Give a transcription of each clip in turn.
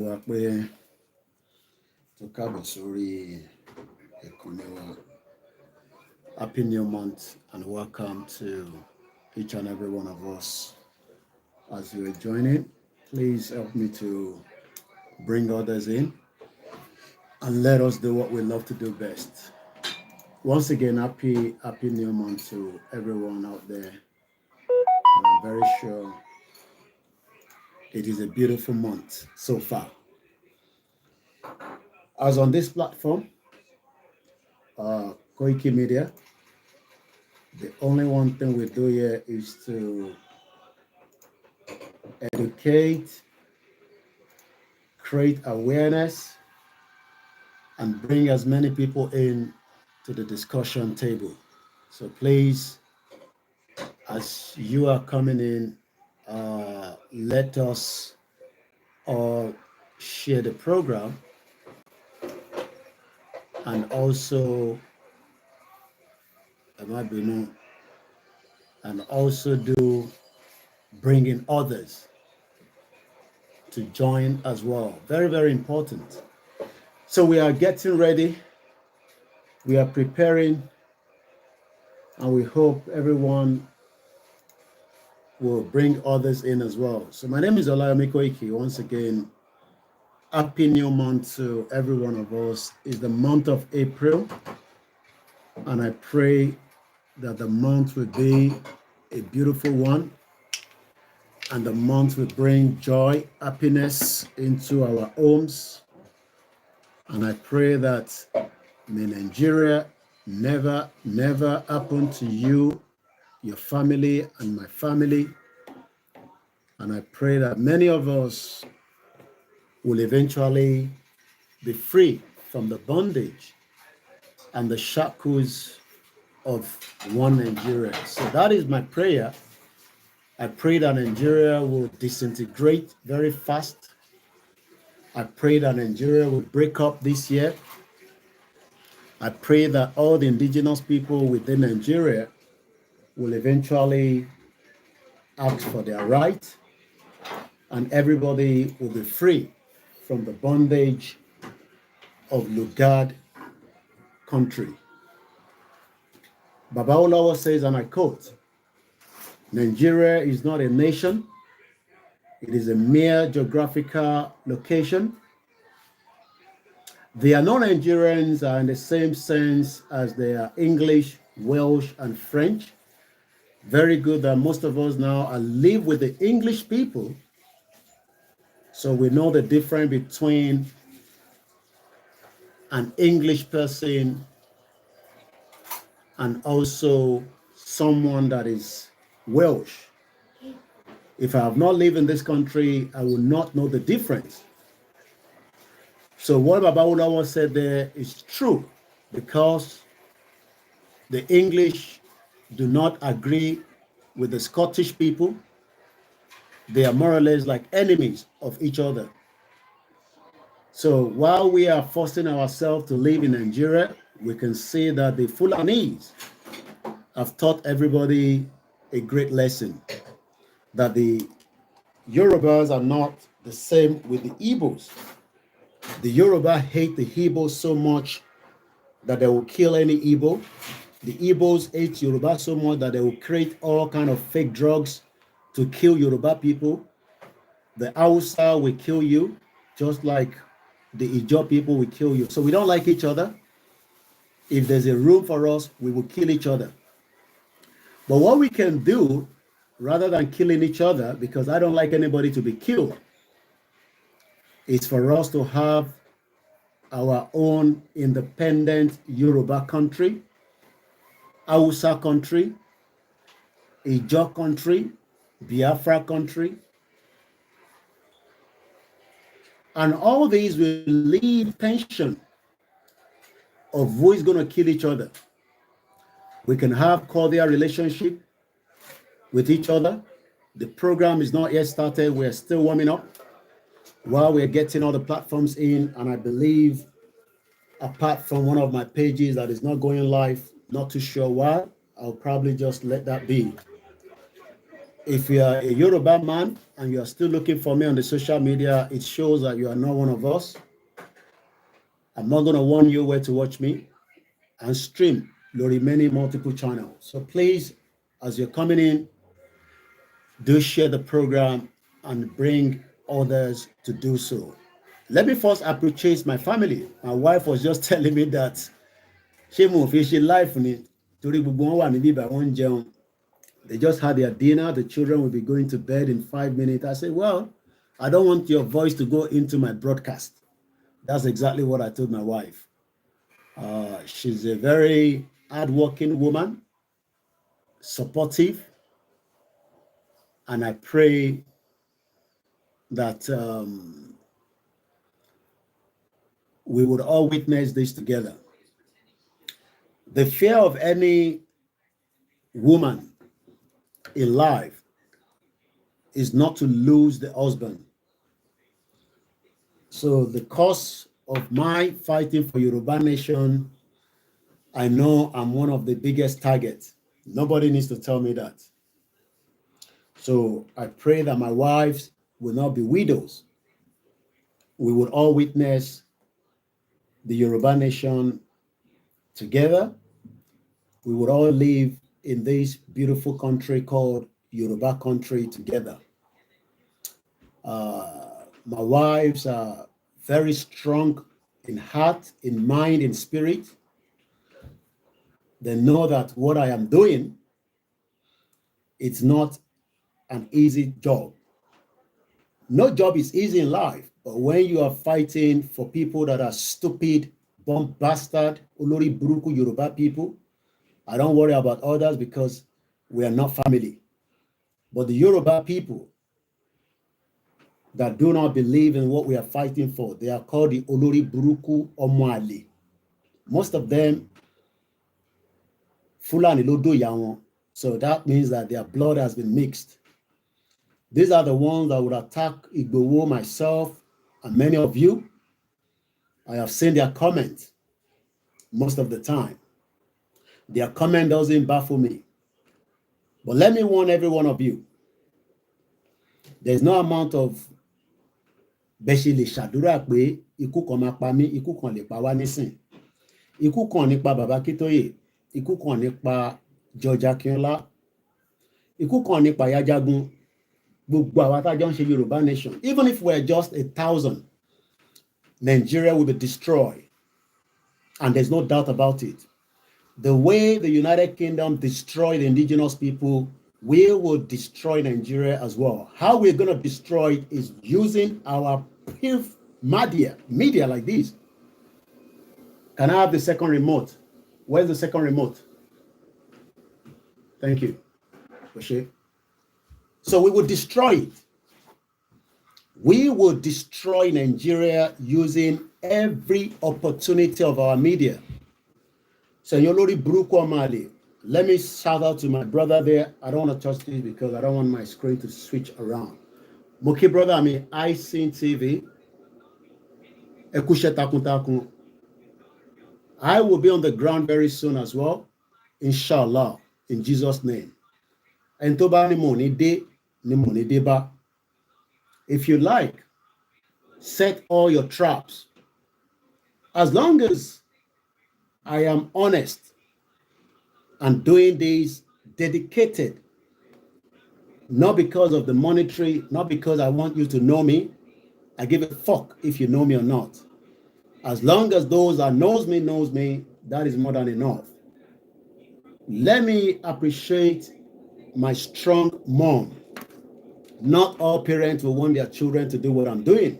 wa pé tó káàbọ̀ sórí ìkànnì wa. Happy New Month and welcome to each and every one of us. As you are joining, please help me to bring others in and let us do what we love to do best. Once again, happy New Month to everyone out there. And I'm very sure it is a beautiful month so far. As on this platform, Koikimedia, the only one thing we do here is to educate, create awareness, and bring as many people in to the discussion table. So please, as you are coming in, let us all share the program and also do bringing others to join as well. Very, very important. So we are getting ready. We are preparing, and we hope everyone will bring others in as well. So my name is OLAYOMI KOIKI. Once again, happy new month to every one of us. It's the month of April, and I pray that the month will be a beautiful one, and the month will bring joy, happiness into our homes. And I pray that may Nigeria never happen to you, your family, and my family. And I pray that many of us will eventually be free from the bondage and the shackles of one Nigeria. So that is my prayer. I pray that Nigeria will disintegrate very fast. I pray that Nigeria will break up this year. I pray that all the indigenous people within Nigeria will eventually ask for their right, and everybody will be free from the bondage of Lugard country. Baba Olawa says, and I quote, Nigeria is not a nation. It is a mere geographical location. They are non-Nigerians are in the same sense as they are English, Welsh, and French. Very good that most of us now live with the English people. So we know the difference between an English person and also someone that is Welsh. If I have not lived in this country, I will not know the difference. So what Baba Olawa said there is true, because the English do not agree with the Scottish people. They are more or less like enemies of each other. So while we are forcing ourselves to live in Nigeria, we can see that the Fulanese have taught everybody a great lesson, that the Yorubas are not the same with the Igbos. The Yoruba hate the Igbos so much that they will kill any Igbo. The Igbos hate Yoruba so much that they will create all kind of fake drugs to kill Yoruba people. The Hausa will kill you, just like the Ijaw people will kill you. So we don't like each other. If there's a room for us, we will kill each other. But what we can do, rather than killing each other, because I don't like anybody to be killed, is for us to have our own independent Yoruba country, Hausa country, Ijaw country, Biafra country. And all these will leave tension of who is going to kill each other. We can have cordial relationship with each other. The program is not yet started. We're still warming up while we're getting all the platforms in. And I believe, apart from one of my pages that is not going live, not too sure why, I'll probably just let that be. If you are a Yoruba man and you are still looking for me on the social media, it shows that you are not one of us. I'm not going to warn you where to watch me and stream the remaining multiple channels. So please, as you're coming in, do share the program and bring others to do so. Let me first appreciate my family. My wife was just telling me that she life ni torí gbogbo wọn wà níbí ìbá wọn jẹun. They just had their dinner. The children will be going to bed in 5 minutes. I said, well, I don't want your voice to go into my broadcast. That's exactly what I told my wife. She's a very hardworking woman, supportive, and I pray that we would all witness this together. The fear of any woman in life is not to lose the husband. So the cause of my fighting for Yoruba nation, I know I'm one of the biggest targets. Nobody needs to tell me that. So I pray that my wives will not be widows. We will all witness the Yoruba nation together. We would all live in this beautiful country called Yoruba country together. My wives are very strong in heart, in mind, in spirit. They know that what I am doing, it's not an easy job. No job is easy in life, but when you are fighting for people that are stupid, bomb bastard, Olori Buruku Yoruba people, I don't worry about others because we are not family. But the Yoruba people that do not believe in what we are fighting for, they are called the Olori Buruku Omoale. Most of them, Fulani Lodo Yawon. So that means that their blood has been mixed. These are the ones that would attack Igbowo, myself, and many of you. I have seen their comments most of the time. Their comment doesn't baffle me. But let me warn every one of you. There's no amount of bẹ́ṣe lè ṣàdúrà pé ikú kan máa pa mí, ikú kan lè pa wá nísìn. Ikú kan nípa Bàbá Kítóyè, ikú kan nípa George Akínọlá, ikú kan nípa Yajagun, gbogbo àwa tá jọ ń ṣe Yorùbá nation. Even if we're just 1,000, Nigeria will be destroyed. And there's no doubt about it. The way the United Kingdom destroyed the indigenous people, we will destroy Nigeria as well. How we're going to destroy it is using our media like this. Can I have the second remote? Where's the second remote? Thank you. So we will destroy it. We will destroy Nigeria using every opportunity of our media. So Yolori Bruko Mali, let me shout out to my brother there. I don't want to touch this because I don't want my screen to switch around. Moki brother, I mean, I seen TV. I will be on the ground very soon as well. Inshallah, in Jesus' name. And toba ni mo ni de ba. If you like, set all your traps. As long as I am honest and doing this dedicated, not because of the monetary, not because I want you to know me. I give a fuck if you know me or not. As long as those that knows me, that is more than enough. Let me appreciate my strong mom. Not all parents will want their children to do what I'm doing.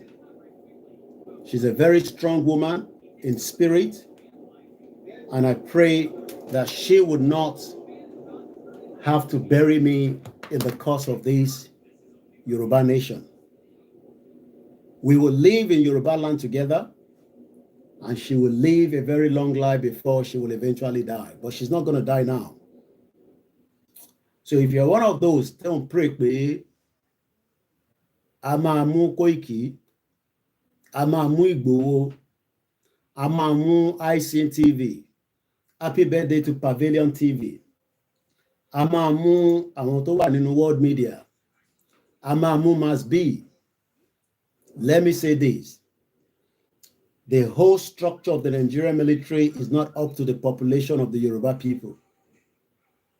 She's a very strong woman in spirit, and I pray that she would not have to bury me in the course of this Yoruba nation. We will live in Yoruba land together, and she will live a very long life before she will eventually die. But she's not going to die now. So if you're one of those, don't pray, Amamu Koiki, Amamu Igbowo, Amamu ICN TV. Happy birthday to Pavilion TV. a máa mú àwọn tó wà nínú world media, a máa mú must be. Let me say this. The whole structure of the Nigerian military is not up to the population of the Yoruba people.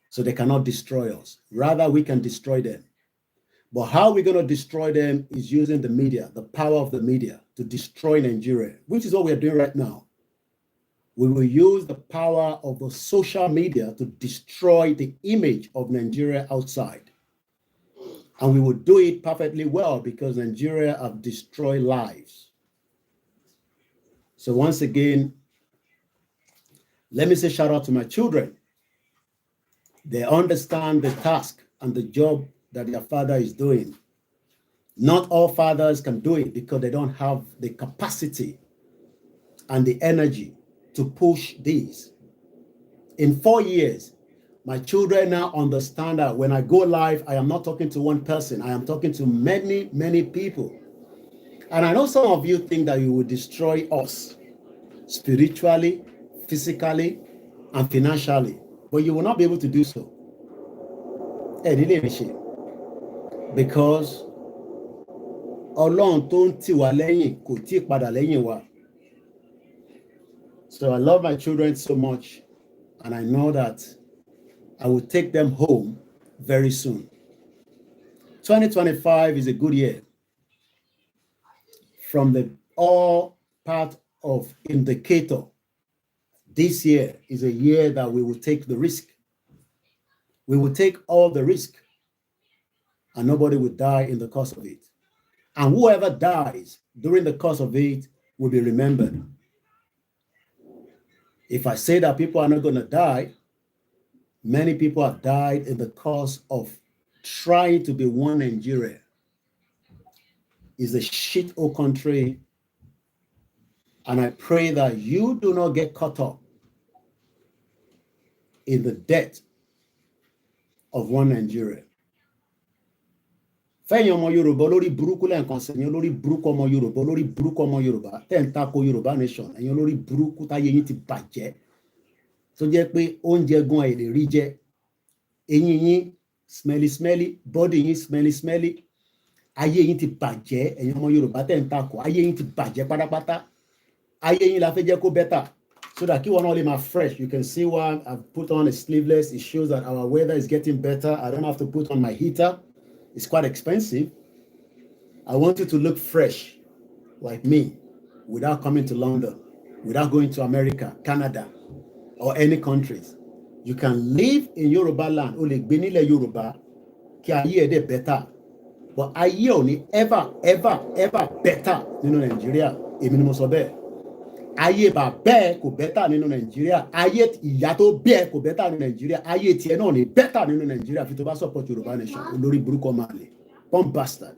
So they cannot destroy us. Rather, we can destroy them. But how we're going to destroy them is using the media, the power of the media, to destroy Nigeria, which is what we're doing right now. We will use the power of the social media to destroy the image of Nigeria outside. And we will do it perfectly well because Nigeria have destroyed lives. So once again, let me say shout out to my children. They understand the task and the job that their father is doing. Not all fathers can do it because they don't have the capacity and the energy to push these. In 4 years, my children now understand that when I go live, I am not talking to one person. I am talking to many, many people. And I know some of you think that you will destroy us spiritually, physically, and financially, but you will not be able to do so. Because Ọlọ́run tó ń tì wá lẹ́yìn kò tí ì padà lẹ́yìn wa. So I love my children so much, and I know that I will take them home very soon. 2025 is a good year. From the all part of indicator, this year is a year that we will take the risk. We will take all the risk, and nobody will die in the course of it. And whoever dies during the course of it will be remembered. If I say that people are not going to die, many people have died in the course of trying to be one Nigeria. It's a shit hole country. And I pray that you do not get caught up in the debt of one Nigeria. Fẹ́yìn ọmọ Yorùbá lórí burúkú lẹ́ǹkan sí ẹ̀yin lórí burúkú ọmọ Yorùbá lórí burúkú ọmọ Yorùbá tẹ́ ń tako Yorùbá nation ẹ̀yin lórí burúkú táyé yín ti bàjẹ́ tó jẹ́ pé oúnjẹ gan ẹ̀ lè rí jẹ eyín yín smelly body yín smelly ayé yín ti bàjẹ́ ẹ̀yin ọmọ Yorùbá tẹ́ ń tako ayé yín ti bàjẹ́ pátápátá ayé yín la fẹ́ jẹ́ kó better so that kí wọn náà lè máa fresh. You can see why I've put on a sleeveless. It shows that our weather is getting better. I don't have to put on my heater. It's quite expensive. I want you to look fresh like me without coming to London, without going to America, Canada, or any countries. You can live in Yoruba land, o lè gbé nílẹ̀ Yorùbá kí ayé ẹ̀ dẹ̀ better. But ayé ò ní ever better nínú Nigeria. Èmi ni mo sọ bẹ́ẹ̀. Ayé bàbá ẹ̀ kò better nínú Nigeria. Ayé ìyá tó bí ẹ̀ kò better nínú Nigeria. Ayé tiẹ̀ náà ní better nínú Nigeria fi tó bá support Yoruba nation. Olórí burúkú ọmọ àlè. Bomb bastard.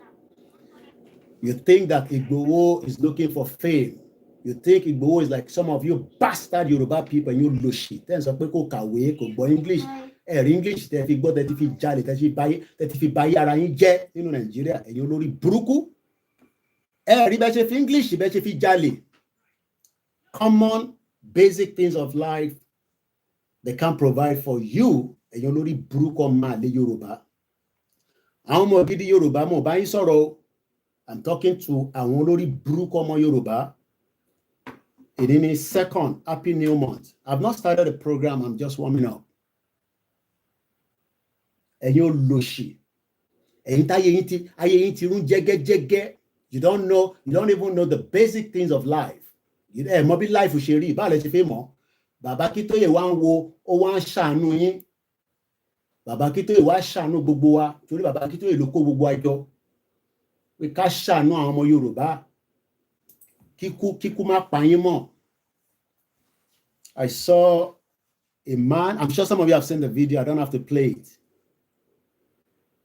You think that Igboho is looking for fame. You think Igboho is like some of you bastard Yoruba people and you lose shit. Then sọ pé kò kàwé, kò gbọ́ English. English tẹ́ fi gbọ́, tẹ́ fi jalè, tẹ́ fi báyé ara yín jẹ́ nínú Nigeria. Ẹ̀yin olórí burúkú. Rí bẹ́ẹ̀ ṣe fi English bẹ́ẹ̀ ṣe fi jalè. Common basic things of life they can't provide for you. Ẹ̀yin olórí burúkú ọmọ àlè Yorùbá. Àwọn ọmọ gidi Yorùbá mo bá yín sọ̀rọ̀. I'm talking to àwọn olórí burúkú ọmọ Yorùbá. It is second, happy new month. I've not started the program, I'm just warming up. Ẹ̀yin olóṣì. Ẹ̀yin táyé yín ti rún jẹ́gẹ́jẹ́gẹ́. You don't even know the basic things of life. Mọ bí life ṣe rí, báwo lẹ ṣe fẹ́ mọ̀? Bàbá Kítóyè wá ń wo, ó wá ń ṣàánú yín. Bàbá Kítóyè wá ṣàánú gbogbo wa, torí Bàbá Kítóyè ló kó gbogbo àjọ. Pé ká ṣàánú àwọn ọmọ Yorùbá. Kíkú má pa yín mọ́. I saw a man, I'm sure some of you have seen the video, I don't have to play it.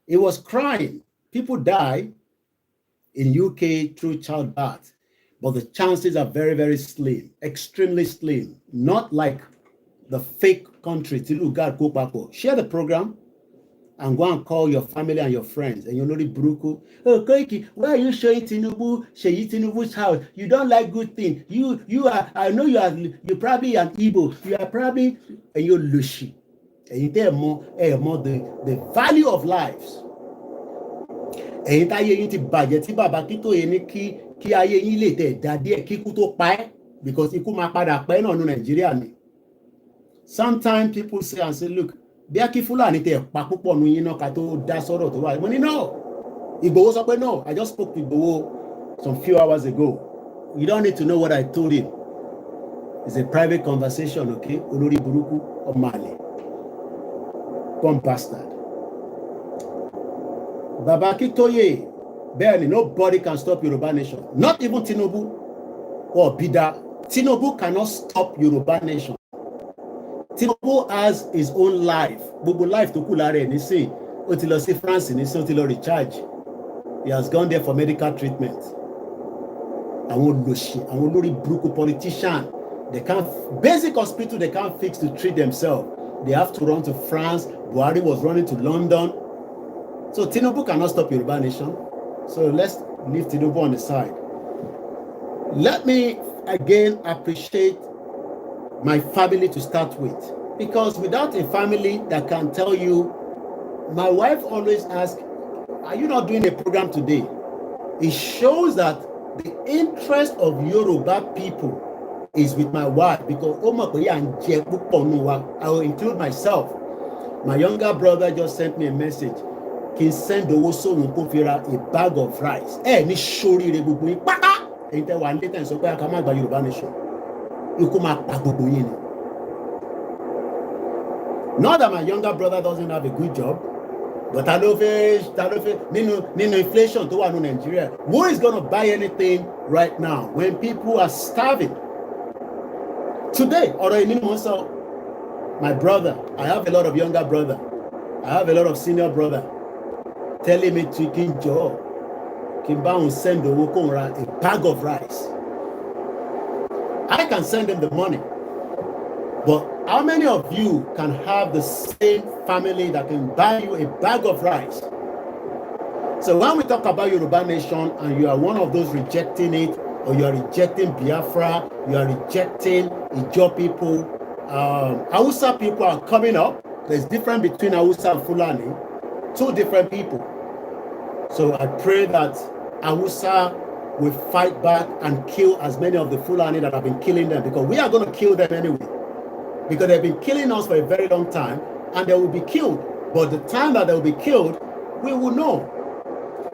He was crying. People die in UK through childbirth, but the chances are very, very slim, extremely slim. Not like the fake country. Share the program and go and call your family and your friends. And you're not Bruku. Oh, Koiki, why are you showing Tinubu's house? You don't like good things. You are, I know you're probably an Igbo. You are probably, and you're Lushi. The value of lives. Ẹ̀yin táyé yín ti bàjẹ́ tí bàbá Akíntóyè ní kí ayé yín lè tẹ̀ dá díẹ̀ kíkú tó pa ẹ́, because ikú máa padà pa ẹ́ náà ní Nàìjíríà ni. Sometimes people say, look, bí akí Fúlàní tẹ̀ pa púpọ̀ nu yín náà ká tó dá sọ́rọ̀ tó wà. Mo ní no. Ìgbòho sọ pé no. I just spoke to Ìgbòho some few hours ago. You don't need to know what I told him. It's a private conversation, okay? Olórí burúkú ọmọ àlè. Bomb bastard. Baba Akíntóyè, barely nobody can stop Yoruba nation. Not even Tinubu or Bida. Tinubu cannot stop Yoruba nation. Tinubu has his own life. Gbogbo life tó kù lára ẹ̀ nísìn. Ó ti lọ sí France nísìn, ó ti lọ recharge. He has gone there for medical treatment. Àwọn olóṣì, àwọn olórí burúkú politician, they can't, basic hospital they can't fix to treat themselves. They have to run to France. Buhari was running to London. So Tinubu cannot stop Yoruba nation. So let's leave Tinubu on the side. Let me again appreciate my family to start with. Because without a family that can tell you, my wife always asks, are you not doing a program today? It shows that the interest of Yoruba people is with my wife, because I will include myself. My younger brother just sent me a message. Can send owó sóhun kó fi ra a bag of rice. Ní ṣoríire gbogbo yín pátá. Ẹ̀yin tẹ́ wà nílé tẹ́ ń sọ pé a ká má gba Yorùbá nation. Ikú máa pa gbogbo yín ni. Not that my younger brother doesn't have a good job, but ta ló fẹ́ nínú inflation tó wà ní Nigeria. Who is going to buy anything right now when people are starving? Today, ọ̀rọ̀ ìní mo sọ, my brother, I have a lot of younger brother. I have a lot of senior brother telling me to kí n jọ̀ọ́ kí n bá òun send owó kó n ra a bag of rice. I can send them the money, but how many of you can have the same family that can buy you a bag of rice? So when we talk about Yoruba nation and you are one of those rejecting it, or you are rejecting Biafra, you are rejecting Ijaw people, Hausa people are coming up. There's difference between Hausa and Fulani, two different people. So I pray that Hausa will fight back and kill as many of the Fulani that have been killing them, because we are going to kill them anyway. Because they've been killing us for a very long time, and they will be killed. But the time that they will be killed, we will know.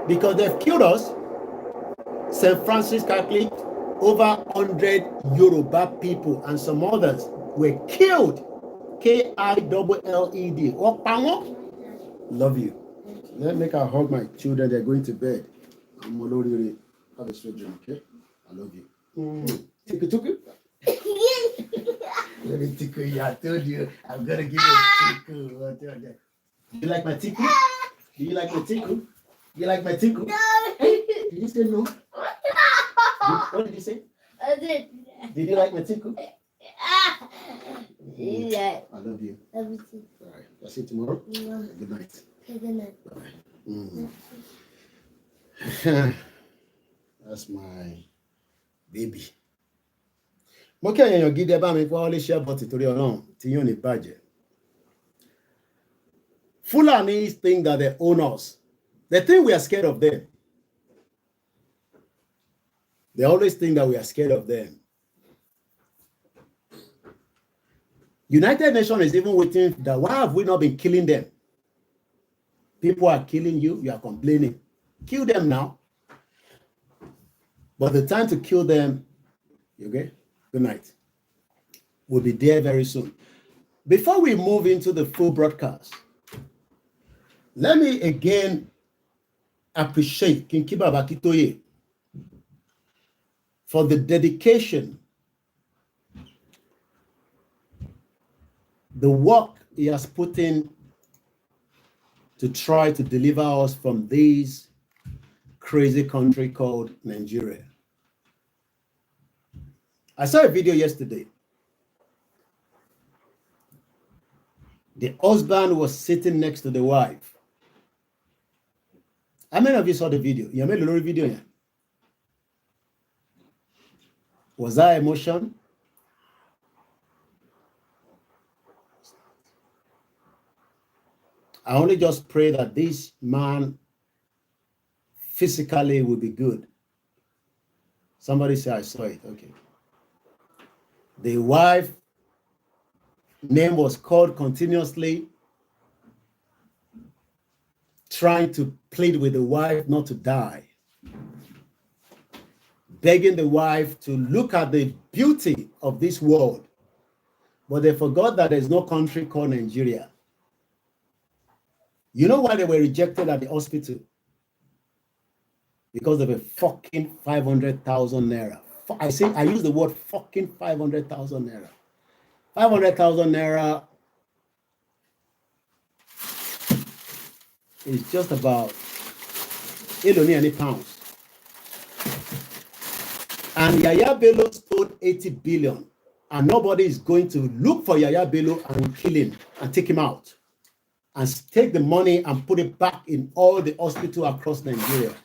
Because they've killed us. St. Francis Catholic, over 100 Yoruba people and some others were killed. K-I-L-L-E-D. Love you. Let me hug my children. They're going to bed. I'm Molori. Have a sweet dream, okay? I love you. Tiku. Let me tickle you. I told you I'm gonna give you a tickle. Do you like my tickle? Do you like my tickle? You like my tickle? No. Hey, did you say no? What did you say? I did. Did you like my tickle? Yeah. I love you. Love you too. All right. I'll see you tomorrow. Yeah. Good night. Good night. Bye. That's my baby. Mo kí ẹ̀yin gidi ẹ bá mi fọ́ lé share button torí Ọlọ́run tí yóò ní bàjẹ́. Fulanis think that they own us. They think we are scared of them. They always think that we are scared of them. United Nations is even waiting that why have we not been killing them? People are killing you, you are complaining. Kill them now. But the time to kill them, okay? Good night. We'll be there very soon. Before we move into the full broadcast, let me again appreciate King Baba Akíntóyè for the dedication, the work he has put in to try to deliver us from this crazy country called Nigeria. I saw a video yesterday. The husband was sitting next to the wife. How many of you saw the video? You made a little video here. Was that emotion? I only just pray that this man physically will be good. Somebody say I saw it. Okay. The wife name was called continuously, trying to plead with the wife not to die, begging the wife to look at the beauty of this world. But they forgot that there's no country called Nigeria. You know why they were rejected at the hospital? Because of a fucking 500,000 naira. I use the word fucking 500,000 naira. 500,000 naira is just about any pounds. And Yaya Bello stole 80 billion. And nobody is going to look for Yaya Bello and kill him and take him out and take the money and put it back in all the hospitals across Nigeria.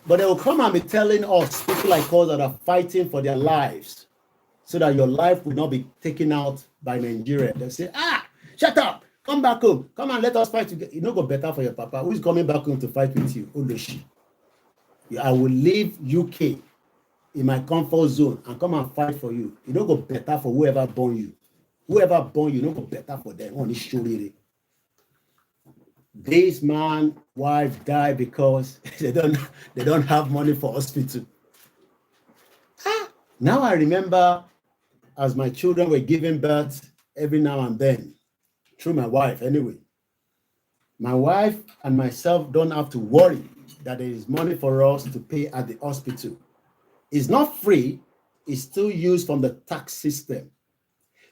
But they will come and be telling us, people like us that are fighting for their lives, so that your life will not be taken out by Nigeria. They'll say, shut up, come back home, come and let us fight together. You know, go better for your papa. Who's coming back home to fight with you? Oloshi. I will leave UK in my comfort zone and come and fight for you. You don't go better for whoever born you. Whoever born you, don't go better for them. Only surely. This man wife died because they don't have money for hospital. Now I remember as my children were giving birth every now and then, through my wife anyway. My wife and myself don't have to worry that there is money for us to pay at the hospital. It's not free, it's still used from the tax system.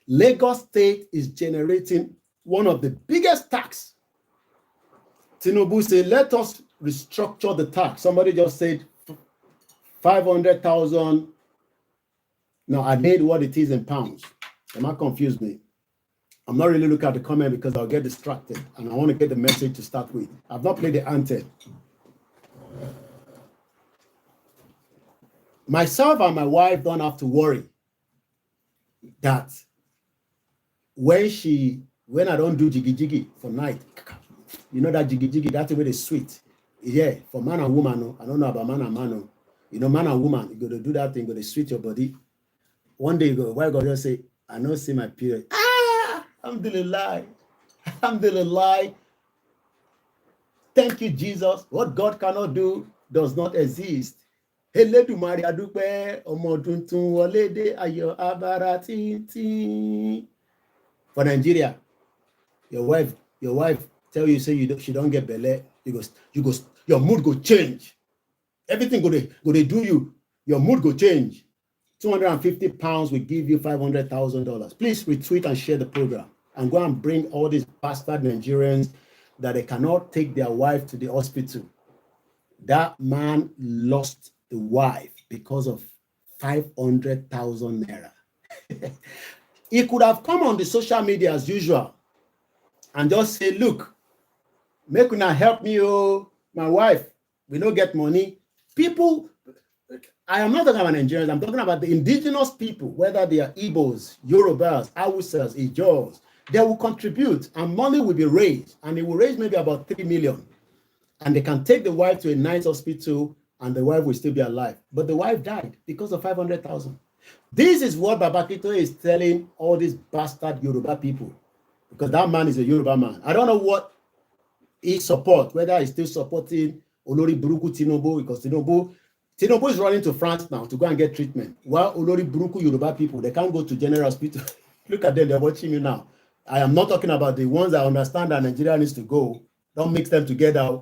Lagos State is generating one of the biggest tax. Tinubu said, let us restructure the tax. Somebody just said 500,000. No, I made what it is in pounds. It might confuse me. I'm not really looking at the comment because I'll get distracted and I want to get the message to start with. I've not played the anthem. Myself and my wife don't have to worry that when I don't do jiggy jiggy for night, you know that jiggy jiggy, that's the way they sweet. Yeah, for man and woman, no. I don't know about man and man. No. You know, man and woman, you got to do that thing, you got to sweet your body. One day you go, why God just say, I don't see my period. Alhamdulillah. Alhamdulillah. Thank you, Jesus. What God cannot do does not exist. For Nigeria, your wife tell you, say she don't get belly, you go, your mood go change. Everything go they do you, your mood go change. 250 pounds will give you $500,000. Please retweet and share the program and go and bring all these bastard Nigerians that they cannot take their wife to the hospital. That man lost the wife because of 500,000 naira. He could have come on the social media as usual and just say, look, make una help me, oh, my wife, we don't get money. People, I am not talking about Nigerians, I'm talking about the indigenous people, whether they are Igbos, Yorubas, Hausas, Ijaws, they will contribute and money will be raised, and it will raise maybe about 3 million. And they can take the wife to a nice hospital and the wife will still be alive. But the wife died because of 500,000. This is what Babakito is telling all these bastard Yoruba people, because that man is a Yoruba man. I don't know what he supports, whether he's still supporting Olori Buruku Tinubu, because Tinubu is running to France now to go and get treatment. While Olori Buruku Yoruba people, they can't go to General Hospital. Look at them, they're watching you now. I am not talking about the ones that understand that Nigeria needs to go. Don't mix them together.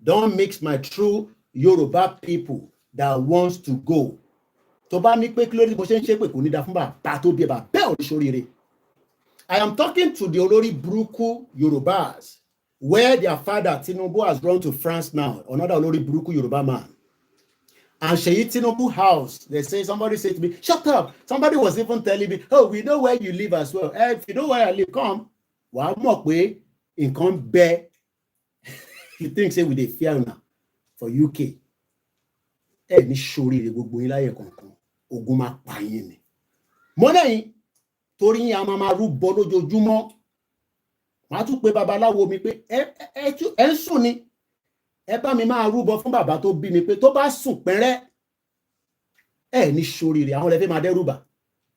Don't mix my true Yoruba people that wants to go. I am talking to the Olori Buruku Yorubas, where their father Tinubu has gone to France now, another Olori Buruku Yoruba man. And Sheyi Tinubu house, they say, somebody said to me, shut up. Somebody was even telling me, oh, we know where you live as well. If you know where I live, come. One more way, in come bear. You think say with a fear now for UK. Ni shori re gbogbo yin láyé kankan. Ogun ma pa yin ni. Mo lẹ́yìn torí yin a máa rúbọ lójoojúmọ́. màá tún pe babaláwo mi pé ẹ ń sùn ni ẹ bá mi máa rúbọ fún bàbá tó bí mi pé tó bá sùn pẹ́rẹ́ ẹ ní ṣoríire àwọn lè fẹ́ máa dẹ́rùbà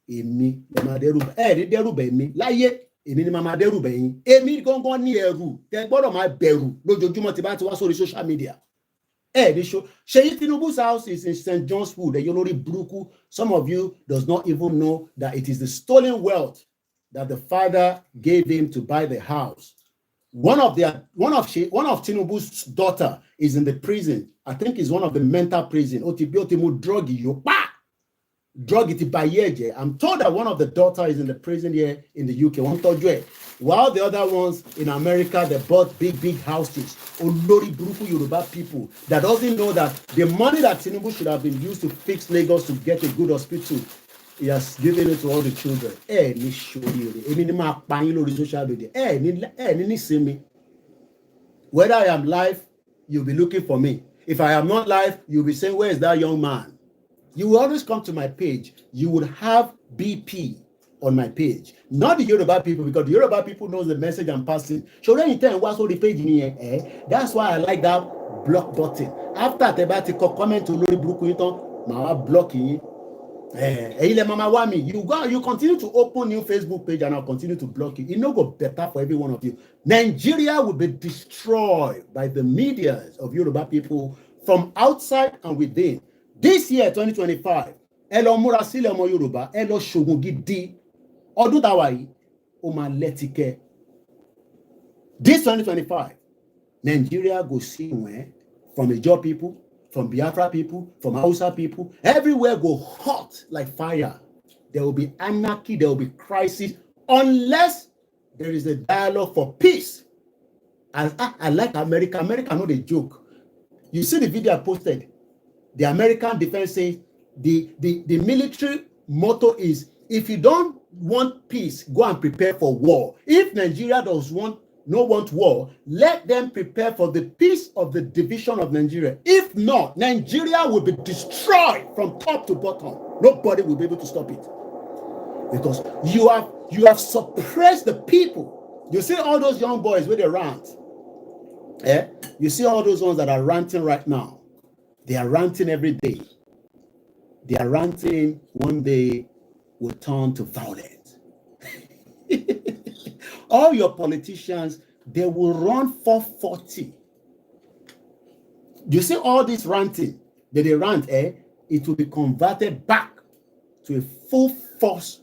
èmi lè máa dẹ́rùbà ẹ ní dẹ́rùbà èmi láyé èmi ni máa dẹ́rùbà yín èmi gangan ní ẹrù tẹ gbọ́dọ̀ máa bẹ̀rù lójoojúmọ́ tí bá ti wá sórí social media ẹ ní ṣo Ṣèyí Tinubu's house is in St. John's Wood ẹ̀yọ́ lórí burúkú. Some of you does not even know that it is the stolen wealth that the father gave him to buy the house. One of Tinubu's daughter is in the prison. I think it's one of the mental prison. Drug it by year. I'm told that one of the daughter is in the prison here in the UK. While the other ones in America, they bought big houses. Olori Buruku Yoruba people that doesn't know that the money that Tinubu should have been used to fix Lagos to get a good hospital, he has given it to all the children. Whether I am live, you'll be looking for me. If I am not live, you'll be saying, where is that young man? You will always come to my page. You would have BP on my page. Not the Yoruba people, because the Yoruba people knows the message I'm passing. So then you tell me what's on the page me. That's why I like that block button. After the comment to Lori Brukuito, my blocking. You continue to open new Facebook page and I'll continue to block you. It no go better for every one of you. Nigeria will be destroyed by the media of Yoruba people from outside and within. This year, 2025, Elo Murasile Omo Yoruba, Elo Shogugidi, Ọdún tá wà yìí, ó máa letike. This 2025, Nigeria go see where from Ijaw people, from Biafra people, from Hausa people, everywhere go hot like fire. There will be anarchy, there will be crisis, unless there is a dialogue for peace. I like America. America know the joke. You see the video I posted. The American defense says the military motto is, if you don't want peace, go and prepare for war. If Nigeria does not want war, let them prepare for the peace of the division of Nigeria. If not, Nigeria will be destroyed from top to bottom. Nobody will be able to stop it. Because you have suppressed the people. You see all those young boys with their rant. You see all those ones that are ranting right now. They are ranting every day. They are ranting one day will turn to violence. All your politicians, they will run 440. You see all this ranting that they rant, it will be converted back to a full force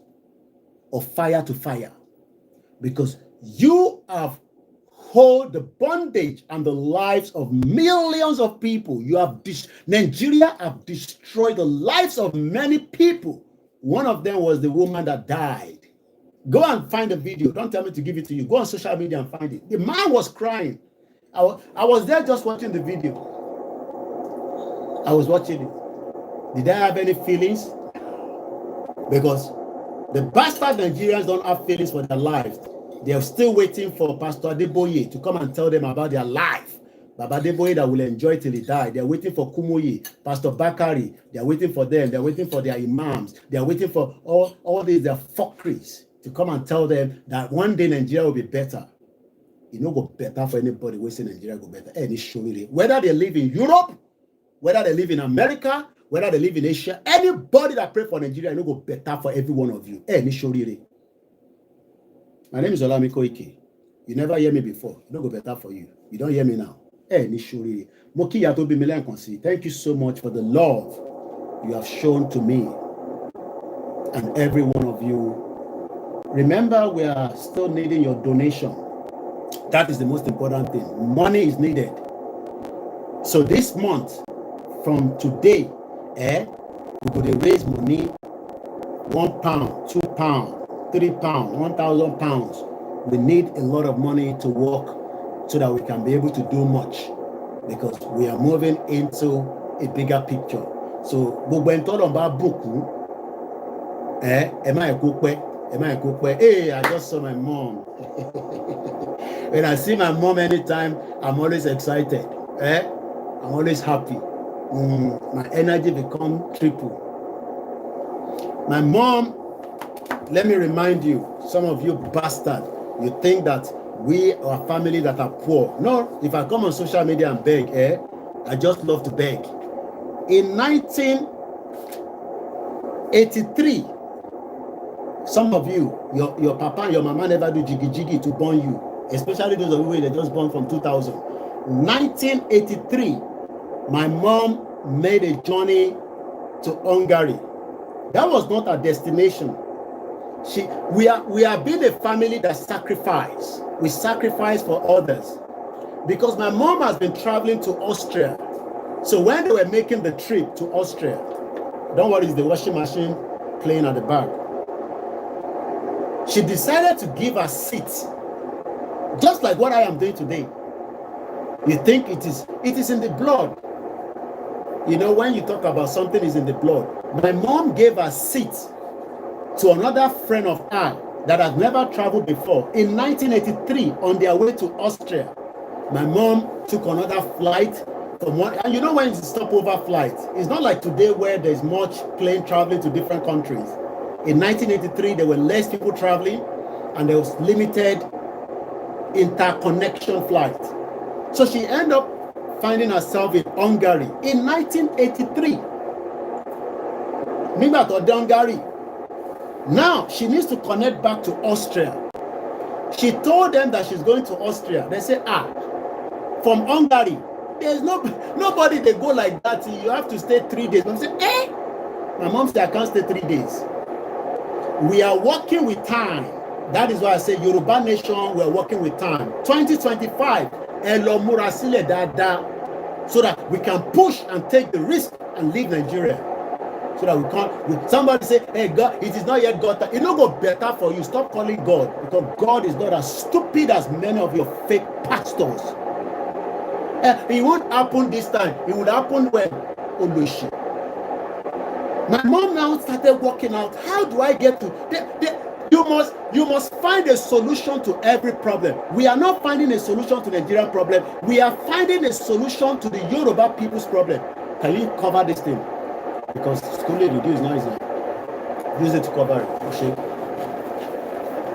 of fire to fire. Because you have hold the bondage and the lives of millions of people. Nigeria have destroyed the lives of many people. One of them was the woman that died. Go and find the video. Don't tell me to give it to you. Go on social media and find it. The man was crying. I was there just watching the video. I was watching it. Did I have any feelings? Because the bastard Nigerians don't have feelings for their lives. They are still waiting for Pastor Adeboye to come and tell them about their life. Baba Adeboye that will enjoy till he die. They are waiting for Kumoye, Pastor Bakari. They are waiting for them. They are waiting for their imams. They are waiting for all these their fuckeries to come and tell them that one day Nigeria will be better. It no go better for anybody who say Nigeria go better. Any show it. Whether they live in Europe, whether they live in America, whether they live in Asia, anybody that pray for Nigeria, it no go better for every one of you. Any show it. My name is OLAYOMI KOIKI. You never hear me before. It no go better for you. You don't hear me now. Any show it. Moki yato bi milen konsi. Thank you so much for the love you have shown to me and every one of you. Remember, we are still needing your donation. That is the most important thing. Money is needed. So this month, from today, we will raise money, £1, £2, £3, 1,000 pounds. We need a lot of money to work so that we can be able to do much, because we are moving into a bigger picture. So, hey, I just saw my mom. When I see my mom anytime, I'm always excited. I'm always happy. My energy becomes triple. My mom, let me remind you, some of you bastard, you think that we are family that are poor. No, if I come on social media and beg, I just love to beg. In 1983, some of you, your papa and your mama never do jiggy jiggy to born you, especially those of you that just born from 2000. 1983, my mom made a journey to Hungary. That was not our destination. We are being a family that sacrifice. We sacrifice for others. Because my mom has been traveling to Austria. So when they were making the trip to Austria, don't worry, it's the washing machine playing at the back. She decided to give a seat, just like what I am doing today. You think it is in the blood. You know, when you talk about something is in the blood. My mom gave a seat to another friend of ours that had never traveled before. In 1983, on their way to Austria, my mom took another flight from one. And you know, when it's a stopover flight, it's not like today where there's much plane traveling to different countries. In 1983, there were less people traveling, and there was limited interconnection flight. So she ended up finding herself in Hungary in 1983. Nígbà tó dé Hungary, now she needs to connect back to Austria. She told them that she's going to Austria. They say, from Hungary, there's nobody they go like that. You have to stay 3 days. I say, my mom said I can't stay 3 days. We are working with time. That is why I say Yoruba nation, we are working with time. 2025, elo múra sílẹ̀ dáadáa, so that we can push and take the risk and leave Nigeria. So that we can't. Somebody say, hey, God, it is not yet God. It no go better for you. Stop calling God, because God is not as stupid as many of your fake pastors. It won't happen this time. It would happen when Olushi. My mom now started working out. How do I get to? You must find a solution to every problem. We are not finding a solution to the Nigerian problem. We are finding a solution to the Yoruba people's problem. Can you cover this thing? Because schooling you do is not easy. Use it to cover it. Okay?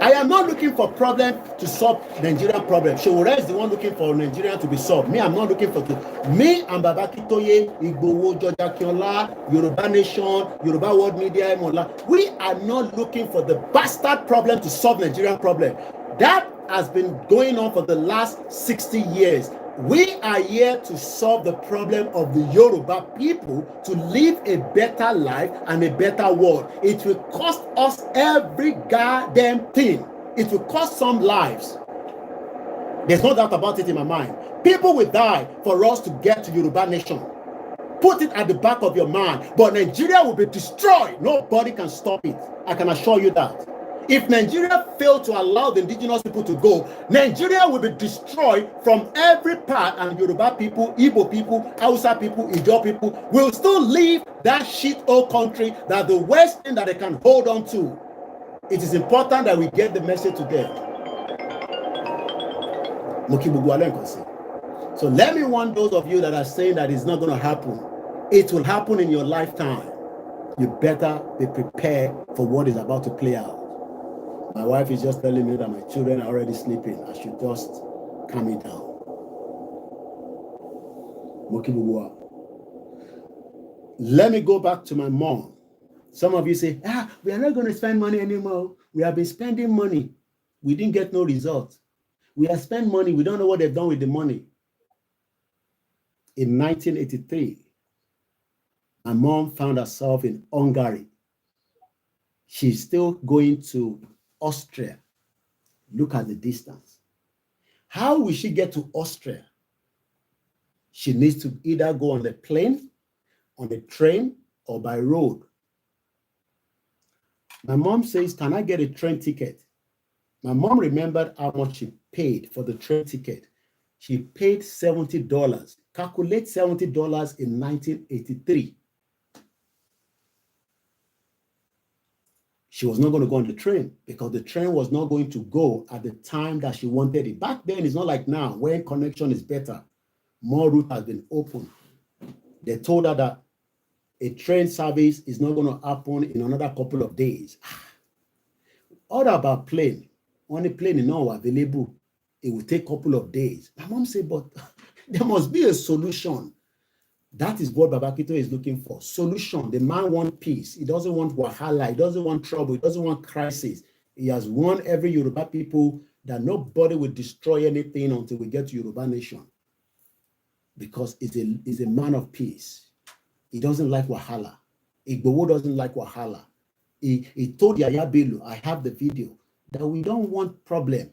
I am not looking for problem to solve Nigerian problem. Shewura is the one looking for Nigeria to be solved. Me, I'm not looking for me and Baba Kitoye, Igbowo, George Akinola, Yoruba Nation, Yoruba World Media, Mola. We are not looking for the bastard problem to solve Nigerian problem. That has been going on for the last 60 years. We are here to solve the problem of the Yoruba people to live a better life and a better world. It will cost us every goddamn thing. It will cost some lives. There's no doubt about it in my mind. People will die for us to get to Yoruba nation. Put it at the back of your mind. But Nigeria will be destroyed. Nobody can stop it. I can assure you that. If Nigeria failed to allow the indigenous people to go, Nigeria will be destroyed from every part, and Yoruba people, Igbo people, Hausa people, Ijaw people will still leave that shit old country that the West thing that they can hold on to. It is important that we get the message to them. So let me warn those of you that are saying that it's not going to happen. It will happen in your lifetime. You better be prepared for what is about to play out. My wife is just telling me that my children are already sleeping. I should just calm it down. Let me go back to my mom. Some of you say, we are not going to spend money anymore. We have been spending money. We didn't get no results. We have spent money. We don't know what they've done with the money. In 1983, my mom found herself in Hungary. She's still going to Austria. Look at the distance. How will she get to Austria? She needs to either go on the plane, on the train, or by road. My mom says, can I get a train ticket? My mom remembered how much she paid for the train ticket. She paid $70. Calculate $70 in 1983. She was not going to go on the train because the train was not going to go at the time that she wanted it. Back then, it's not like now, when connection is better. More route has been opened. They told her that a train service is not going to happen in another couple of days. All about plane. Only plane is not available. It will take a couple of days. My mom said, but there must be a solution. That is what Babakito is looking for. Solution. The man wants peace. He doesn't want wahala. He doesn't want trouble. He doesn't want crisis. He has warned every Yoruba people that nobody will destroy anything until we get to Yoruba nation. Because he's a man of peace. He doesn't like wahala. Igbowo doesn't like wahala. He told Yaya Bello, I have the video, that we don't want problem.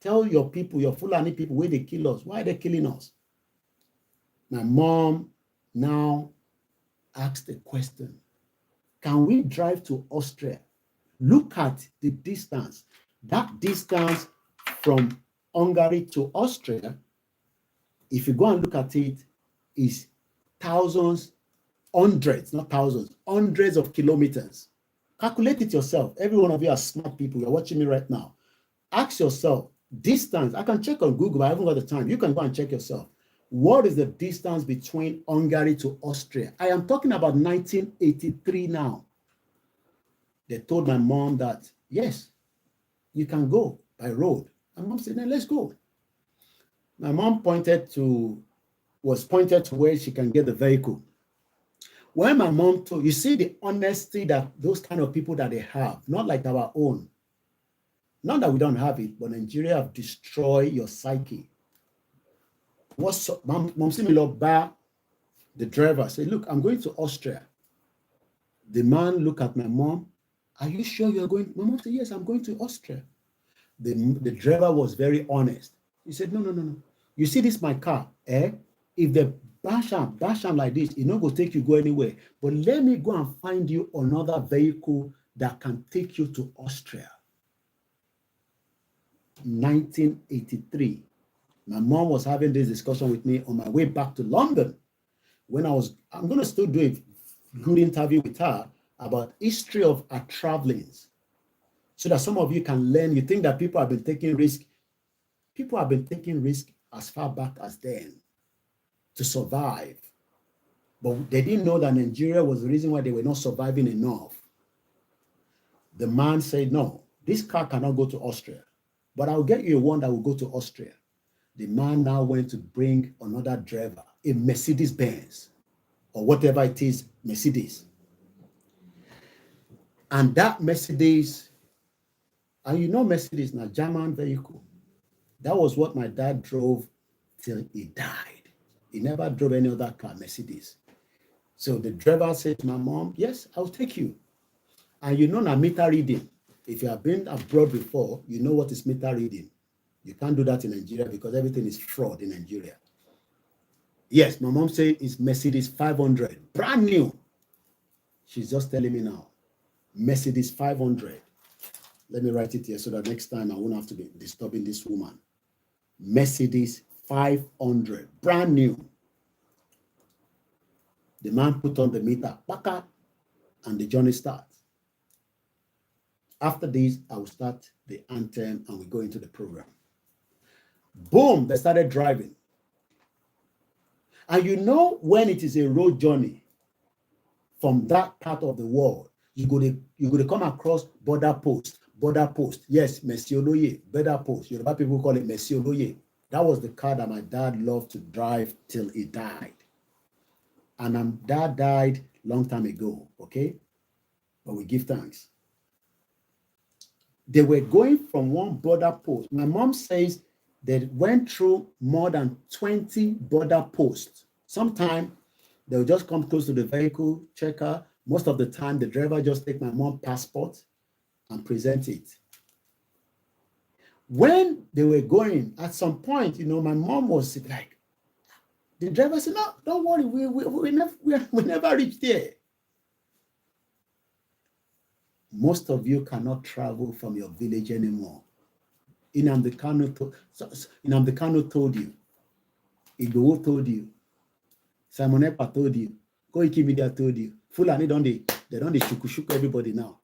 Tell your people, your Fulani people, where they kill us. Why are they killing us? My mom now asked a question. Can we drive to Austria? Look at the distance. That distance from Hungary to Austria, if you go and look at it, is thousands, hundreds, not thousands, hundreds of kilometers. Calculate it yourself. Every one of you are smart people. You're watching me right now. Ask yourself, distance. I can check on Google, but I haven't got the time. You can go and check yourself. What is the distance between Hungary to Austria? I am talking about 1983 now. They told my mom that, yes, you can go by road. My mom said, no, let's go. My mom was pointed to where she can get the vehicle. When my mom told, you see the honesty that those kind of people that they have, not like our own. Not that we don't have it, but Nigeria have destroyed your psyche. Mom see me look back, the driver said, look, I'm going to Austria. The man looked at my mom. Are you sure you're going? My mom said, yes, I'm going to Austria. The driver was very honest. He said, no. You see this my car, eh? If the bash am like this, it's not going to take you go anywhere. But let me go and find you another vehicle that can take you to Austria. 1983. My mom was having this discussion with me on my way back to London. I'm going to still do a good interview with her about history of our travelings, so that some of you can learn. You think that people have been taking risk. People have been taking risk as far back as then to survive. But they didn't know that Nigeria was the reason why they were not surviving enough. The man said, no, this car cannot go to Austria, but I'll get you one that will go to Austria. The man now went to bring another driver, a Mercedes Benz, or whatever it is, Mercedes. And that Mercedes, and you know Mercedes, now German vehicle, that was what my dad drove till he died. He never drove any other car, Mercedes. So the driver said to my mom, yes, I'll take you. And you know now meter reading. If you have been abroad before, you know what is meter reading. You can't do that in Nigeria because everything is fraud in Nigeria. Yes, my mom said it's Mercedes 500, brand new. She's just telling me now. Mercedes 500. Let me write it here so that next time I won't have to be disturbing this woman. Mercedes 500, brand new. The man put on the meter, baka, and the journey starts. After this, I will start the anthem and we go into the program. Boom, they started driving. And you know when it is a road journey from that part of the world, you're going to come across border post. Yes, Monsieur Loye, border post. Yoruba people call it Monsieur Loye. That was the car that my dad loved to drive till he died. And my dad died long time ago, okay? But we give thanks. They were going from one border post. My mom says they went through more than 20 border posts. Sometimes they'll just come close to the vehicle, check her. Most of the time, the driver just take my mom's passport and present it. When they were going, at some point, you know, my mom was like, the driver said, no, don't worry, we never reached there. Most of you cannot travel from your village anymore. Nnamdi Kanu told you. Igboho told you. Simon Ekpa told you. Koikimedia told you. Fulani they don't shuku everybody now.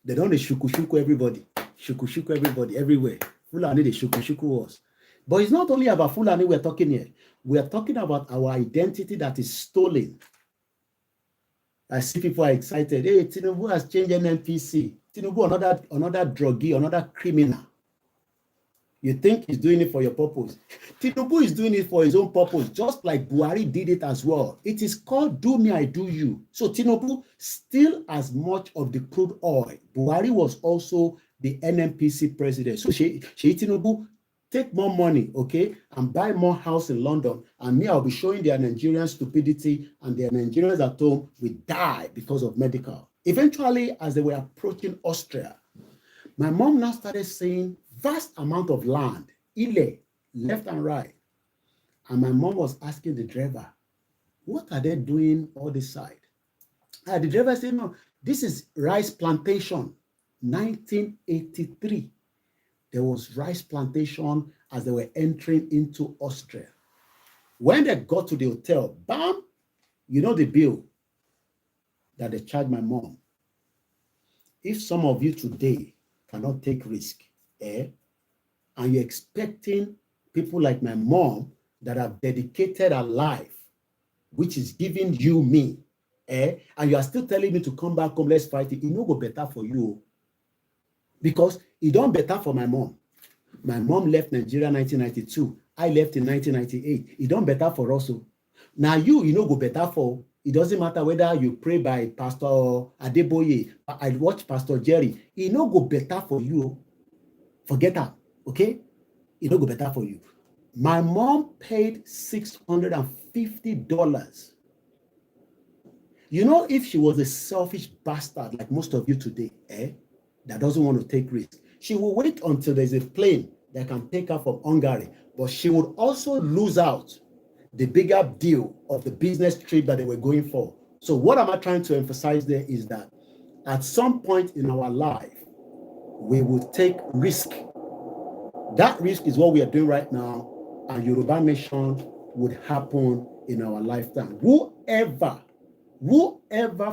They don't shuku everybody. Shuku everybody everywhere. Fulani they shuku us. But it's not only about Fulani we're talking here. We are talking about our identity that is stolen. I see people are excited. Hey, Tinubu has changed NNPC. Tinubu, another druggie, another criminal. You think he's doing it for your purpose. Tinubu is doing it for his own purpose, just like Buhari did it as well. It is called do me, I do you. So Tinubu still as much of the crude oil. Buhari was also the NNPC president. So she Tinubu, take more money, okay, and buy more house in London. And me, I'll be showing their Nigerian stupidity, and their Nigerians at home will die because of medical. Eventually, as they were approaching Austria, my mom now started saying vast amount of land, Ile, left and right. And my mom was asking the driver, what are they doing all this side? And the driver said, no, this is rice plantation, 1983. There was rice plantation as they were entering into Austria. When they got to the hotel, bam, you know the bill that they charged my mom. If some of you today cannot take risk, and you're expecting people like my mom that have dedicated her life, which is giving you me, and you are still telling me to come back home, let's fight it, no go better for you. Because it don't better for my mom. My mom left Nigeria in 1992. I left in 1998. It don't better for us. Now you know go better for. It doesn't matter whether you pray by Pastor Adeboye. I watch Pastor Jerry. It no go better for you. Forget that. Okay? It no go better for you. My mom paid $650. You know, if she was a selfish bastard like most of you today, that doesn't want to take risks, she will wait until there's a plane that can take her from Hungary, but she would also lose out the bigger deal of the business trip that they were going for. So what am I trying to emphasize there is that at some point in our life, we will take risk. That risk is what we are doing right now, and Yoruba Nation would happen in our lifetime. Whoever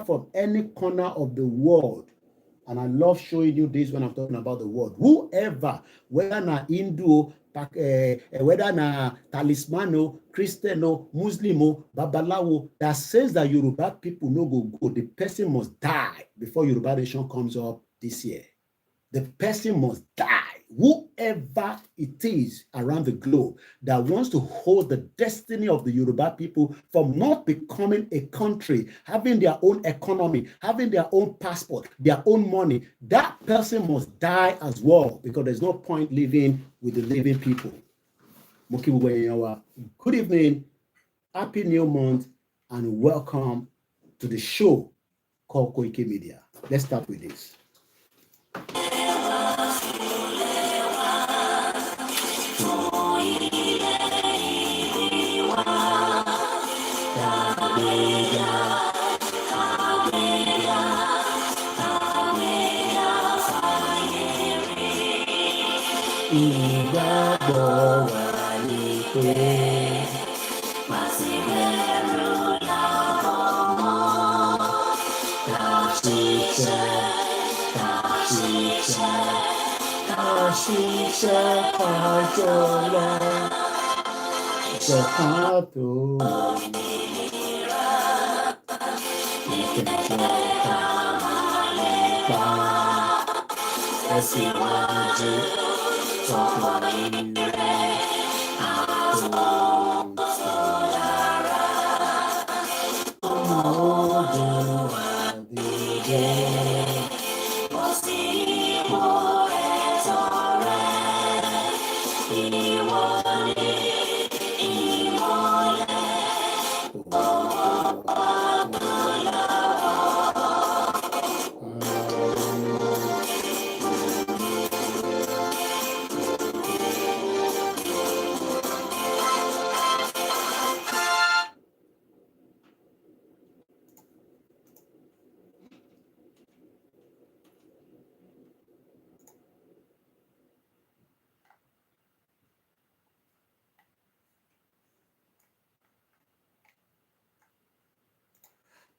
from any corner of the world, and I love showing you this when I'm talking about the world, whoever, whether na Hindu, whether na Talismano, Christiano, Muslimo, Babalawo, that says that Yoruba people no go, the person must die before Yoruba Nation comes up this year. The person must die. Whoever it is around the globe that wants to hold the destiny of the Yoruba people from not becoming a country, having their own economy, having their own passport, their own money, that person must die as well, because there's no point living with the living people. Good evening, happy new month, and welcome to the show called Koikimedia. Let's start with this.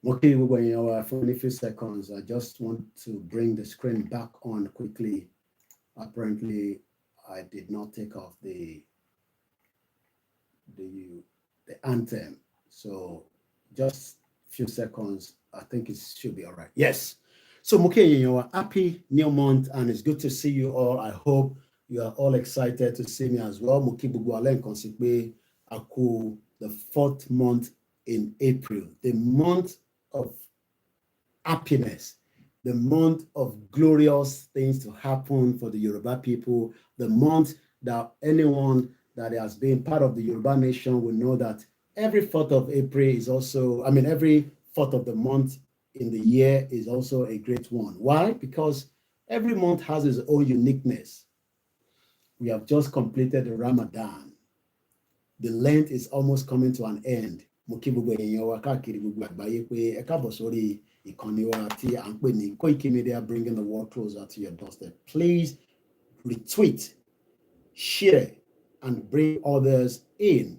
Okay, we're going for a few seconds. I just want to bring the screen back on quickly. Apparently, I did not take off the anthem. So just a few seconds. I think it should be all right. Yes. So Muke, happy new month, and it's good to see you all. I hope you are all excited to see me as well. Mo kí gbogbo wa lẹ́ẹ̀kan sí pé a kú the 4th month in April, the month of happiness, the month of glorious things to happen for the Yoruba people, the month that anyone that has been part of the Yoruba nation will know that every 4th of April is also, every 4th of the month in the year is also a great one. Why? Because every month has its own uniqueness. We have just completed the Ramadan. The Lent is almost coming to an end. Mo kí gbogbo èèyàn wa káàkiri gbogbo àgbáyé pé ẹ káàbọ̀ sórí ìkànnì wa tí à ń pè ní Koikimedia, bringing the world closer to your doorstep. Please retweet, share, and bring others in.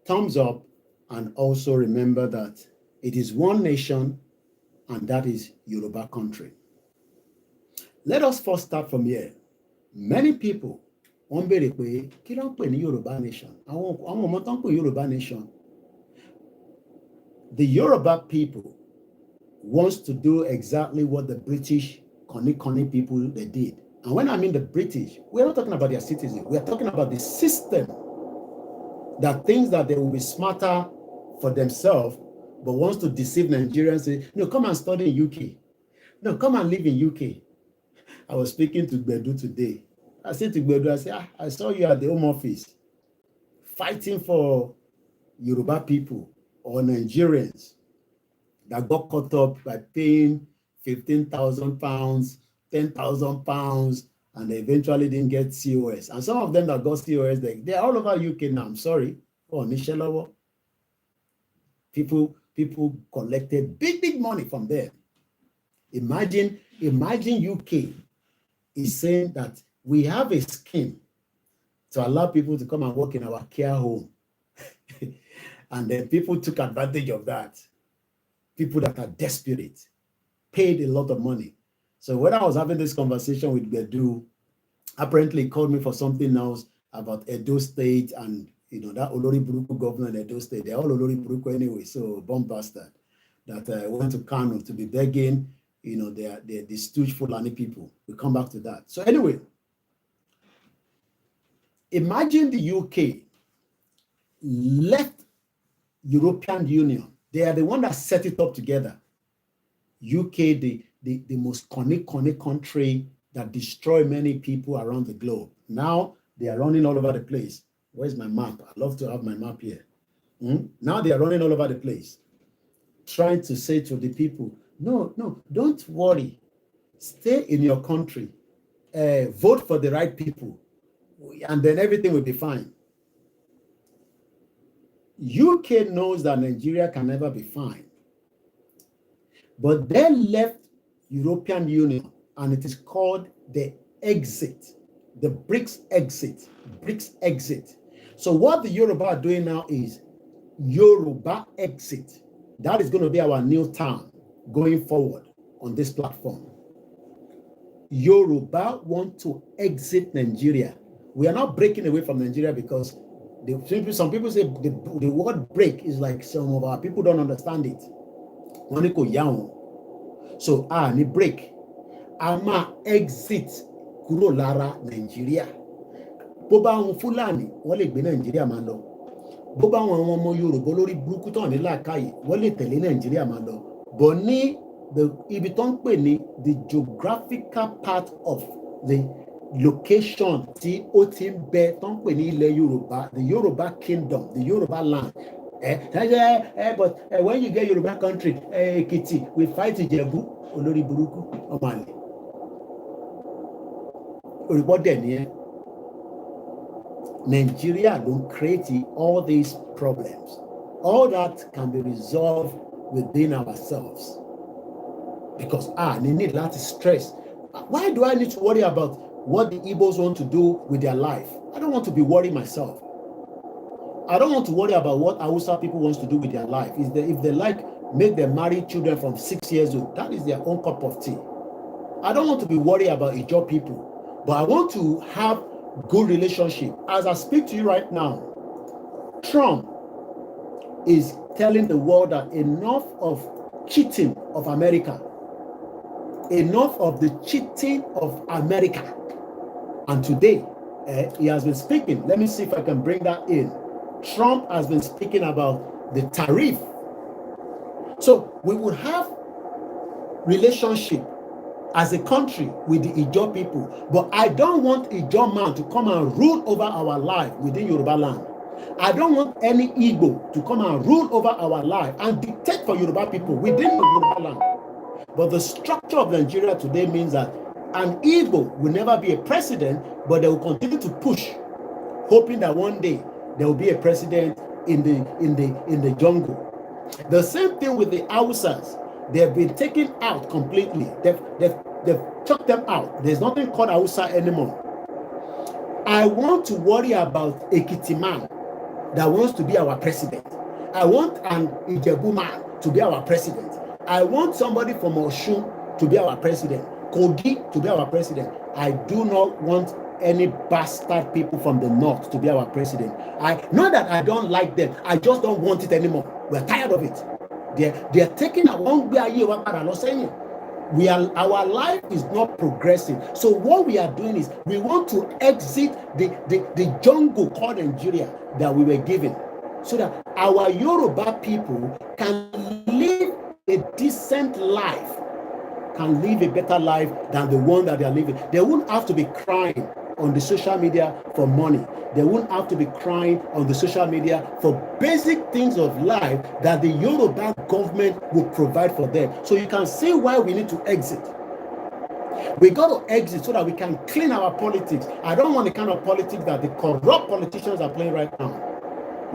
Thumbs up, and also remember that it is one nation, and that is Yoruba country. Let us first start from here. Many people wọ́n béèrè pé kí ló ń pè ní Yoruba nation? Àwọn ọmọ tó ń pè Yoruba nation. The Yoruba people wants to do exactly what the British Koni people they did. And when I mean the British, we're not talking about their citizens. We're talking about the system that thinks that they will be smarter for themselves, but wants to deceive Nigerians. Say, no, come and study in UK. No, come and live in UK. I was speaking to Gbedu today. I said to Gbedu, I said, I saw you at the Home Office fighting for Yoruba people or Nigerians that got caught up by paying £15,000, £10,000, and they eventually didn't get COS. And some of them that got COS, they're all over UK now. I'm sorry. Oh, Nishelowo. People collected big money from there. Imagine UK is saying that we have a scheme to allow people to come and work in our care home. And then people took advantage of that. People that are desperate paid a lot of money. So when I was having this conversation with Gbedu, apparently he called me for something else about Edo State and that Olori Buruku governor in Edo State. They're all Olori Buruku anyway, so bomb bastard that went to Kano to be begging, they're the stooge Fulani people. We'll come back to that. So anyway, imagine the UK left European Union. They are the one that set it up together. UK, the most conic country that destroy many people around the globe. Now they are running all over the place. Where's my map? I love to have my map here. Now they are running all over the place, trying to say to the people, no, don't worry. Stay in your country. Vote for the right people, and then everything will be fine. UK knows that Nigeria can never be fine. But they left European Union, and it is called the exit, the BRICS exit. So what the Yoruba are doing now is Yoruba exit. That is going to be our new term going forward on this platform. Yoruba want to exit Nigeria. We are not breaking away from Nigeria because some people say the word break is like some of our people don't understand it. So ni break. Ama exit kúrò lára Nigeria. Bó bá wọn Fúlàní, wọ́n lè gbé Nigeria máa lọ. Bó bá wọn ọmọ Yorùbá lórí burúkú tán ní làákàyè, wọ́n lè tẹ̀lé Nigeria máa lọ. But ní ibi tó ń pè ní the geographical part of the location tí ó ti ń bẹ tó ń pè ní ilẹ̀ Yorùbá, the Yoruba kingdom, the Yoruba land. But when you get Yoruba country, Ekiti, we fight Ijebu, olórí burúkú, ọmọ àlè. Òrìbọ́ dẹ̀ ni ẹ́. Nigeria don't create all these problems. All that can be resolved within ourselves. Because they need a lot of stress. Why do I need to worry about what the Igbos want to do with their life? I don't want to be worried myself. I don't want to worry about what Hausa people wants to do with their life. If they like, make them marry children from 6 years old, that is their own cup of tea. I don't want to be worried about Ijaw people, but I want to have good relationship. As I speak to you right now, Trump is telling the world that enough of cheating of America, enough of the cheating of America. And today, He has been speaking. Let me see if I can bring that in. Trump has been speaking about the tariff. So we would have relationship as a country with the Ijaw people, but I don't want Ijaw man to come and rule over our life within Yoruba land. I don't want any Igbo to come and rule over our life and dictate for Yoruba people within Yoruba land. But the structure of Nigeria today means that an Igbo will never be a president, but they will continue to push, hoping that one day there will be a president in the jungle. The same thing with the Hausas. They've been taken out completely. They've chucked them out. There's nothing called Hausa anymore. I want to worry about Ekiti man that wants to be our president. I want an Ijebu man to be our president. I want somebody from Osun to be our president. Kogi to be our president. I do not want any bastard people from the north to be our president. Not that I don't like them. I just don't want it anymore. We're tired of it. They're taking our own our life is not progressing. So what we are doing is we want to exit the jungle called Nigeria that we were given, so that our Yoruba people can live a decent life, can live a better life than the one that they are living. They won't have to be crying on the social media for money. They won't have to be crying on the social media for basic things of life that the Yoruba government will provide for them. So you can see why we need to exit. We got to exit so that we can clean our politics. I don't want the kind of politics that the corrupt politicians are playing right now.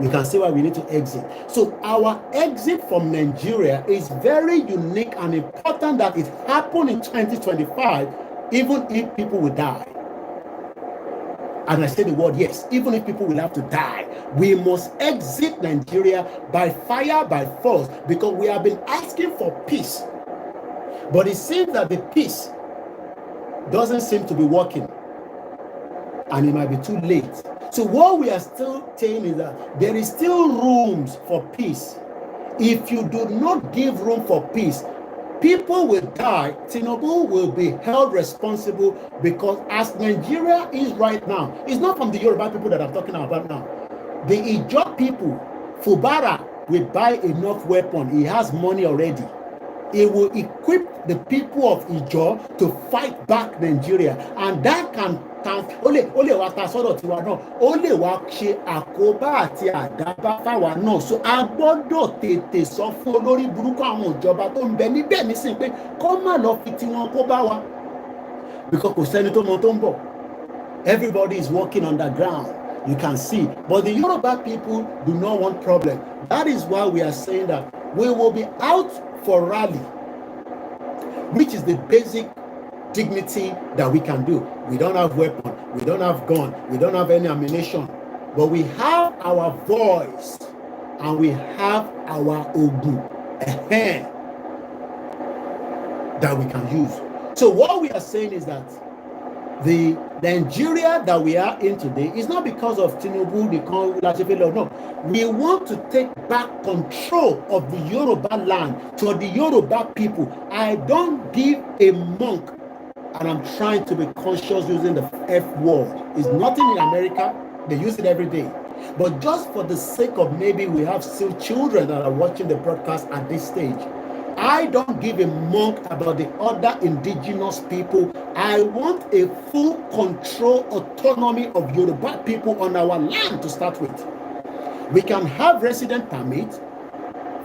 You can see why we need to exit. So our exit from Nigeria is very unique and important that it happened in 2025, even if people will die. And I say the word yes, even if people will have to die, we must exit Nigeria by fire, by force, because we have been asking for peace. But it seems that the peace doesn't seem to be working, and it might be too late. So what we are still saying is that there is still rooms for peace. If you do not give room for peace, people will die. Tinubu will be held responsible, because as Nigeria is right now, it's not from the Yoruba people that I'm talking about now. The Ijaw people, Fubara will buy enough weapon. He has money already. He will equip the people of Ijaw to fight back Nigeria, and that can only wa ta sọ́dọ̀ tiwa náà, ó lè wá ṣe àkóbá àti àdábá fáwa náà. So a gbọ́dọ̀ tètè sọ fún olórí burúkú àwọn ìjọba tó ń bẹ níbẹ̀ nísìnyí pé kó má lọ fi tiwọn kó bá wa, because kò sẹ́ni tó mọ tó ń bọ̀. Everybody is working underground. You can see, but the Yoruba people do not want problem. That is why we are saying that we will be out for rally, which is the basic dignity that we can do. We don't have weapon, we don't have gun, we don't have any ammunition, but we have our voice and we have our ogu that we can use. So what we are saying is that the Nigeria that we are in today is not because of Tinubu, no. We want to take back control of the Yoruba land to the Yoruba people. I don't give a monk, and I'm trying to be conscious using the F word. It's nothing in America. They use it every day. But just for the sake of maybe we have still children that are watching the broadcast at this stage, I don't give a monk about the other indigenous people. I want a full control, autonomy of Yoruba people on our land to start with. We can have resident permit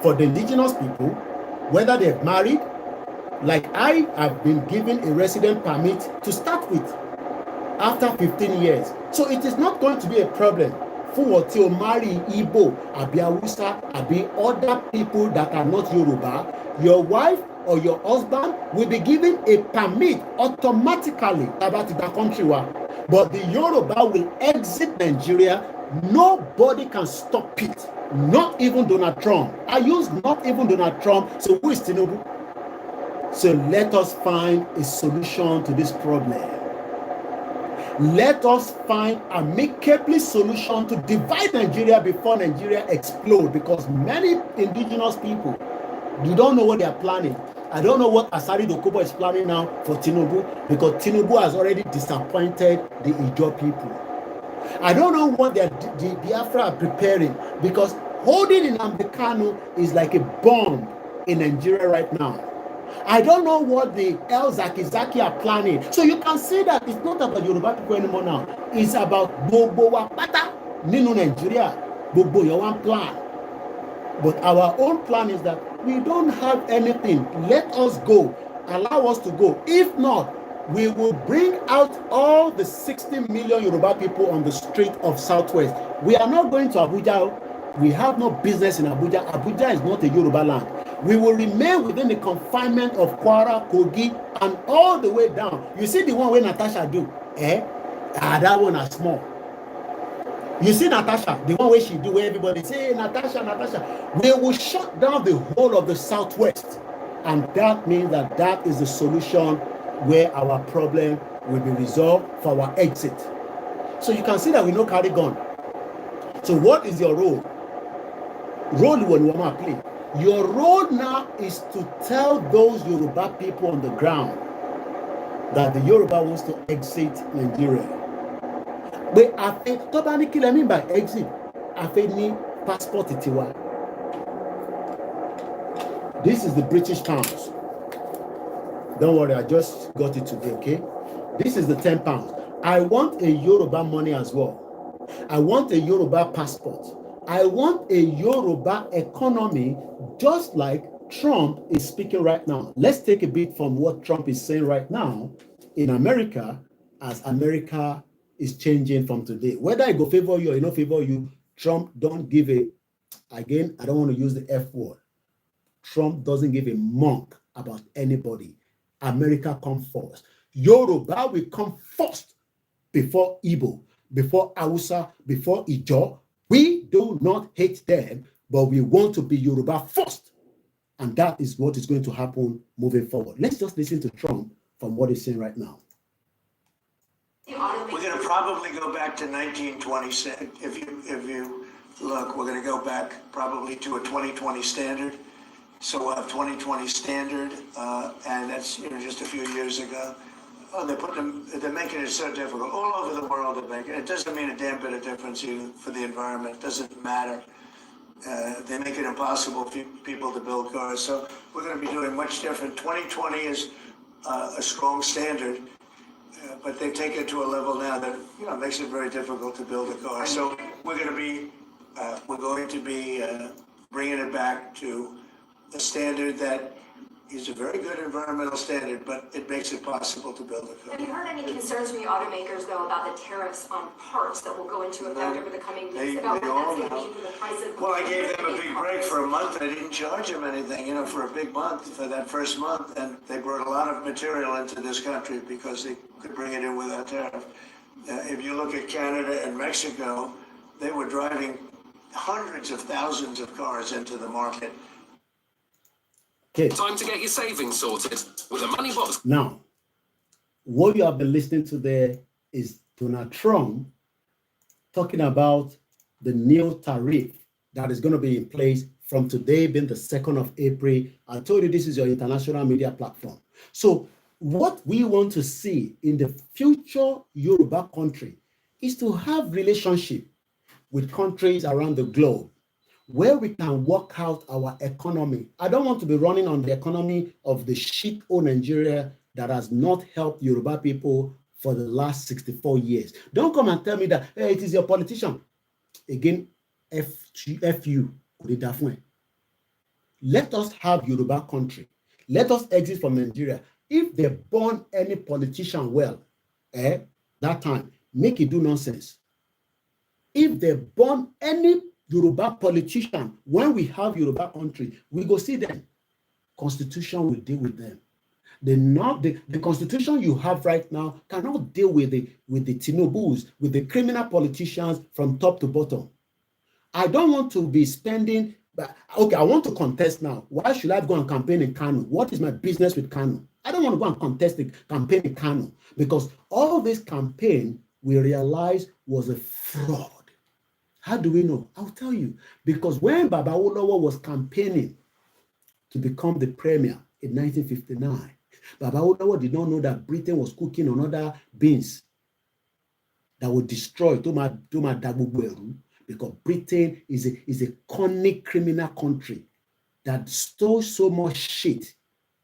for the indigenous people, whether they've married. Like I have been given a resident permit to start with after 15 years. So it is not going to be a problem for to marry Igbo, Abi Hausa, Abi other people that are not Yoruba. Your wife or your husband will be given a permit automatically about the country. But the Yoruba will exit Nigeria. Nobody can stop it. Not even Donald Trump. I use not even Donald Trump. So who is Tinubu? So let us find a solution to this problem. Let us find an amicable solution to divide Nigeria before Nigeria explodes, because many indigenous people, you don't know what they are planning. I don't know what Asari Dokubo is planning now for Tinubu, because Tinubu has already disappointed the Ijaw people. I don't know what the Biafra are preparing, because holding in Kanu is like a bomb in Nigeria right now. I don't know what the El Zaki are planning. So you can see that it's not about Yoruba people anymore now. It's about Bobo Wapata, Nino Nigeria, Bobo Yawan plan. But our own plan is that we don't have anything. Let us go. Allow us to go. If not, we will bring out all the 60 million Yoruba people on the street of Southwest. We are not going to Abuja. We have no business in Abuja. Abuja is not a Yoruba land. We will remain within the confinement of Kwara, Kogi, and all the way down. You see the one where Natasha do? That one is small. You see Natasha, the one where she do, where everybody say, hey, Natasha, Natasha. We will shut down the whole of the Southwest. And that means that that is the solution where our problem will be resolved for our exit. So you can see that we no carry gun. So what is your role? Role when you want to play. Your role now is to tell those Yoruba people on the ground that the Yoruba wants to exit Nigeria. But I think totally kill me by exit. I think need passport itiwa. This is the British pounds. Don't worry, I just got it today, okay? This is the 10 pounds. I want a Yoruba money as well. I want a Yoruba passport. I want a Yoruba economy, just like Trump is speaking right now. Let's take a bit from what Trump is saying right now in America, as America is changing from today. Whether I go favor you or I not favor you, Trump don't give a, again, I don't want to use the F word. Trump doesn't give a monk about anybody. America come first. Yoruba will come first before Igbo, before Hausa, before Ijaw. We do not hate them, but we want to be Yoruba first. And that is what is going to happen moving forward. Let's just listen to Trump from what he's saying right now. We're going to probably go back to 1920. If you look, we're going to go back probably to a 2020 standard. So we'll have 2020 standard, and that's just a few years ago. Oh, they're making it so difficult. All over the world they're making it. It doesn't mean a damn bit of difference even for the environment. It doesn't matter. They make it impossible for people to build cars. So we're going to be doing much different. 2020 is a strong standard, but they take it to a level now that makes it very difficult to build a car. So we're going to be bringing it back to a standard that is a very good environmental standard, but it makes it possible to build a car. Have you heard any concerns from the automakers, though, about the tariffs on parts that will go into effect over the coming weeks? About what that's going to mean for the price of... Well, I gave them a big break for a month. I didn't charge them anything, for a big month, for that first month. And they brought a lot of material into this country because they could bring it in without tariff. If you look at Canada and Mexico, they were driving hundreds of thousands of cars into the market. Okay. Time to get your savings sorted with a money box. Now, what you have been listening to there is Donald Trump talking about the new tariff that is going to be in place from today, being the 2nd of April. I told you this is your international media platform. So what we want to see in the future Yoruba country is to have relationship with countries around the globe, where we can work out our economy. I don't want to be running on the economy of the shit-o Nigeria that has not helped Yoruba people for the last 64 years. Don't come and tell me that, hey, it is your politician. Again, F you. Let us have Yoruba country. Let us exit from Nigeria. If they born any politician well, that time, make it do nonsense. If they born any Yoruba politician, when we have Yoruba country, we go see them. Constitution will deal with them. The constitution you have right now cannot deal with the Tinubus, with the criminal politicians from top to bottom. I don't want to be spending, okay, I want to contest now. Why should I go and campaign in Kano? What is my business with Kano? I don't want to go and contest the campaign in Kano, because all this campaign we realized was a fraud. How do we know? I'll tell you. Because when Baba Olowo was campaigning to become the premier in 1959, Baba Olowo did not know that Britain was cooking on other beans. that will destroy because Britain is a cunning criminal country that stole so much shit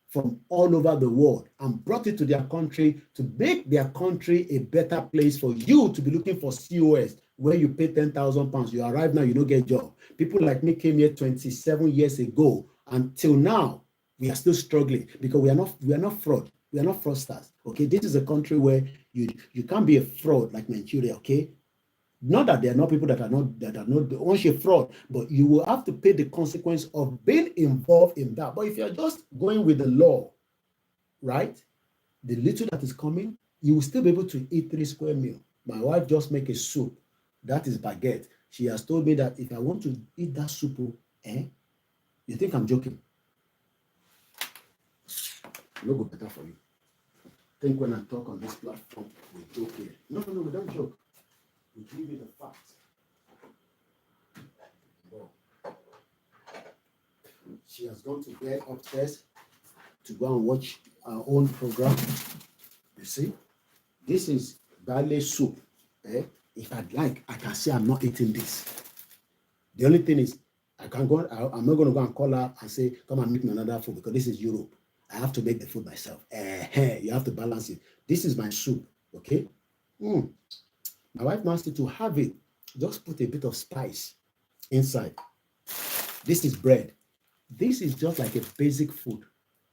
from all over the world and brought it to their country to make their country a better place for you to be looking for COS where you pay 10,000 pounds. You arrive now, you don't get a job. People like me came here 27 years ago. Until now, we are still struggling because we are not fraud. We are not fraudsters. Okay, this is a country where you can't be a fraud like Nigeria. Okay, not that there are not people that are not once you're fraud, but you will have to pay the consequence of being involved in that. But if you're just going with the law, right, the little that is coming, you will still be able to eat 3 square meals. My wife just make a soup. That is baguette. She has told me that if I want to eat that soup, you think I'm joking? No go better for you. Think when I talk on this platform, we joke here. No, we don't joke. We give you the facts. Well, she has gone to bed upstairs to go and watch our own program. You see, this is barley soup. If I'd like, I can say I'm not eating this. The only thing is, I'm not going to go and call her and say, come and make me another food because this is Europe. I have to make the food myself. You have to balance it. This is my soup, okay? My wife wants you to have it. Just put a bit of spice inside. This is bread. This is just like a basic food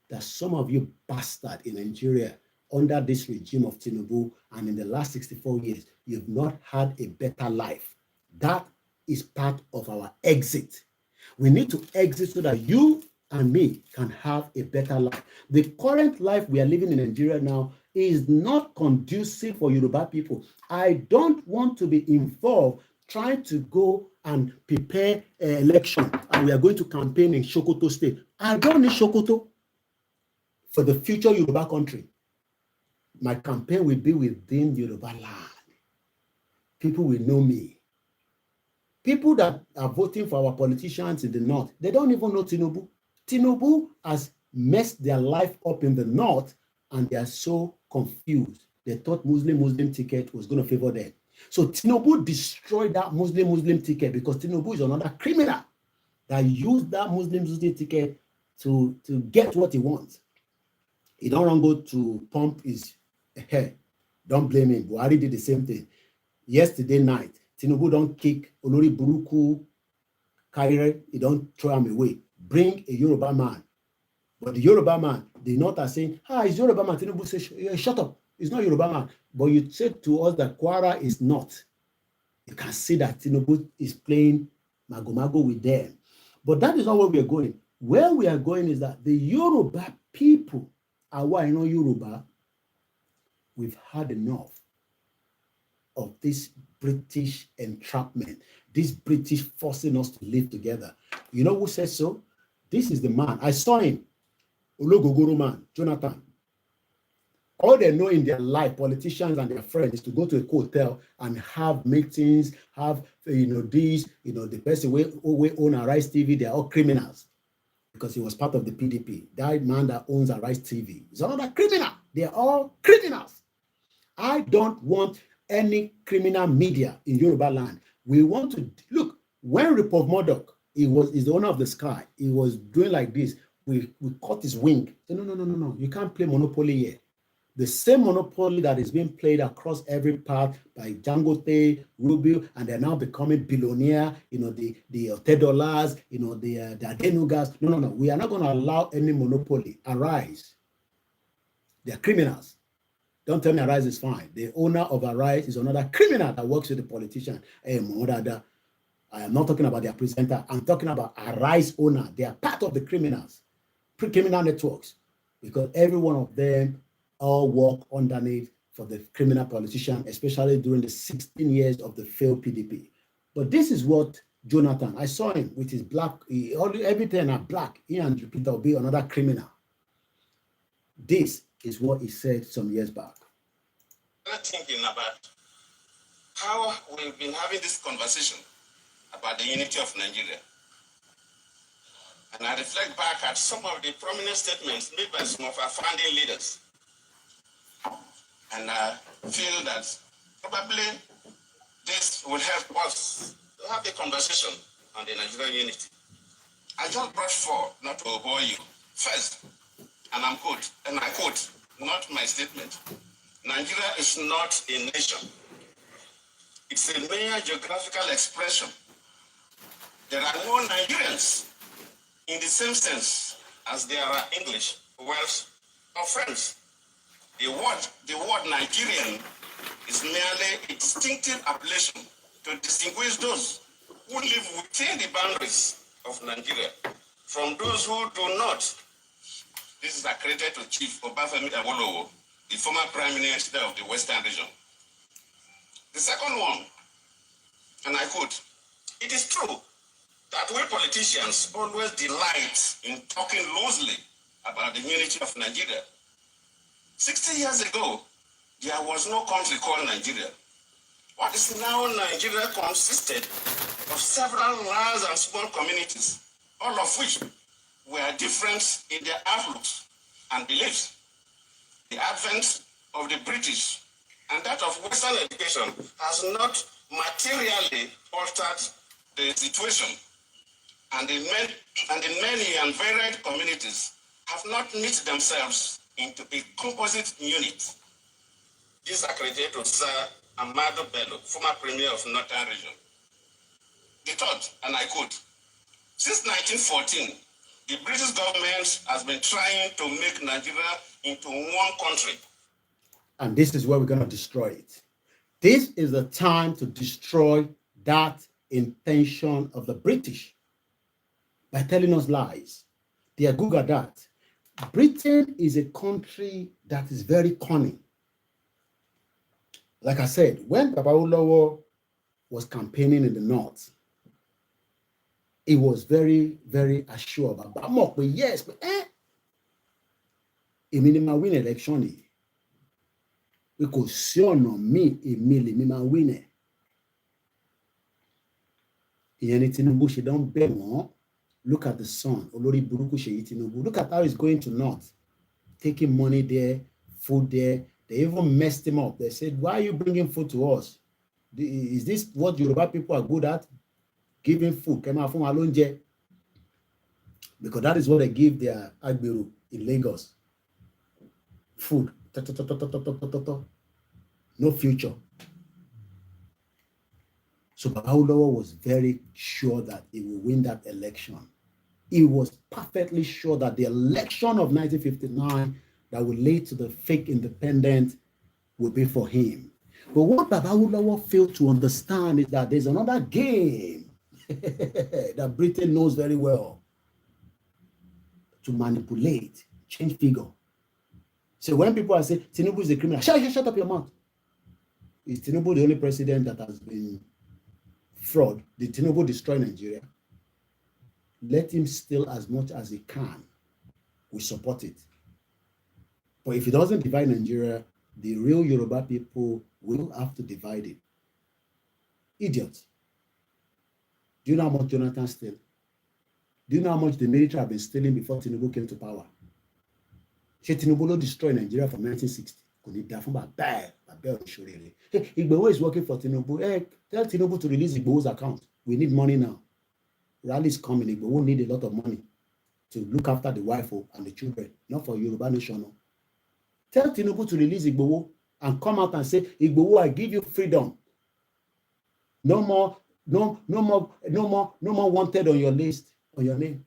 that some of you bastard in Nigeria under this regime of Tinubu and in the last 64 years, you've not had a better life. That is part of our exit. We need to exit so that you and me can have a better life. The current life we are living in Nigeria now is not conducive for Yoruba people. I don't want to be involved trying to go and prepare an election and we are going to campaign in Sokoto State. I don't need Sokoto for the future Yoruba country. My campaign will be within Yoruba land. People will know me. People that are voting for our politicians in the north, they don't even know Tinubu. Tinubu has messed their life up in the north and they are so confused. They thought Muslim ticket was going to favor them. So Tinubu destroyed that Muslim ticket because Tinubu is another criminal that used that Muslim ticket to get what he wants. He don't want to go to pump his hair. Don't blame him. Buhari did the same thing. Yesterday night, Tinubu don't kick Olori Buruku Kaire. He don't throw him away. Bring a Yoruba man. But the Yoruba man, the North are saying, it's Yoruba man. Tinubu says, shut up. It's not Yoruba man. But you said to us that Kwara is not. You can see that Tinubu is playing mago-mago with them. But that is not where we are going. Where we are going is that the Yoruba people, Yoruba, we've had enough of this British entrapment, this British forcing us to live together. You know who says so? This is the man. I saw him. Ologogoro man, Jonathan. All they know in their life, politicians and their friends, is to go to a hotel and have meetings, have, the person who own Arise TV, they're all criminals because he was part of the PDP. That man that owns Arise TV is another criminal. They're all criminals. I don't want any criminal media in Yoruba land. We want to, look, when Report Murdoch, is the owner of the Sky, he was doing like this, we cut his wing. So, no, you can't play Monopoly here. The same monopoly that is being played across every part by Dangote, Rubio, and they're now becoming billionaire, the $10, the Adenugas. No. We are not going to allow any monopoly. Arise. They're criminals. Don't tell me Arise is fine. The owner of Arise is another criminal that works with the politician. I am not talking about their presenter. I'm talking about Arise owner. They are part of the criminals, criminal networks, because every one of them all work underneath for the criminal politician, especially during the 16 years of the failed PDP. But this is what Jonathan, I saw him with his black, everything are black. He and Peter will be another criminal. This is what he said some years back. I'm thinking about how we've been having this conversation about the unity of Nigeria. And I reflect back at some of the prominent statements made by some of our founding leaders. And I feel that probably this will help us to have a conversation on the Nigerian unity. I just brought four, not to bore you. First, and I quote, not my statement. Nigeria is not a nation. It's a mere geographical expression. There are no Nigerians in the same sense as there are English, Welsh, or French. The word Nigerian is merely a distinctive appellation to distinguish those who live within the boundaries of Nigeria from those who do not. This is accredited to Chief Obafemi Awolowo, the former Prime Minister of the Western region. The second one, and I quote, "It is true that we politicians always delight in talking loosely about the unity of Nigeria. 60 years ago, there was no country called Nigeria. What is now Nigeria consisted of several large and small communities, all of which were different in their outlooks and beliefs. The advent of the British and that of Western education has not materially altered the situation, and the many and varied communities have not knit themselves into a composite unit." This is accredited to Sir Amado Bello, former Premier of Northern Region. The third, and I quote, "Since 1914, the British government has been trying to make Nigeria into one country." And this is where we're going to destroy it. This is the time to destroy that intention of the British by telling us lies. They are good at that. Britain is a country that is very cunning. Like I said, when Baba Awolowo was campaigning in the north, he was very, very assured about yes, but èmi ni máa win election yìí. We kò sí ọ̀nà míì, èmi lèmi máa win ẹ̀. Ìyẹn ni Tinubu ṣe dán bẹ̀ wọ́n. Look at the son, Olórí burúkú Ṣèyí Tinubu. Look at how he's going to north, taking money there, food there. They even messed him up. They said, "Why are you bringing food to us? Is this what Yoruba people are good at? Giving food." Because that is what they give their Agberu in Lagos. Food. No future. So Baba Awolowo was very sure that he will win that election. He was perfectly sure that the election of 1959 that will lead to the fake independence will be for him. But what Baba Awolowo failed to understand is that there's another game that Britain knows very well to manipulate, change figure. So when people are saying Tinubu is a criminal, shut up your mouth. Is Tinubu the only president that has been fraud? Did Tinubu destroy Nigeria? Let him steal as much as he can. We support it. But if he doesn't divide Nigeria, the real Yoruba people will have to divide it. Idiots. Do you know how much Jonathan stole? Do you know how much the military have been stealing before Tinubu came to power? Tinubu destroyed Nigeria from 1960. Igboho is working for Tinubu. Hey, tell Tinubu to release Igboho's account. We need money now. Rally is coming. Igboho need a lot of money to look after the wife and the children, not for Yoruba nation. Tell Tinubu to release Igboho and come out and say, "Igboho, I give you freedom. No more wanted on your list, on your name."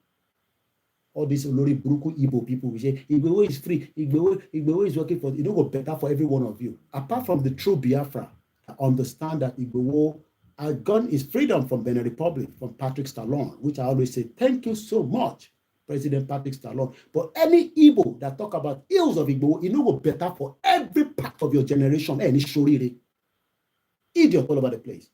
All these Olori Buruku Igbo people, we say Igboho is free. Igboho is working for, go better for every one of you. Apart from the true Biafra, I understand that Igboho has gotten his freedom from Benin Republic, from Patrick Stallone, which I always say, thank you so much, President Patrick Stallone. But any Igbo that talk about ills of Igboho, go better for every part of your generation. Any shoriri. Idiot all over the place.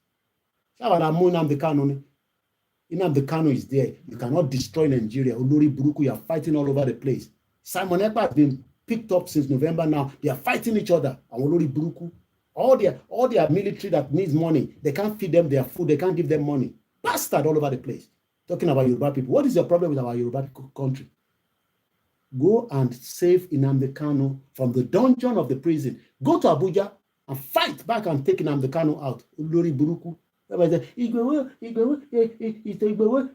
Nnamdi Kanu is there. You cannot destroy Nigeria. Olori Buruku, you are fighting all over the place. Simon Ekpa has been picked up since November now. They are fighting each other. And Olori Buruku, all their military that needs money, they can't feed them their food. They can't give them money. Bastard all over the place. Talking about Yoruba people. What is your problem with our Yoruba country? Go and save Nnamdi Kanu from the dungeon of the prison. Go to Abuja. and fight back and take Nnamdi Kanu out. Ulori Buruku.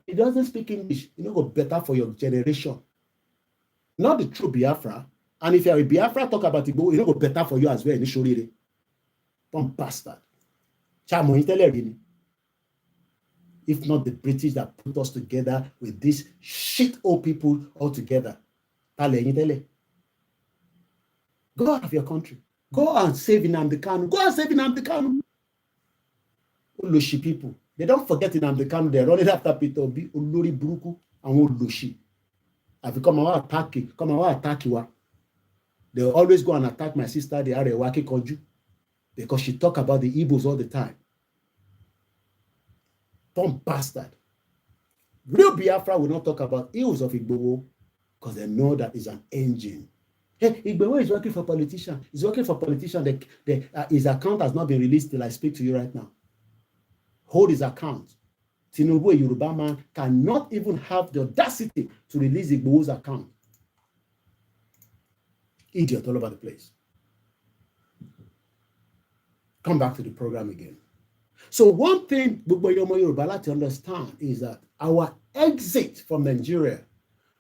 He doesn't speak English. You know, go better for your generation. Not the true Biafra. And if you're a Biafra, talk about Igbo, you know, go better for you as well. Initially, dumb bastard. If not the British that put us together with these shit old people all together. Go out of your country. Go and save Nnamdi Kanu. Go and save Nnamdi Kanu. Oloshi people. They don't forget Nnamdi Kanu. They're running after Peter Obi, Olori Buruku, and Oloshi. If you come and attack you. They always go and attack my sister, the Arewaki Konju, because she talk about the Igbos all the time. Dumb bastard. Real Biafra will not talk about ills of Igbo because they know that it's an engine. Hey, Igbo is working for politicians. He's working for politicians. His account has not been released till I speak to you right now. Hold his account. Tinubu, a Yoruba man, cannot even have the audacity to release Igbo's account. Idiot all over the place. Come back to the program again. So one thing Yomo Yoruba like to understand is that our exit from Nigeria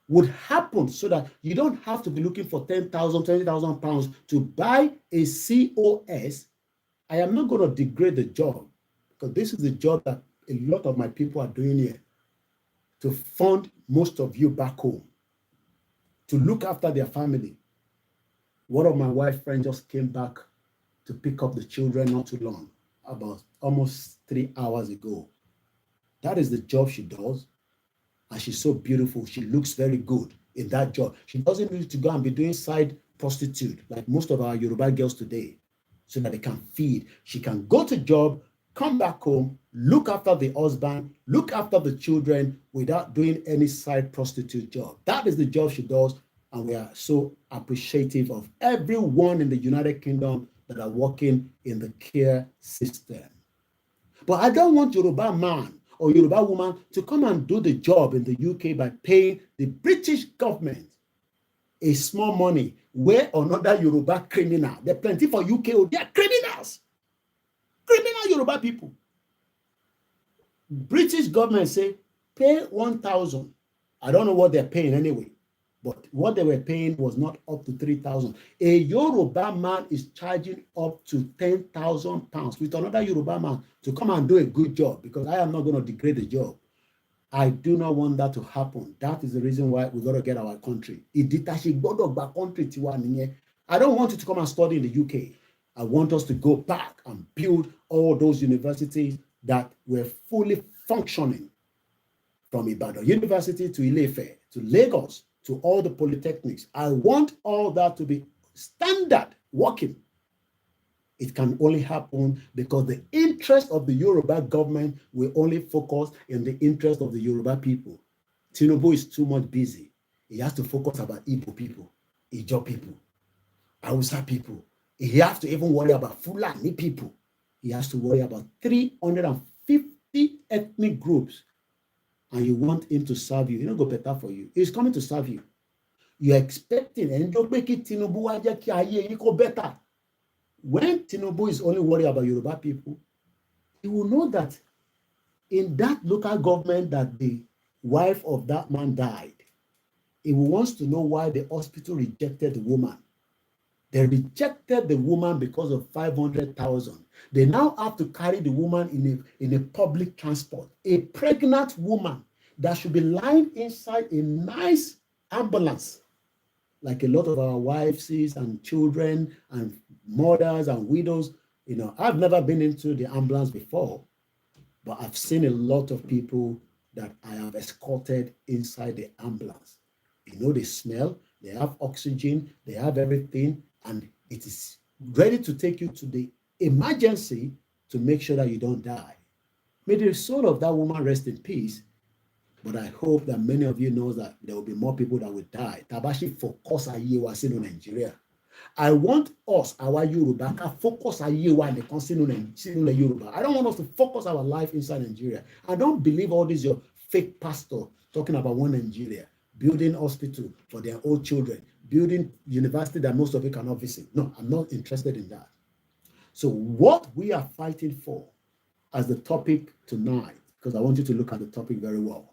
would happen so that you don't have to be looking for 10,000, 20,000 pounds to buy a COS. I am not going to degrade the job because this is the job that a lot of my people are doing here to fund most of you back home, to look after their family. One of my wife friends just came back to pick up the children not too long, about almost 3 hours ago. That is the job she does. And she's so beautiful. She looks very good in that job. She doesn't need to go and be doing side prostitute like most of our Yoruba girls today so that they can feed. She can go to job, come back home, look after the husband, look after the children without doing any side prostitute job. That is the job she does. And we are so appreciative of everyone in the United Kingdom that are working in the care system. But I don't want Yoruba man or Yoruba woman to come and do the job in the UK by paying the British government a small money where another Yoruba criminal, they're plenty for UK, they are criminals. Criminal Yoruba people. British government say, pay 1,000. I don't know what they're paying anyway. But what they were paying was not up to 3,000. A Yoruba man is charging up to 10,000 pounds with another Yoruba man to come and do a good job because I am not going to degrade the job. I do not want that to happen. That is the reason why we got to get our country. I don't want you to come and study in the UK. I want us to go back and build all those universities that were fully functioning, from Ibadan University to Ile-Ife to Lagos, to all the polytechnics. I want all that to be standard working. It can only happen because the interest of the Yoruba government will only focus in the interest of the Yoruba people. Tinubu is too much busy. He has to focus about Igbo people, Ijo people, Hausa people. He has to even worry about Fulani people. He has to worry about 350 ethnic groups. And you want him to serve you, go better for you. He's coming to serve you. You're expecting, and don't make it Tinubu better. When Tinubu is only worried about Yoruba people, he will know that in that local government that the wife of that man died, he wants to know why the hospital rejected the woman. They rejected the woman because of 500,000. They now have to carry the woman in a public transport. A pregnant woman that should be lying inside a nice ambulance, like a lot of our wives and children and mothers and widows. I've never been into the ambulance before, but I've seen a lot of people that I have escorted inside the ambulance. They smell, they have oxygen, they have everything, and it is ready to take you to the emergency to make sure that you don't die. May the soul of that woman rest in peace. But I hope that many of you know that there will be more people that will die. Tabashi focus on Nigeria. I want us, our Yoruba, focus on the Yoruba. I don't want us to focus our life inside Nigeria. I don't believe all these your fake pastor talking about one Nigeria, building hospital for their old children, building university that most of you cannot visit. No, I'm not interested in that. So what we are fighting for as the topic tonight, because I want you to look at the topic very well.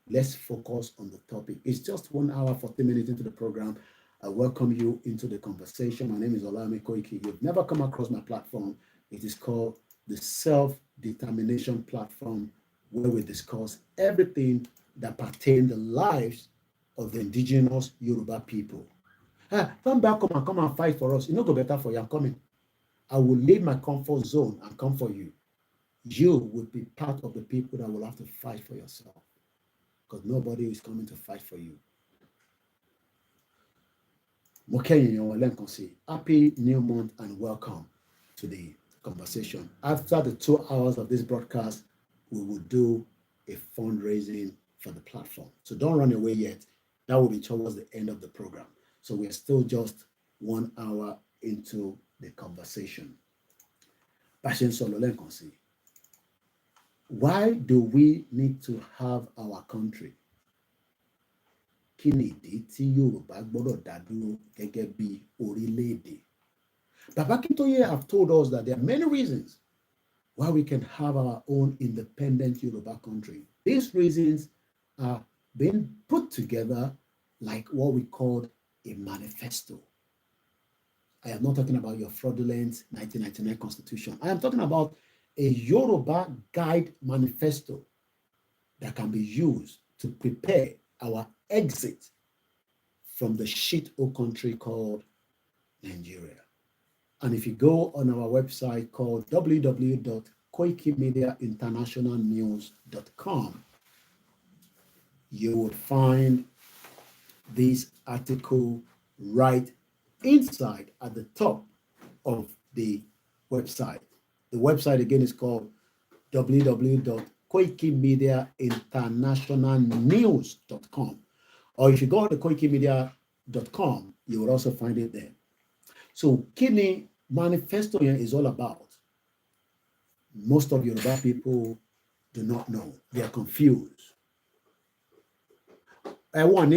Let's focus on the topic. It's just 1 hour, 40 minutes into the program. I welcome you into the conversation. My name is OLAYOMI KOIKI. You've never come across my platform. It is called the Self-Determination Platform, where we discuss everything that pertains to the lives of the indigenous Yoruba people. Come back, come and fight for us. You know, go better for you. I'm coming. I will leave my comfort zone and come for you. You will be part of the people that will have to fight for yourself, because nobody is coming to fight for you. Happy new month and welcome to the conversation. After the 2 hours of this broadcast, we will do a fundraising for the platform. So don't run away yet. That will be towards the end of the program. So we're still just 1 hour into the conversation. Why do we need to have our country? Kí ni ìdí tí Yorùbá gbọ́dọ̀ dá dúró gẹ́gẹ́ bí orílẹ̀-èdè? Baba Akintoye have told us that there are many reasons why we can have our own independent Yoruba country. These reasons are being put together like what we call a manifesto. I am not talking about your fraudulent 1999 constitution. I am talking about a Yoruba guide manifesto that can be used to prepare our exit from the shithole country called Nigeria. And if you go on our website called www.koikimediainternationalnews.com, you will find this article right inside at the top of the website. The website again is called www.koikimediainternationalnews.com. Or if you go to koikimedia.com, you will also find it there. So, Kini Manifesto is all about. Most of Yoruba people do not know. They are confused. I want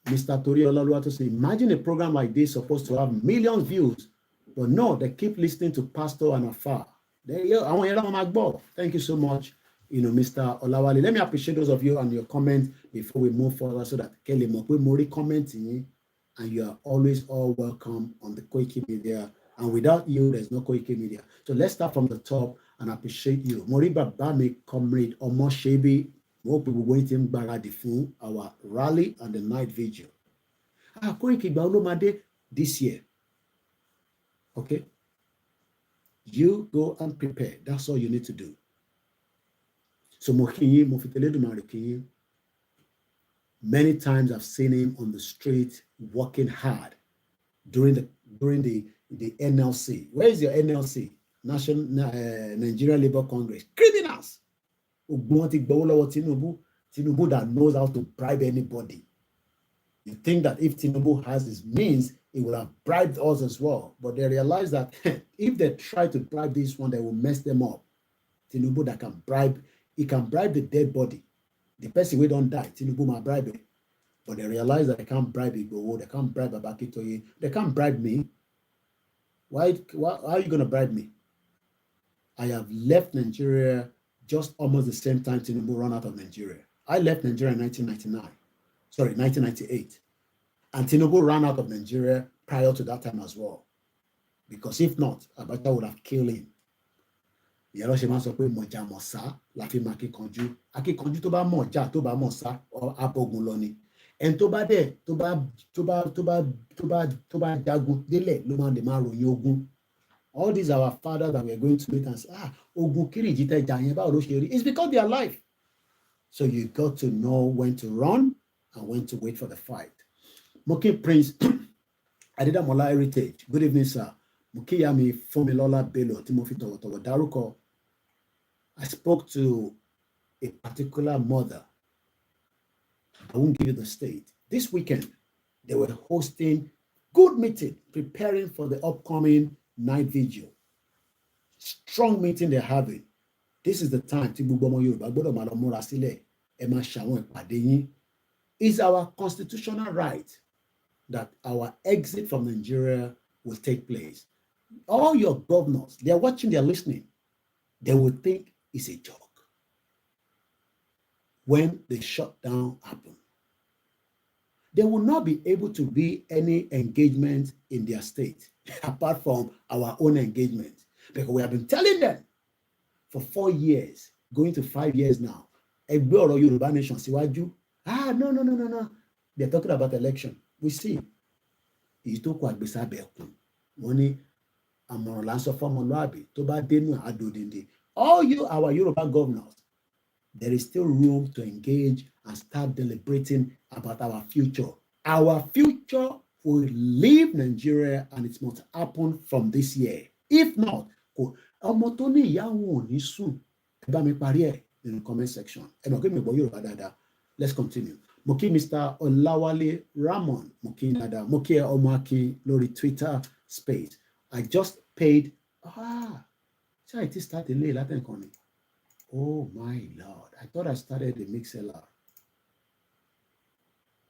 Mr. Tori to say, imagine a program like this supposed to have millions of views, but no, they keep listening to Pastor and Afar. Thank you so much, Mr. Olawale. Let me appreciate those of you and your comments before we move forward, so that Kelly Mori commenting, and you are always all welcome on the Koikimedia. And without you, there's no Koikimedia. So let's start from the top and appreciate you. Mori Babame, comrade Omo Shebi. More people waiting for our rally and the night vigil. Koiki this year. Okay? You go and prepare. That's all you need to do. So many times I've seen him on the street working hard during the NLC. Where is your NLC? National Nigerian Labour Congress. Criminals. Tinubu that knows how to bribe anybody. You think that if Tinubu has his means, he will have bribed us as well. But they realize that if they try to bribe this one, they will mess them up. Tinubu that can bribe, he can bribe the dead body. The person who don't die, Tinubu might bribe it. But they realize that they can't bribe Igboho, they can't bribe Baba Akintoye, they can't bribe me. Why are you going to bribe me? I have left Nigeria just almost the same time Tinubu ran out of Nigeria. I left Nigeria in 1998. And Tinubu ran out of Nigeria prior to that time as well. Because if not, Abacha would have killed him. Yẹ̀rọ sọ pé mọ̀jà mọ̀sá la fi máa kíkanjú. Akíkanjú tó bá mọ̀jà tó bá mọ̀sá abogun lọ ni. Ẹni tó bá dẹ̀ tó bá jagun délẹ̀ ló máa lè máa ròyìn ogun. All these are our fathers that we are going to meet and say, ogun kírìjì tẹ jà yẹn báwo ló ṣe rí? It's because they are alive. So you got to know when to run and when to wait for the fight. Moki Prince Adedamola Heritage. Good evening, sir. Mukiyami Fumilola Bello Timothy Towotowo Daruko. I spoke to a particular mother. I won't give you the state. This weekend, they were hosting good meeting, preparing for the upcoming night vigil. Strong meeting they're having. This is the time to It's our constitutional right that our exit from Nigeria will take place. All your governors, they are watching, they are listening. They will think it's a joke. When the shutdown happens, there will not be able to be any engagement in their state apart from our own engagement. Because we have been telling them for 4 years, going to 5 years now, ẹgbẹ́ ọ̀rọ̀ Yorùbá nation síwájú. No. They're talking about election. We see. Èyí tó kọ àgbèsábẹ̀ ẹkùn. Wọ́n ní àmọ̀ràn là ń sọ fọ́mọlúàbí tó bá dénú àdòdìndì. All you, our Yoruba governors, there is still room to engage and start deliberating about our future. Our future will leave Nigeria and it must happen from this year. If not, ọmọ tó ní ìyá wọn ò ní sùn. Ẹ bá mi parí ẹ̀ in the comment section. Ẹ mọ̀ kí mi gbọ́ Yorùbá dáadáa. Let's continue. Mo kí Mr. Olawale Ramon. Mo kí dáadáa. Mo kí ọmọ Akin lórí Twitter space. I just paid. Ṣé àìtí start ilé látẹ̀kọ́ ni? Oh my Lord. I thought I started the MixLR.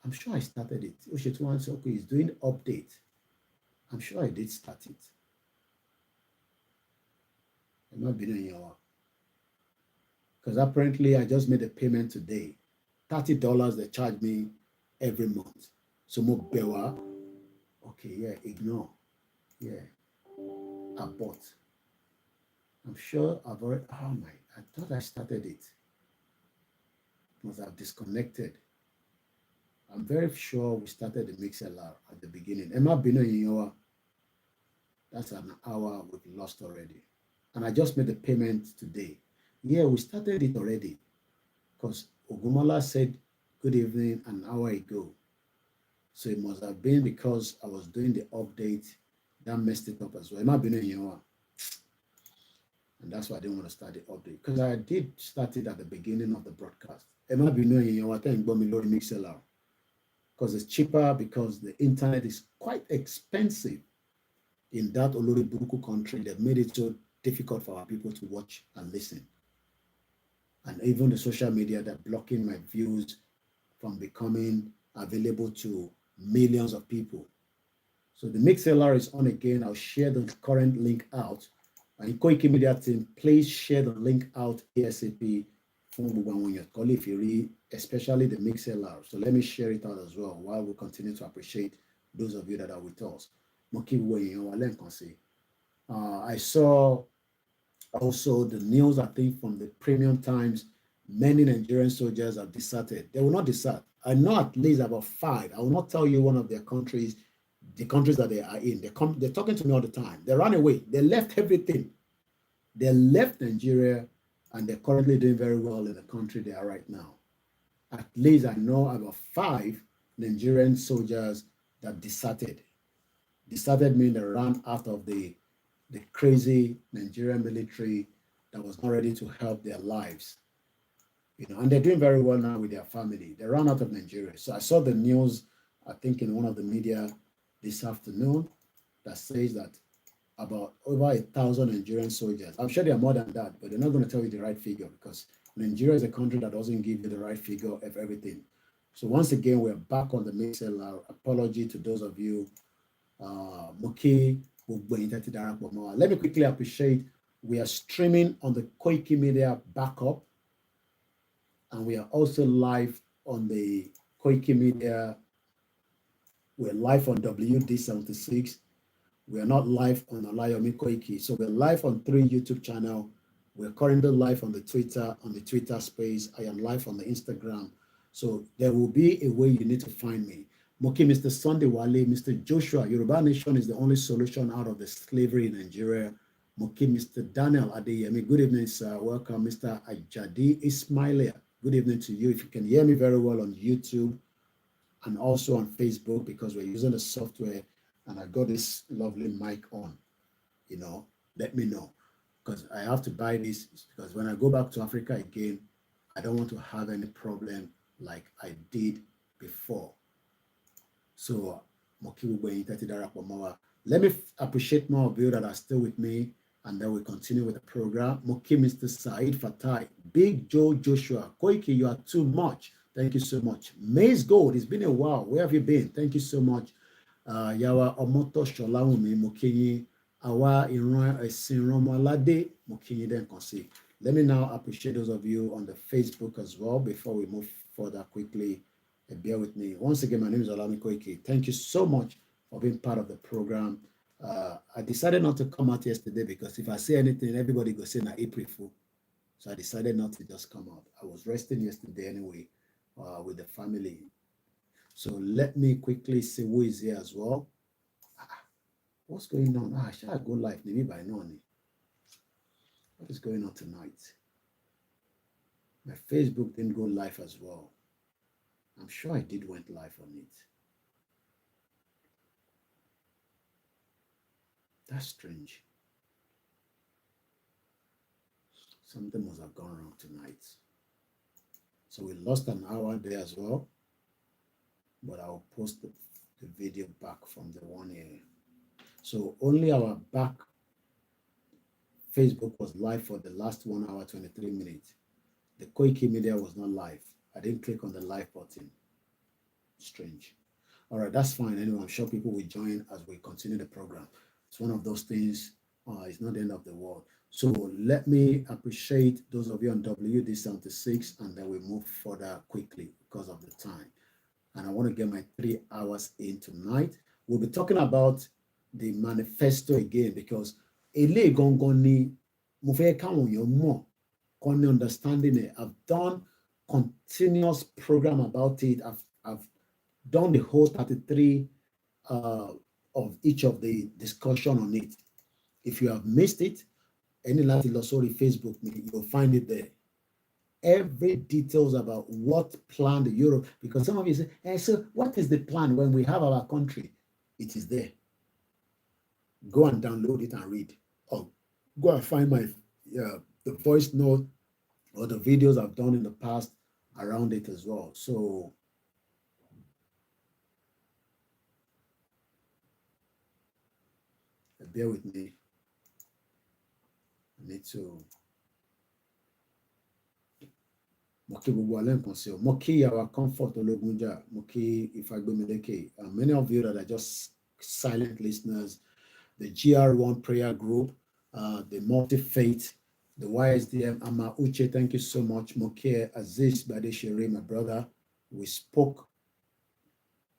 I'm sure I started it. Oshetuwan said, okay, he's doing update. I'm sure I did start it. I'm not being in your, because apparently I just made a payment today. $30 they charge me every month. So more bewa. Okay, yeah, ignore. Yeah. Abort. I'm sure I've already, I thought I started it. Must have disconnected. I'm very sure we started the MixLR at the beginning. Emma Bino Yowa, that's an hour we've lost already. And I just made the payment today. Yeah, we started it already. Because Ogumola said good evening an hour ago. So it must have been because I was doing the update that messed it up as well. Emma Bino Yowa. And that's why I didn't want to start the update. Because I did start it at the beginning of the broadcast. Emma Bino Yowa, thank you, MixLR. Because it's cheaper, because the internet is quite expensive in that Olori Buruku country. They've made it so difficult for our people to watch and listen. And even the social media, they're blocking my views from becoming available to millions of people. So the MixLR is on again. I'll share the current link out. And Koikimedia team, please share the link out ASAP. If you read, especially the MixLR. So let me share it out as well while we continue to appreciate those of you that are with us. I saw also the news, I think, from the Premium Times. Many Nigerian soldiers have deserted. They will not desert. I know at least about 5. I will not tell you one of their countries, the countries that they are in. They're talking to me all the time. They ran away. They left everything. They left Nigeria. And they're currently doing very well in the country they are right now. At least I know about 5 Nigerian soldiers that deserted. Deserted means they ran out of the crazy Nigerian military that was not ready to help their lives. And they're doing very well now with their family. They ran out of Nigeria. So I saw the news, I think in one of the media this afternoon, that says that about over 1,000 Nigerian soldiers. I'm sure there are more than that, but they're not going to tell you the right figure because Nigeria is a country that doesn't give you the right figure of everything. So once again, we're back on the MixLR. Apology to those of you. Let me quickly appreciate, we are streaming on the Koikimedia backup, and we are also live on the Koikimedia. We're live on WD76. We are not live on OLAYOMI KOIKI. So we're live on 3 YouTube channels. We're currently live on the Twitter space. I am live on the Instagram. So there will be a way you need to find me. Moki, Mr. Sunday Wale, Mr. Joshua, Yoruba Nation is the only solution out of the slavery in Nigeria. Moki, Mr. Daniel Adeyemi, good evening, sir. Welcome, Mr. Ajadi Ismailia. Good evening to you. If you can hear me very well on YouTube and also on Facebook, because we're using the software and I got this lovely mic on, let me know. Because I have to buy this, because when I go back to Africa again, I don't want to have any problem like I did before. So, let me appreciate more of you that are still with me, and then we continue with the program. Moki, Mr. Said Fatai, Big Joe Joshua, Koiki, you are too much. Thank you so much. Maize Gold, it's been a while. Where have you been? Thank you so much. Yawa Omoto Sholawumi Mokinyi, àwa ìran ẹ̀sìn ìrànmọ́ládé mo kí yín dẹ́kan sí. Let me now appreciate those of you on the Facebook as well before we move further quickly. Bear with me. Once again, my name is OLAYOMI KOIKI. Thank you so much for being part of the program. I decided not to come out yesterday because if I say anything, everybody go say na April Fool. So I decided not to just come out. I was resting yesterday anyway with the family. So let me quickly see who is here as well. What's going on? Shall I go live? Maybe by now. What is going on tonight? My Facebook didn't go live as well. I'm sure I did went live on it. That's strange. Something must have gone wrong tonight. So we lost an hour there as well. But I'll post the video back from the one here. So only our back Facebook was live for the last 1 hour, 23 minutes. The Koikimedia was not live. I didn't click on the live button. Strange. All right, that's fine. Anyway, I'm sure people will join as we continue the program. It's one of those things. It's not the end of the world. So let me appreciate those of you on WD76, and then we move further quickly because of the time. And I want to get my 3 hours in tonight. We'll be talking about the manifesto again because understanding it. I've done continuous program about it. I've done the whole 33 of each of the discussion on it. If you have missed it, any sorry, Facebook, you'll find it there. Every details about what plan the Europe, because some of you say, hey, so what is the plan when we have our country? It is there. Go and download it and read, or go and find my the voice note or the videos I've done in the past around it as well. So bear with me. I need to. Moki Bubualen Conseil, Moki our comfort Ologunja, Moki Ifagbemedeke, and many of you that are just silent listeners, the GR1 prayer group, the multi-faith, the YSDM, Ama Uche, thank you so much. Moki Aziz Badeshiri, my brother. We spoke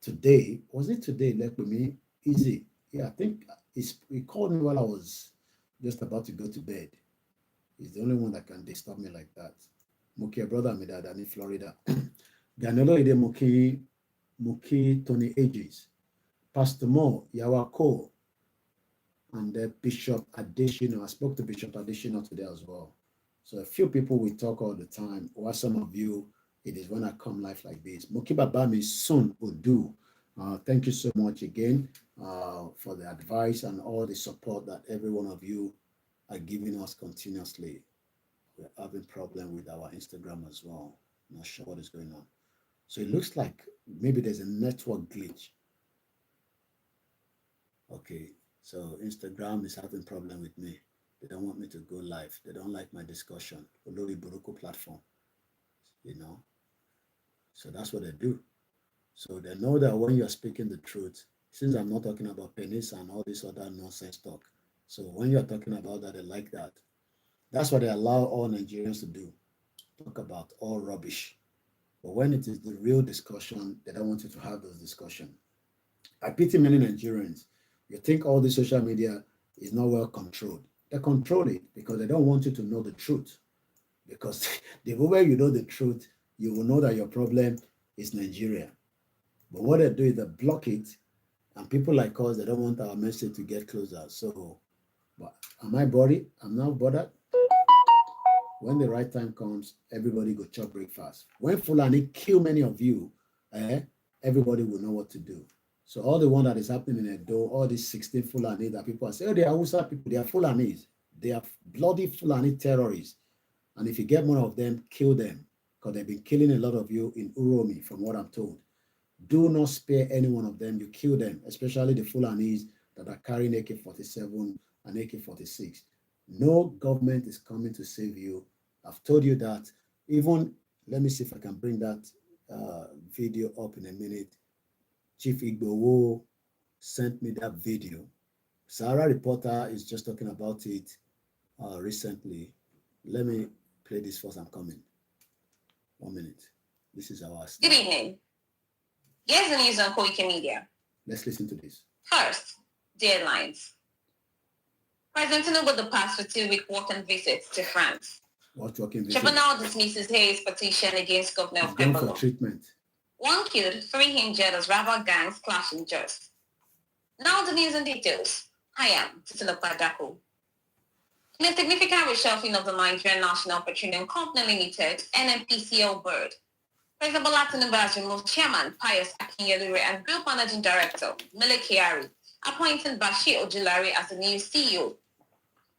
today. Was it today? Like with me, easy. Yeah, I think he called me while I was just about to go to bed. He's the only one that can disturb me like that. Muki brother mi dada in Florida. Ganelo ide Muki Tony Ages, Pastor Mo Yawako, and Bishop Adeshino. I spoke to Bishop Adeshino today as well. So a few people we talk all the time. Or some of you, it is when I come live like this. Muki Babami Son Odu. Thank you so much again for the advice and all the support that every one of you are giving us continuously. We're having problem with our Instagram as well. Not sure what is going on. So it looks like maybe there's a network glitch. Okay, so Instagram is having problem with me. They don't want me to go live. They don't like my discussion. Olori Buruku platform, you know. So that's what they do. So they know that when you're speaking the truth, since I'm not talking about penis and all this other nonsense talk. So when you're talking about that, they like that. That's what they allow all Nigerians to do. Talk about all rubbish. But when it is the real discussion, they don't want you to have those discussions. I pity many Nigerians. You think all the social media is not well controlled. They control it because they don't want you to know the truth. Because the moment you know the truth, you will know that your problem is Nigeria. But what they do is they block it, and people like us, they don't want our message to get closer. So, but am I bothered? I'm not bothered. When the right time comes, everybody go chop breakfast. When Fulani kill many of you, everybody will know what to do. So all the one that is happening in Edo, all these 16 Fulani that people are saying, oh, they are Hausa people, they are Fulanis. They are bloody Fulani terrorists. And if you get more of them, kill them. Because they've been killing a lot of you in Uromi, from what I'm told. Do not spare any one of them. You kill them, especially the Fulanis that are carrying AK-47 and AK-46. No government is coming to save you. I've told you that. Even, let me see if I can bring that video up in a minute. Chief Igbowo sent me that video. Sarah Reporter is just talking about it recently. Let me play this first. I'm coming. 1 minute. This is our start. Good evening. Here's the news on Koikimedia. Let's listen to this. First, the headlines. President Tinubu departs for 2-week walking visit to France. What walking visit? Tribunal dismisses Hayes' petition against Governor of Going for Kebolo. treatment. 1 killed, 3 injured as rival gangs clash in Jos. Now the news and details. I am Titilopa Daku. In a significant reshuffling of the Nigerian National Petroleum Company Limited, NNPCL board, President Bola Tinubu has removed Chairman Pius Akinyelure and Group Managing Director Mele Kyari, appointing Bashir Ojulari as the new CEO.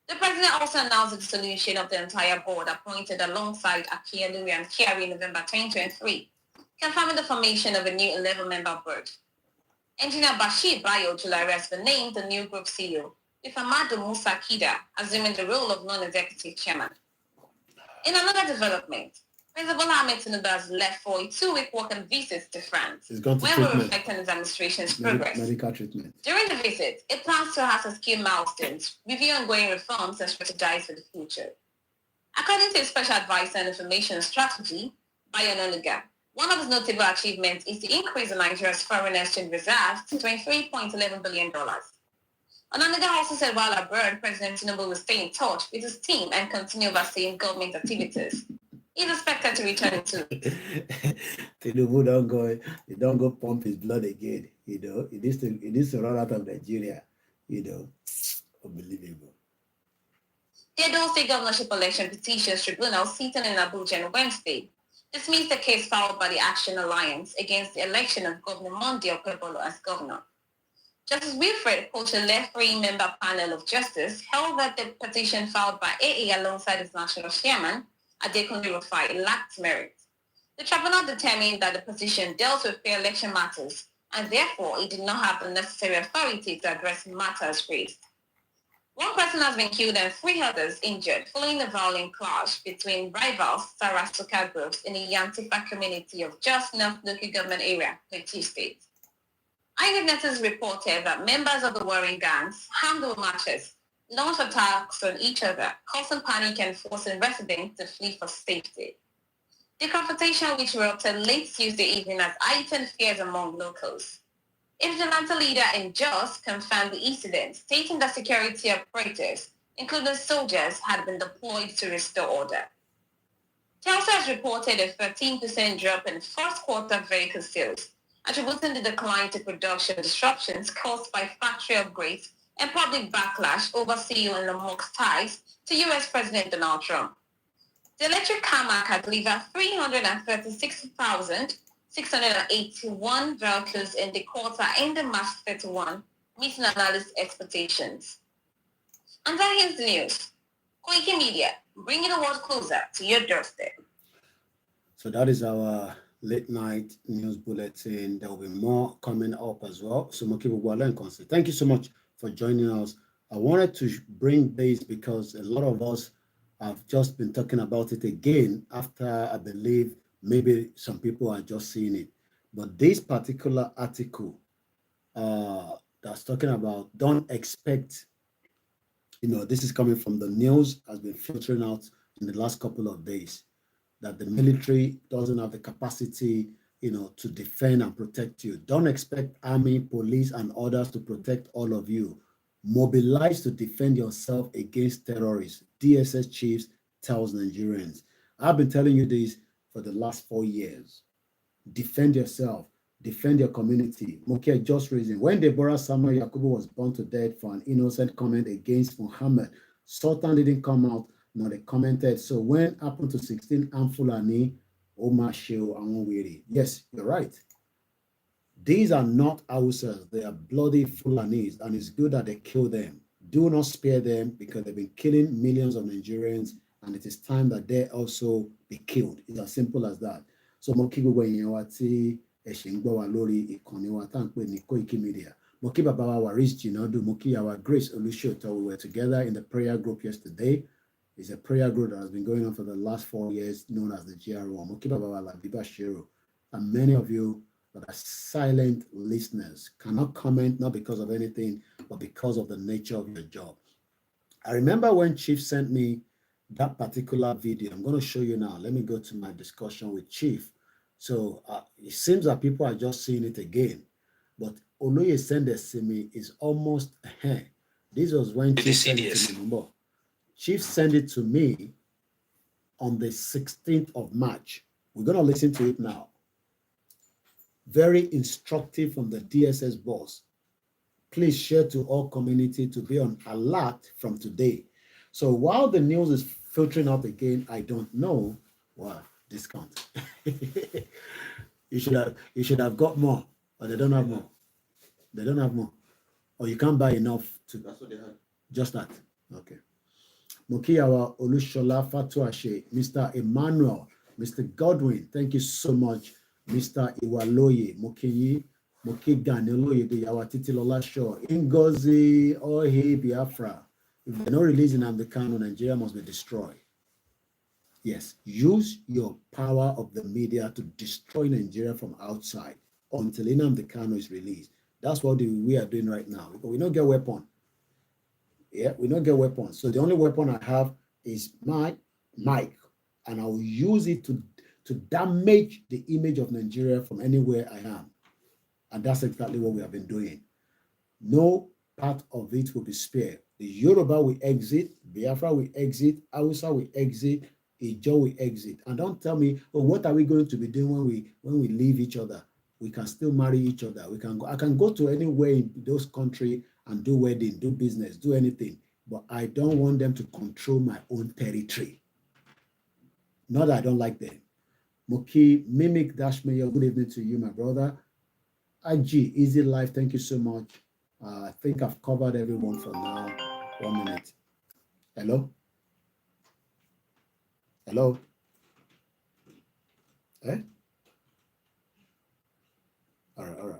The President also announced the dissolution of the entire board appointed alongside Akinyelure and Kyari in November 2023, confirming the formation of a new 11-member board. Engineer Bashir Bayo Ojulari has been named the new group CEO, with Amadou Musa Kida assuming the role of non-executive chairman. In another development, President Bola Ahmed Tinubu has left for a 2-week walking visit to France, where we're reflecting his administration's progress. Medical treatment. During the visit, it plans to assess key milestones, review ongoing reforms, and strategize for the future. According to his special advisor on information strategy, Bayo Onanuga, one of his notable achievements is the increase in Nigeria's foreign exchange reserves to $23.11 billion. Onanuga also said while abroad, President Tinubu will stay in touch with his team and continue overseeing government activities. He's expected to return too. Tinubu don't go pump his blood again. He needs to run out of Nigeria. Unbelievable. The Edo State Governorship Election Petitions Tribunal sitting in Abuja on Wednesday dismissed the case filed by the Action Alliance against the election of Governor Monday Okebolo as governor. Justice Wilfred Poche led 3-member panel of justice held that the petition filed by AA alongside its national chairman, Adekunle Rufai, lacked merit. The tribunal determined that the petition dealt with fair election matters, and therefore it did not have the necessary authority to address matters raised. 1 person has been killed and 3 others injured following a violent clash between rivals Sarasuka groups in the Yantifa community of Jos North local government area, Plateau State. Eyewitnesses reported that members of the warring gangs handled matches, launched attacks on each other, causing panic and forcing residents to flee for safety. The confrontation, which erupted late Tuesday evening, has heightened fears among locals. A vigilante leader in Jos confirmed the incident, stating that security operators, including soldiers, had been deployed to restore order. Telsa has reported a 13% drop in first quarter vehicle sales, attributing the decline to production disruptions caused by factory upgrades and public backlash over CEO Elon Musk's ties to U.S. President Donald Trump. The electric car market delivered 336,681 vehicles in the quarter ending March 31, meeting analyst expectations. And that is the news. Koikimedia, bringing the world closer to your doorstep. So that is our late night news bulletin. There will be more coming up as well. So thank you so much for joining us. I wanted to bring this because a lot of us have just been talking about it again after I believe maybe some people are just seeing it. But this particular article that's talking about don't expect, this is coming from the news, has been filtering out in the last couple of days, that the military doesn't have the capacity, to defend and protect you. Don't expect army, police, and others to protect all of you. Mobilize to defend yourself against terrorists. DSS chiefs tells Nigerians. I've been telling you this for the last 4 years. Defend yourself. Defend your community. Mokia just reason. When Deborah Samuel Yakubu was burned to death for an innocent comment against Muhammad, Sultan didn't come out, nor they commented. So when happened to 16 Amfulani, Omar Sheo and Onwiri? Yes, you're right. These are not Hausas. They are bloody Fulanis, and it's good that they kill them. Do not spare them because they've been killing millions of Nigerians, and it is time that they also be killed. It's as simple as that. So Mokigo Wenyawati Eshingbawa Lori Ikoniwa Tankwe ni Koikimedia. Moki Babawa Waris Jinadu, Moki our Grace Olushota. We were together in the prayer group yesterday. It's a prayer group that has been going on for the last 4 years, known as the GRO. Moki Babawa Labiba Shiro. And many of you but are silent listeners, cannot comment, not because of anything, but because of the nature of your job. I remember when Chief sent me that particular video. I'm going to show you now. Let me go to my discussion with Chief. So it seems that people are just seeing it again. But Oloye sent it to me is almost this was when Chief sent it to me. Chief sent it to me on the 16th of March. We're going to listen to it now. Very instructive from the DSS boss. Please share to all community to be on alert from today. So while the news is filtering out again, I don't know what discount. you should have got more, but they don't have more. They don't have more. Or you can't buy enough to. That's what they have. Just that. Okay. Mokiyawa Olushola Fatuashe, Mr. Emmanuel, Mr. Godwin, thank you so much. Mr. Iwaloye, Mokiyi, Mokiganiloye, the Yawatitilola Show, Ngozi, Ohe, Biafra. If they're not releasing Amdekano, Nigeria must be destroyed. Yes, use your power of the media to destroy Nigeria from outside until Amdekano is released. That's what we are doing right now. We don't get weapon. Yeah, we don't get weapons. So the only weapon I have is my mic, and I'll use it to damage the image of Nigeria from anywhere I am. And that's exactly what we have been doing. No part of it will be spared. The Yoruba will exit, Biafra will exit, Hausa will exit, Ijo will exit. And don't tell me, oh, what are we going to be doing when we leave each other? We can still marry each other. I can go to anywhere in those countries and do wedding, do business, do anything. But I don't want them to control my own territory. Not that I don't like them. Moki, Mimic Dashmayor, good evening to you, my brother. IG, Easy Life, thank you so much. I think I've covered everyone for now. 1 minute. Hello? Hello? Eh? All right.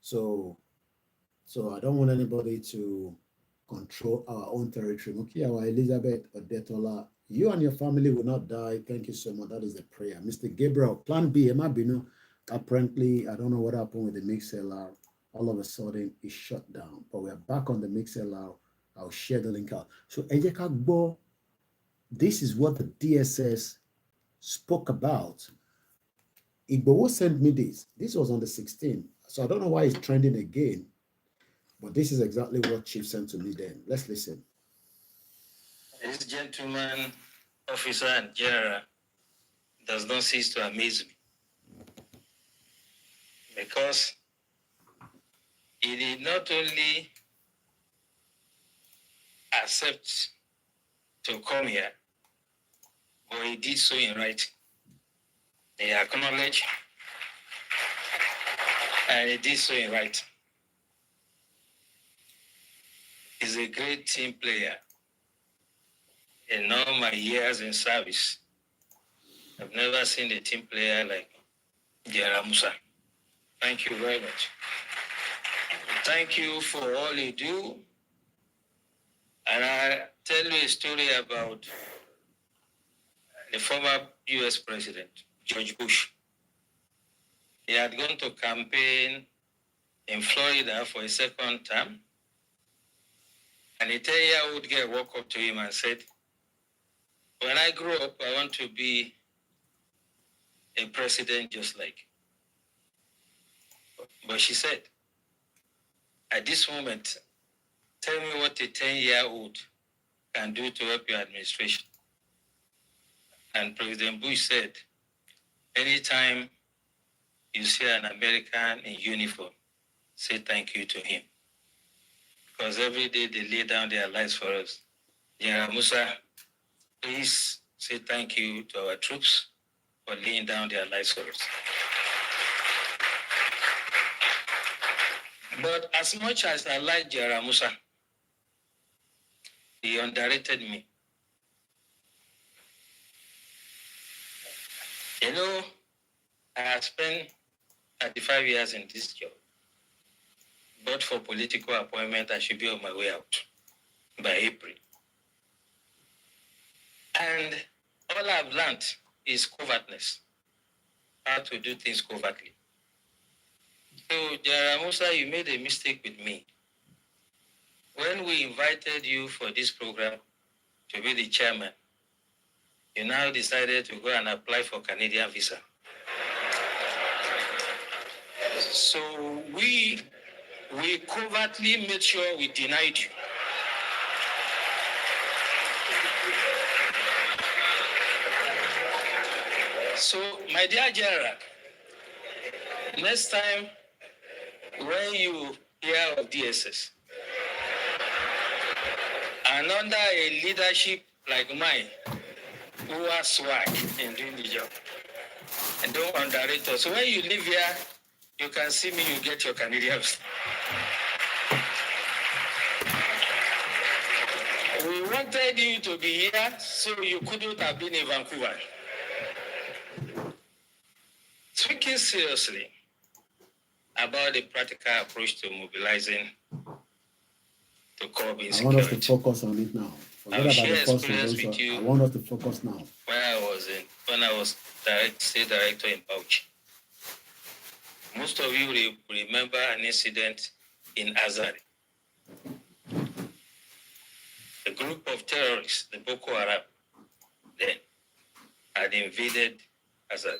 So I don't want anybody to control our own territory. Okay, our Elizabeth Odetola, you and your family will not die. Thank you so much. That is the prayer. Mr. Gabriel, Plan B, Emabino. Apparently, I don't know what happened with the MixLR. All of a sudden, it shut down. But we are back on the MixLR. I'll share the link out. So, Ejekagbo, this is what the DSS spoke about. Igbo sent me this. This was on the 16th. So I don't know why it's trending again. But this is exactly what Chief sent to me then. Let's listen. This gentleman, officer and general, does not cease to amaze me. Because he did not only accept to come here, but he did so in writing. He acknowledged, and he did so in writing. He's a great team player. In all my years in service, I've never seen a team player like General Musa. Thank you very much. Thank you for all you do. And I'll tell you a story about the former US President, George Bush. He had gone to campaign in Florida for a second term. And a 10-year-old girl walked up to him and said, when I grow up, I want to be a president just like you. But she said, at this moment, tell me what a 10-year-old can do to help your administration. And President Bush said, anytime you see an American in uniform, say thank you to him. Because every day they lay down their lives for us. General Musa, please say thank you to our troops for laying down their lives for us. But as much as I like General Musa, he underrated me. You know, I have spent 35 years in this job. But for political appointment, I should be on my way out by April. And all I've learned is covertness, how to do things covertly. So, General Musa, you made a mistake with me. When we invited you for this program to be the chairman, you now decided to go and apply for Canadian visa. So we covertly made sure we denied you. So, my dear General, next time when you hear of DSS, and under a leadership like mine, who has swag in doing the job, and don't underrate us. So when you live here, you can see me, you get your Canadian. We wanted you to be here, so you couldn't have been in Vancouver. Speaking seriously about the practical approach to mobilizing to curb insecurity. I want us to focus on it now. Forget about the first one. Also, I want us to focus now. When I was state director in Bauchi. Most of you remember an incident in Azari. A group of terrorists, the Boko Haram, then had invaded Azari.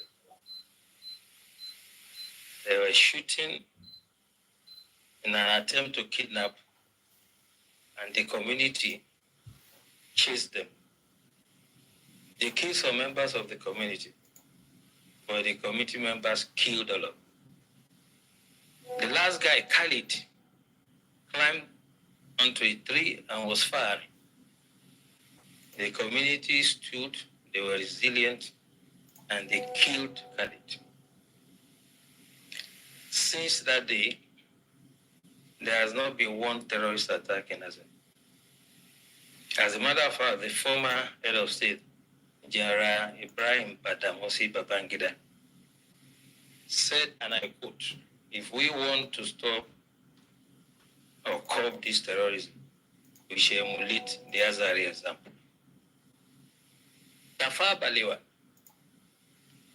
They were shooting in an attempt to kidnap, and the community chased them. They killed some members of the community, but the community members killed all of them. The last guy, Khalid, climbed onto a tree and was firing. The community stood, they were resilient, and they killed Khalid. Since that day, there has not been one terrorist attack in Azari. As a matter of fact, the former head of state, General Ibrahim Badamasi Babangida, said, and I quote, "If we want to stop or curb this terrorism, we shall emulate the Azari example." Tafa Balewa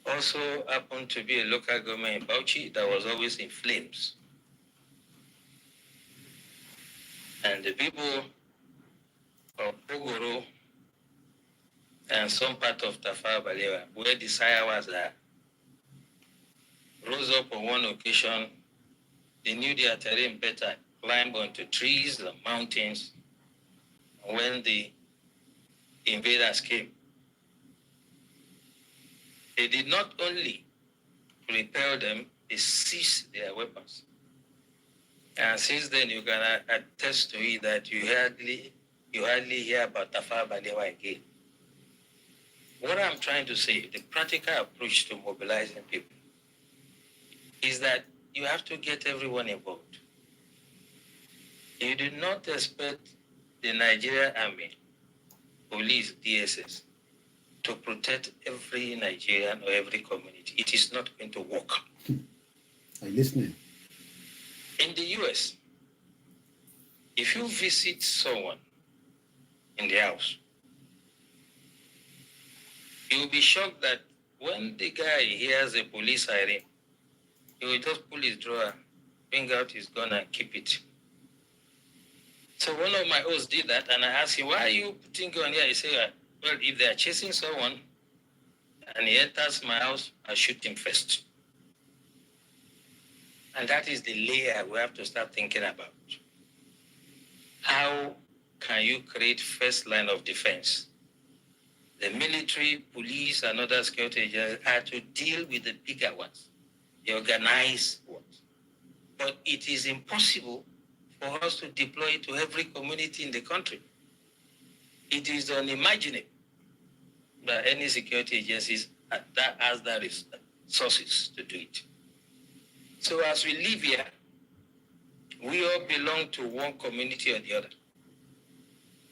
also happened to be a local government in Bauchi that was always in flames. And the people of Bogoro and some part of Tafa Balewa, where the Sayawas are, rose up on one occasion. They knew their terrain better, climbed onto trees and mountains. When the invaders came, they did not only repel them, they seized their weapons. And since then, you can attest to it that you hardly hear about Tafa Balewa again. What I'm trying to say, the practical approach to mobilizing people, is that you have to get everyone involved. You do not expect the Nigerian Army, police, DSS, to protect every Nigerian or every community. It is not going to work. Are you listening? In the US, if you visit someone in the house, you'll be shocked that when the guy hears a police siren, he will just pull his drawer, bring out his gun and keep it. So one of my hosts did that, and I asked him, "Why are you putting gun here?" He said, "Well, if they are chasing someone and he enters my house, I shoot him first." And that is the layer we have to start thinking about. How can you create first line of defense? The military, police, and other security agencies are to deal with the bigger ones, the organized ones. But it is impossible for us to deploy it to every community in the country. It is unimaginable that any security agencies that has the resources to do it. So as we live here, we all belong to one community or the other.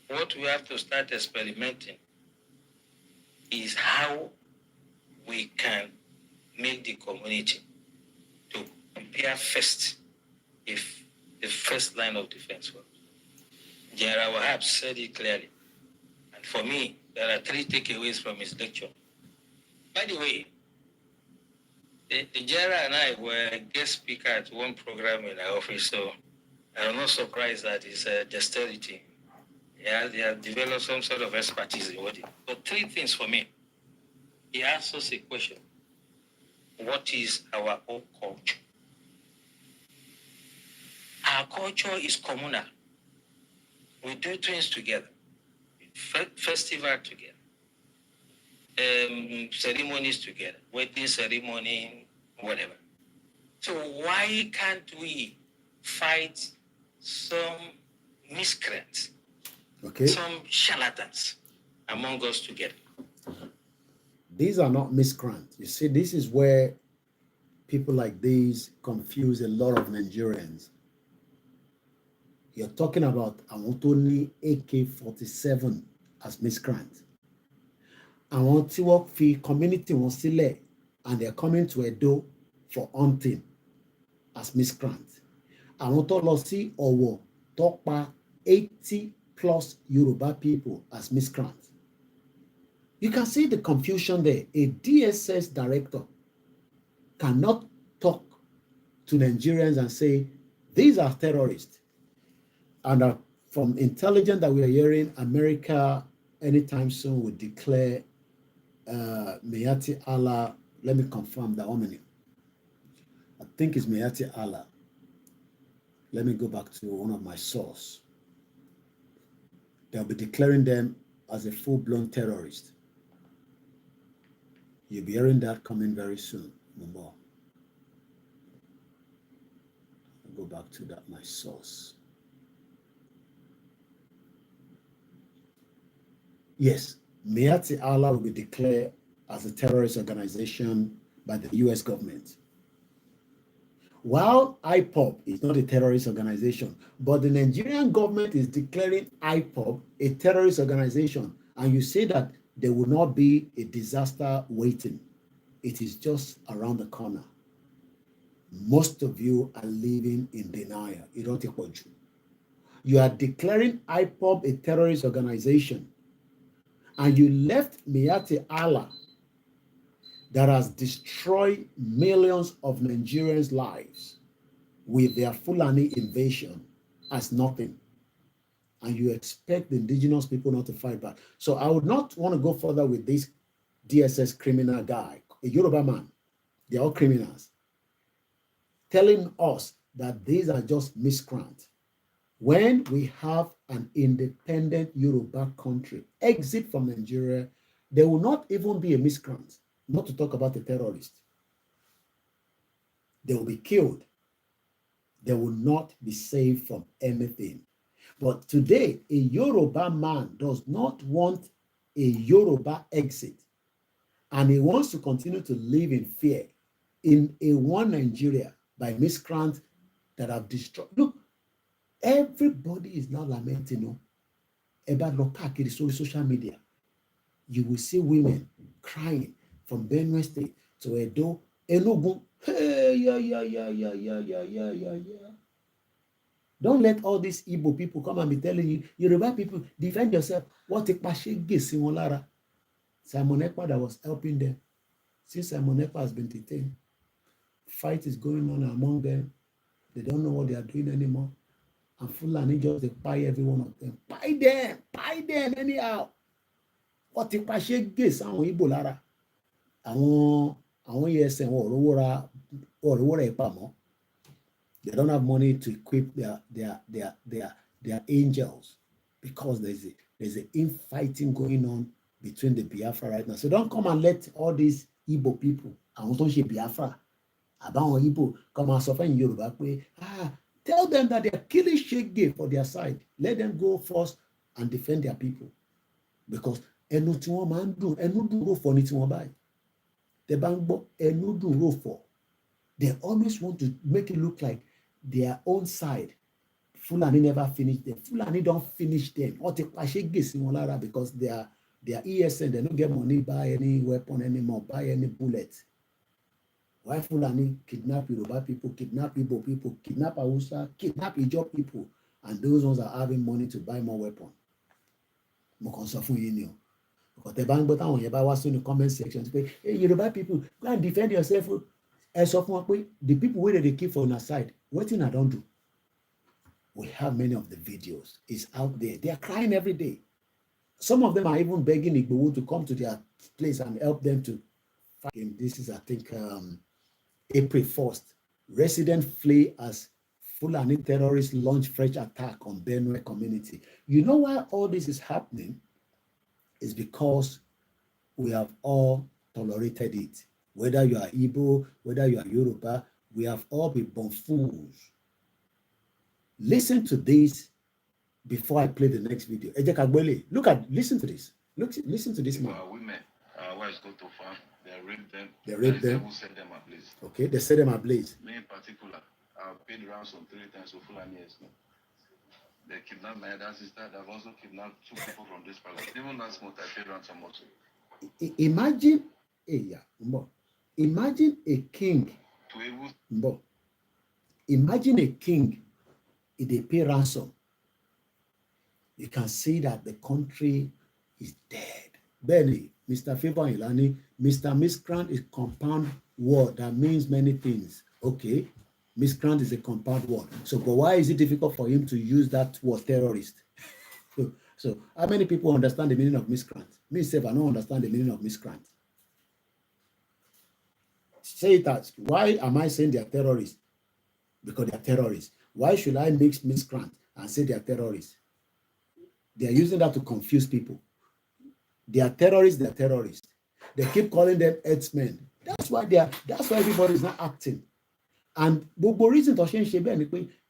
What we have to start experimenting is how we can make the community to prepare first if the first line of defense works. General Wahab said it clearly. And for me, there are 3 takeaways from his lecture. By the way, The general and I were guest speaker at one program in our office, so I'm not surprised that it's dexterity. Yeah, they have developed some sort of expertise in what it. But three things for me. He asked us a question. What is our own culture? Our culture is communal. We do things together. Festival together. Ceremonies together. Wedding ceremony, whatever. So why can't we fight some miscreants, some charlatans among us together? These are not miscreants. You see, this is where people like these confuse a lot of Nigerians. You're talking about Awotoni AK-47 as miscreants. Àwọn tí wọ́n fi community wọn sílẹ̀ and they're coming to Edo for hunting as miscreants. Àwọn tó lọ sí Ọ̀wọ̀ tó pa 80 plus Yoruba people as miscreants. You can see the confusion there. A DSS director cannot talk to Nigerians and say, these are terrorists. And from intelligence that we are hearing, America anytime soon will declare Mayati Allah. Let me confirm that 1 minute. I think it's Mayati Allah. Let me go back to one of my sources. They'll be declaring them as a full-blown terrorist. You'll be hearing that coming very soon. I'll go back to that, my source. Yes, Mayati Allah will be declared as a terrorist organization by the US government. While IPOB is not a terrorist organization, but the Nigerian government is declaring IPOB a terrorist organization, and you say that there will not be a disaster waiting. It is just around the corner. Most of you are living in denial. You don't take what you are declaring IPOB a terrorist organization, and you left Mayati Allah that has destroyed millions of Nigerians' lives with their Fulani invasion as nothing. And you expect the indigenous people not to fight back. So I would not want to go further with this DSS criminal guy, a Yoruba man. They're all criminals, telling us that these are just miscreants. When we have an independent Yoruba country, exit from Nigeria, there will not even be a miscreant, not to talk about a terrorist. They will be killed. They will not be saved from anything. But today, a Yoruba man does not want a Yoruba exit, and he wants to continue to live in fear in a one Nigeria by miscreants that have destroyed. Look, everybody is now lamenting about Lokaki, social media. You will see women crying from Benue State to Edo, Enugu. Hey, yeah. Don't let all these Igbo people come and be telling you, Yoruba people, defend yourself. What a passion gets in Lara. Simon Ekpa that was helping them. Since Simon Ekpa has been detained, fight is going on among them. They don't know what they are doing anymore. And Fulani just they buy every one of them. Buy them anyhow. What a passion gets on Igbo Lara. Àwọn ESN or Epamo. They don't have money to equip their angels because there's an infighting going on between the Biafra right now. So don't come and let all these Igbo people, àwọn tó ń ṣe Biafra, àbáwọn Igbo, come and suffer in Yoruba pé, tell them that they are killing Shege for their side. Let them go first and defend their people. Because ẹnu tí wọ́n máa ń dùn, ẹnu dùn rò fọ́ ní tí wọ́n báyìí. Tẹ́ bá ń gbọ́ ẹnu dùn rò fọ́. They always want to make it look like their own side. Fulani never finished them. Fulani don't finish them. Or take because they are ESN, they don't get money, buy any weapon anymore, buy any bullets. Why Fulani kidnap Yoruba people, kidnap Igbo people, kidnap Hausa, kidnap Ijaw people, and those ones are having money to buy more weapons. Because the bank button on your was in the comment section to say, hey, Yoruba people, go and defend yourself. As of one point, the people where they keep on our side, what thing I don't do. We have many of the videos. It's out there. They are crying every day. Some of them are even begging Igbo to come to their place and help them to fight. This is, I think, April 1st. Residents flee as Fulani terrorists launch fresh attack on Benue community. You know why all this is happening? It's because we have all tolerated it. Whether you are Igbo, whether you are Yoruba, we have all been born fools. Listen to this before I play the next video. Listen to this. Listen to this man. Our women, our wives go to farm, they rape them. They rape them. Who set them ablaze. Okay, they set them ablaze. Me in particular, I've paid ransom 3 times to Fulani. They kidnapped my other sister. They've also kidnapped 2 people from this palace. Even last month, I paid ransom also. Imagine, imagine a king. Imagine a king. If they pay ransom, you can see that the country is dead. Benny, Mr. Favor Ilani, Mr. Miscreant is compound word that means many things. Okay, miscreant is a compound word. So, but why is it difficult for him to use that word terrorist? So how many people understand the meaning of miscreant? Me, I don't understand the meaning of miscreant. Say it as, why am I saying they are terrorists? Because they are terrorists. Why should I mix miscreant and say they are terrorists? They are using that to confuse people. They are terrorists, they are terrorists. They keep calling them herdsmen. That's why everybody is not acting. And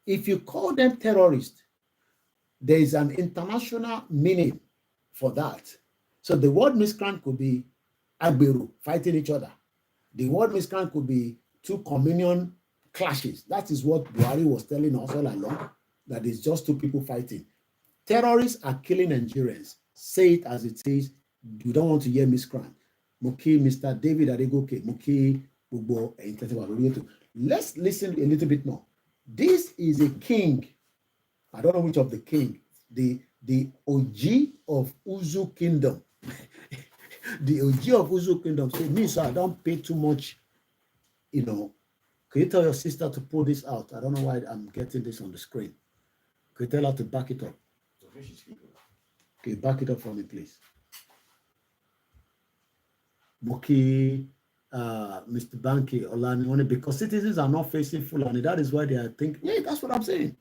if you call them terrorists, there is an international meaning for that. So the word miscreant could be Agberu fighting each other. The word miscreant could be 2 communion clashes. That is what Buhari was telling us all along, that it's just 2 people fighting. Terrorists are killing Nigerians. Say it as it is. You don't want to hear miscreant. Muki, Mr. David Adegoke, Muki, Bubo, and let's listen a little bit more. This is a king. I don't know which of the king. The OG of Uzu Kingdom. The OG of Uzu Kingdom said, me, sir, I don't pay too much, Can you tell your sister to pull this out? I don't know why I'm getting this on the screen. Can you tell her to back it up? Okay, back it up for me, please. Moki, Mr. Banki, Olani, because citizens are not facing Fulani. That is why they are thinking, yeah, that's what I'm saying.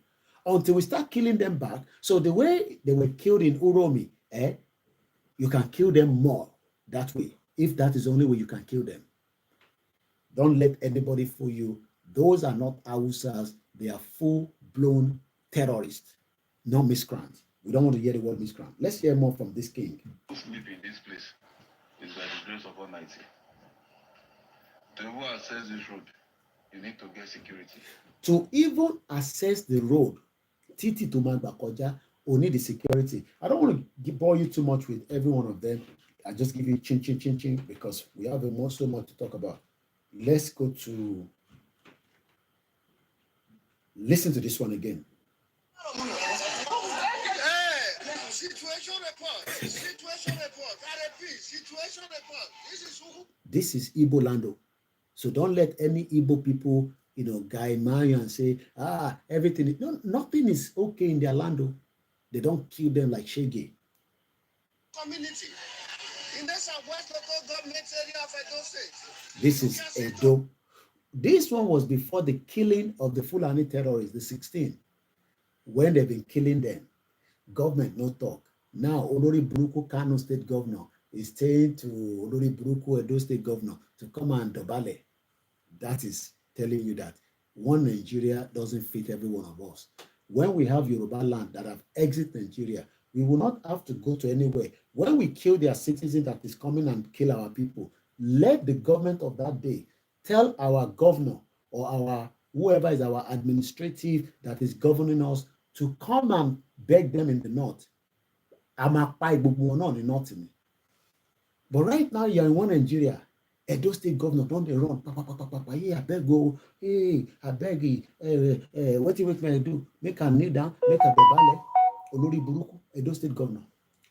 Until we start killing them back. So the way they were killed in Uromi, you can kill them more that way. If that is the only way you can kill them. Don't let anybody fool you. Those are not Hausas. They are full-blown terrorists, not miscreants. We don't want to hear the word miscreant. Let's hear more from this king. Who sleep in this place is by the grace of Almighty. To even access this road, you need to get security. To even access the road, Titi to Magbakoja, we need the security. I don't want to bore you too much with every one of them. I just give you chin, because we have so much to talk about. Let's go to listen to this one again. Situation report. Situation report. Situation report. This is Igbo Lando. So don't let any Igbo people, guy man and say, everything. No, nothing is okay in their lando. They don't kill them like Shege. Community. In the Southwest local government area of Edo State. This is Edo. This one was before the killing of the Fulani terrorists, the 16. When they've been killing them, government no talk. Now, Olori Buruku Kano State Governor is saying to Olori Buruku Edo State Governor to come and dobale. That is telling you that one Nigeria doesn't fit every one of us. When we have Yoruba land that have exited Nigeria, we will not have to go to anywhere. When we kill their citizen that is coming and kill our people, let the government of that day tell our governor or our whoever is our administrative that is governing us to come and beg them in the north. But right now you're in one Nigeria. Edo State Governor don't they run? Yeah, I beg go. Hey, I beg. What do you make me do? Make a kneel down. Make a dobale. Olori Buruku, Edo State Governor.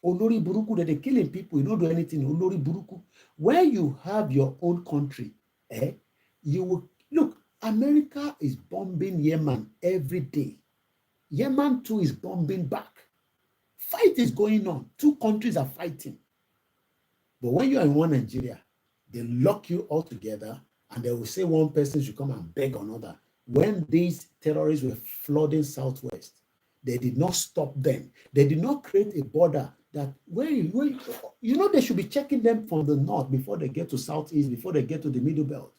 Olori Buruku, that they're killing people. You don't do anything. Olori Buruku. When you have your own country, you will America is bombing Yemen every day. Yemen too is bombing back. Fight is going on. Two countries are fighting. But when you are in one Nigeria, they lock you all together and they will say one person should come and beg another. When these terrorists were flooding Southwest, they did not stop them. They did not create a border that they should be checking them from the north before they get to Southeast, before they get to the Middle Belt.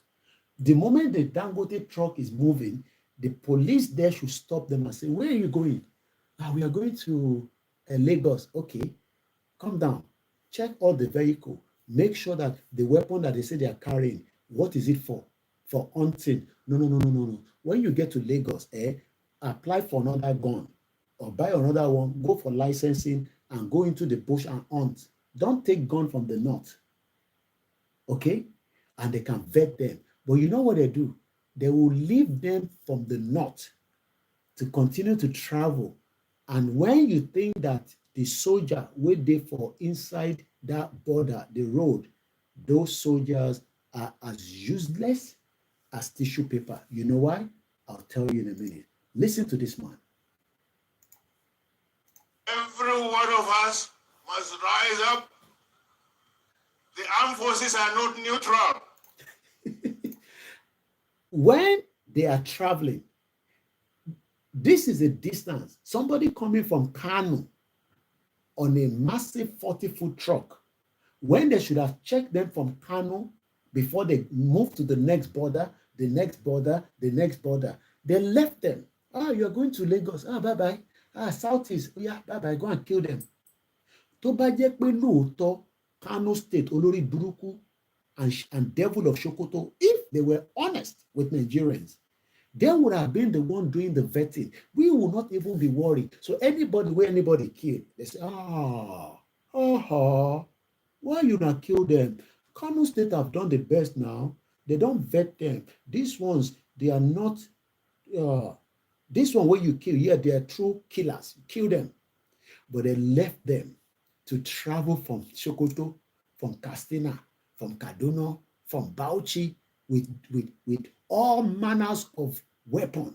The moment the Dangote truck is moving, the police there should stop them and say, where are you going? We are going to Lagos. Okay, come down. Check all the vehicle. Make sure that the weapon that they say they are carrying, what is it for? For hunting. No. When you get to Lagos, apply for another gun or buy another one, go for licensing and go into the bush and hunt. Don't take gun from the north. Okay? And they can vet them. But you know what they do? They will leave them from the north to continue to travel. And when you think that the soldier wait there for inside that border, the road, those soldiers are as useless as tissue paper. You know why? I'll tell you in a minute. Listen to this man. Every one of us must rise up. The armed forces are not neutral. When they are traveling, this is a distance. Somebody coming from Kano on a massive 40-foot truck, when they should have checked them from Kano before they moved to the next border, the next border, the next border, they left them. You're going to Lagos. Bye-bye. Southeast. Yeah, bye-bye. Go and kill them. Tó bá jẹ́ pé lóòótọ́ Kano State, olórí burúkú and devil of Sokoto, if they were honest with Nigerians, they would have been the one doing the vetting. We will not even be worried. So where anybody killed, they say, why you not kill them? Kano State have done the best now. They don't vet them. These ones, they are not, this one where you kill, yeah, they are true killers. Kill them. But they left them to travel from Sokoto, from Katsina, from Kaduna, from Bauchi, with all manners of weapon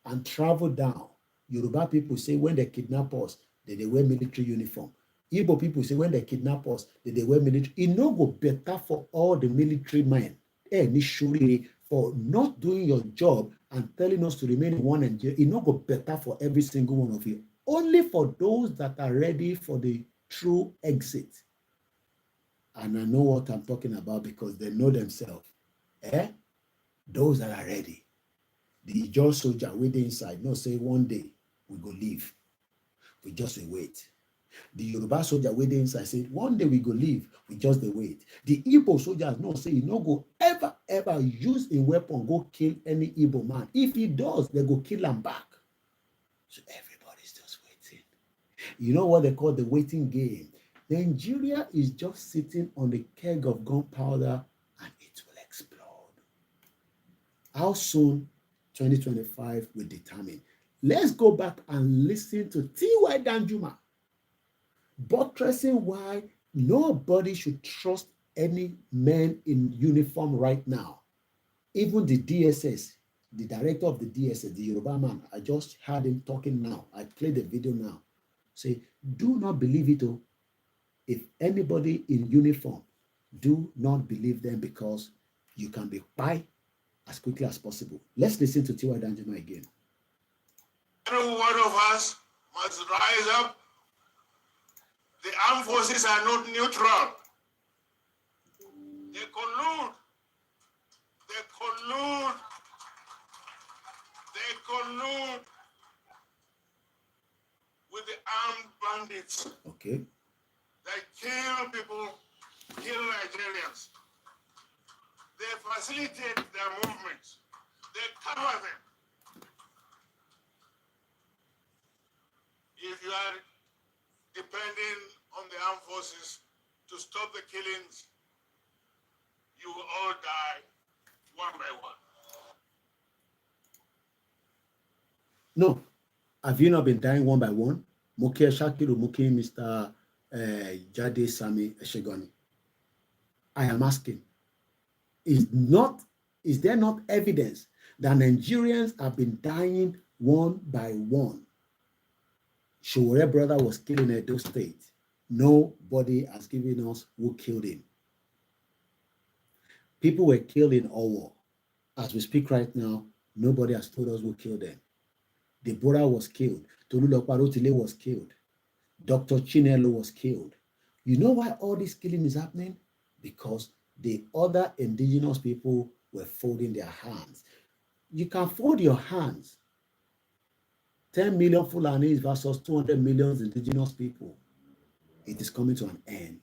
and travel down. Yoruba people say when they kidnap us, they wear military uniform. Igbo people say when they kidnap us, they wear military. It no go better for all the military men. For not doing your job and telling us to remain in one Nigeria. It no go better for every single one of you. Only for those that are ready for the true exit. And I know what I'm talking about because they know themselves. Those that are ready. The just soldier waiting inside, no say one day we go leave. We just wait. The Yoruba soldier waiting inside say one day we go leave. We just wait. The Igbo soldiers no say no go ever use a weapon go kill any Igbo man. If he does, they go kill him back. So everybody's just waiting. You know what they call the waiting game? Nigeria is just sitting on the keg of gunpowder and it will explode. How soon 2025 will determine. Let's go back and listen to T.Y. Danjuma buttressing why nobody should trust any man in uniform right now. Even the DSS, the director of the DSS, the Yoruba man, I just heard him talking now. I played the video now. Say, do not believe it. If anybody in uniform, do not believe them because you can be by as quickly as possible. Let's listen to T.Y. Danjuma again. Every one of us must rise up. The armed forces are not neutral. They collude. With the armed bandits. Okay. They kill people, kill Nigerians. They facilitate their movements. They cover them. If you are depending on the armed forces to stop the killings, you will all die one by one. No. Have you not been dying one by one? Mokia Shakiru, Moki, Mr. Jade Sami Eshegoni. I am asking, is there not evidence The Nigerians have been dying one by one. Showore brother was killed in Edo State. Nobody has given us who killed him. People were killed in Owo. As we speak right now, nobody has told us who killed them. Deborah was killed. Toluloparotile was killed. Dr. Chinelo was killed. You know why all this killing is happening? Because the other indigenous people were folding their hands. You can fold your hands. 10 million Fulanis versus 200 million indigenous people. It is coming to an end.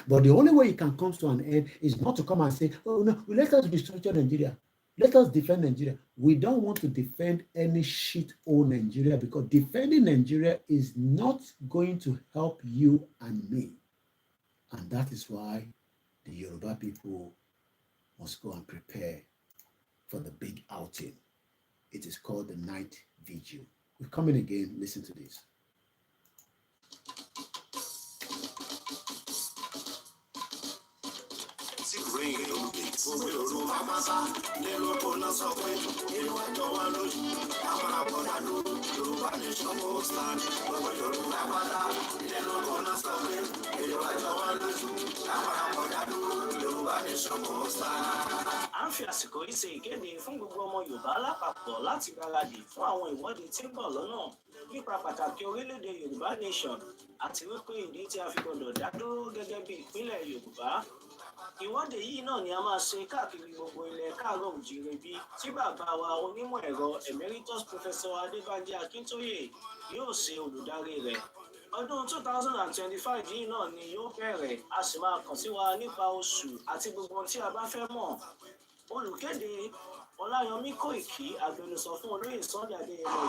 But the only way it can come to an end is not to come and say, oh no, let us restructure Nigeria. Let us defend Nigeria. We don't want to defend any shit-hole Nigeria, because defending Nigeria is not going to help you and me. And that is why the Yoruba people must go and prepare for the big outing. It is called the night vigil. We're coming again. Listen to this. À ń fi àsìkò yìí ṣe ìkéde fún gbogbo ọmọ Yorùbá lápapọ̀ láti gbáradì fún àwọn ìwọ́de tí ń bọ̀ lọ́nà nípa pàtàkì orílẹ̀-èdè Yorùbá Nation àti wípé ìdí tí a fi gbọdọ̀ dá dúró gẹ́gẹ́ bí ìpínlẹ̀ Yorùbá. Ìwọ́de yìí náà ni a máa ṣe káàkiri gbogbo ilẹ̀ káàárọ̀ oòjíire bí tí bàbá wa onímọ̀ ẹ̀rọ Emeritus Professor Adébánjí Akíntóyè yóò ṣe olùdarí rẹ̀. Ọdún 2025 yìí náà ni yóò bẹ̀rẹ̀, a sì máa kàn sí wa nípa oṣù àti gbogbo tí a bá fẹ́ mọ̀. Olùkéde Ọláyọmí Kóìkì, agbẹnusọ fún olóyè Sunday Adéyẹmọ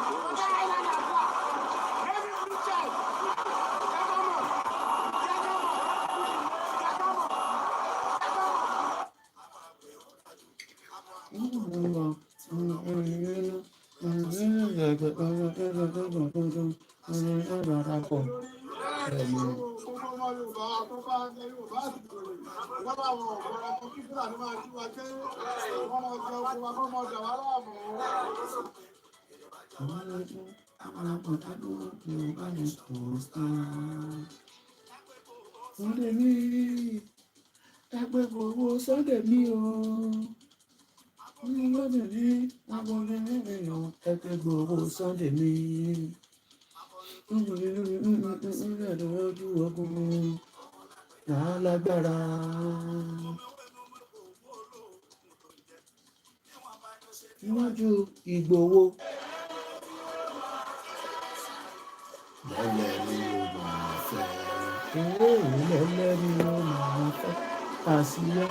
Ìgbòho. Sunday mi o. Sunday mi. Alágbára. Níwájú Ìgbòho. Lẹ́lẹ́ ni ó máa fẹ́. Lẹ́lẹ́ ni ó máa fẹ́. Àsíá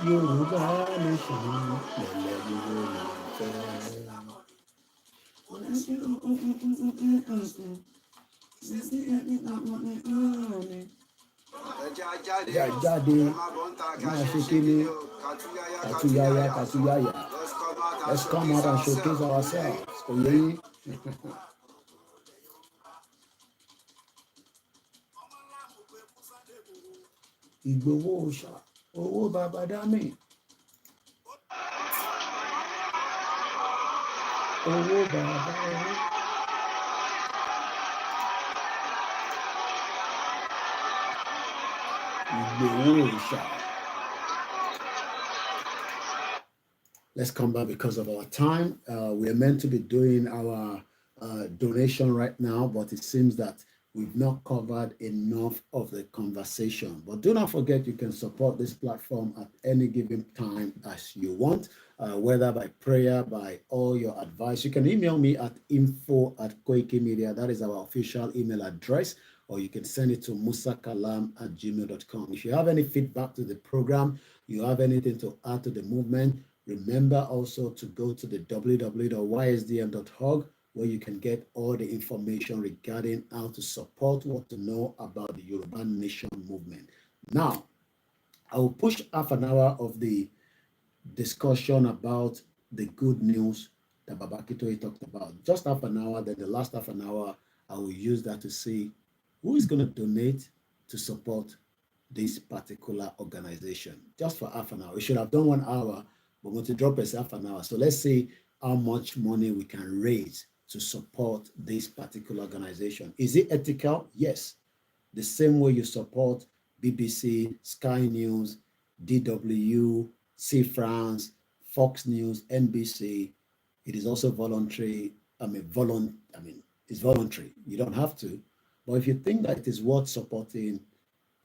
Yorùbá Nation. Lẹ́lẹ́ ni ó máa fẹ́. Jáde máa ṣe kíni kàtúyáyá. Let's come out and showcase ourselves. Oyè. Ìgbòho òòṣà, owó bàbá dámì. Owó bàbá owó. Let's come back because of our time. We are meant to be doing our donation right now, but it seems that we've not covered enough of the conversation. But do not forget, you can support this platform at any given time as you want, whether by prayer, by all your advice. You can email me at info@Koikimedia. That is our official email address. Or you can send it to musakalam@gmail.com. If you have any feedback to the program, you have anything to add to the movement, remember also to go to the www.ysdm.org, where you can get all the information regarding how to support, what to know about the Yoruba Nation movement. Now, I will push half an hour of the discussion about the good news that Baba Akintoye talked about. Just half an hour, then the last half an hour, I will use that to see who is going to donate to support this particular organization. Just for half an hour. We should have done 1 hour, we're going to drop us half an hour. So let's see how much money we can raise to support this particular organization. Is it ethical? Yes. The same way you support BBC, Sky News, DW, C France, Fox News, NBC, it is also voluntary. It's voluntary. You don't have to. But if you think that it is worth supporting,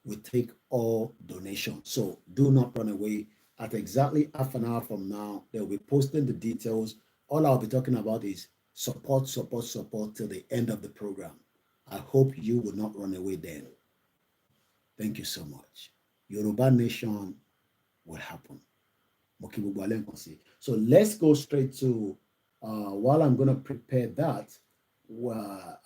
we take all donations. So do not run away. At exactly half an hour from now, they'll be posting the details. All I'll be talking about is support, support, support till the end of the program. I hope you will not run away then. Thank you so much. Yoruba Nation will happen. So let's go straight to, while I'm going to prepare that,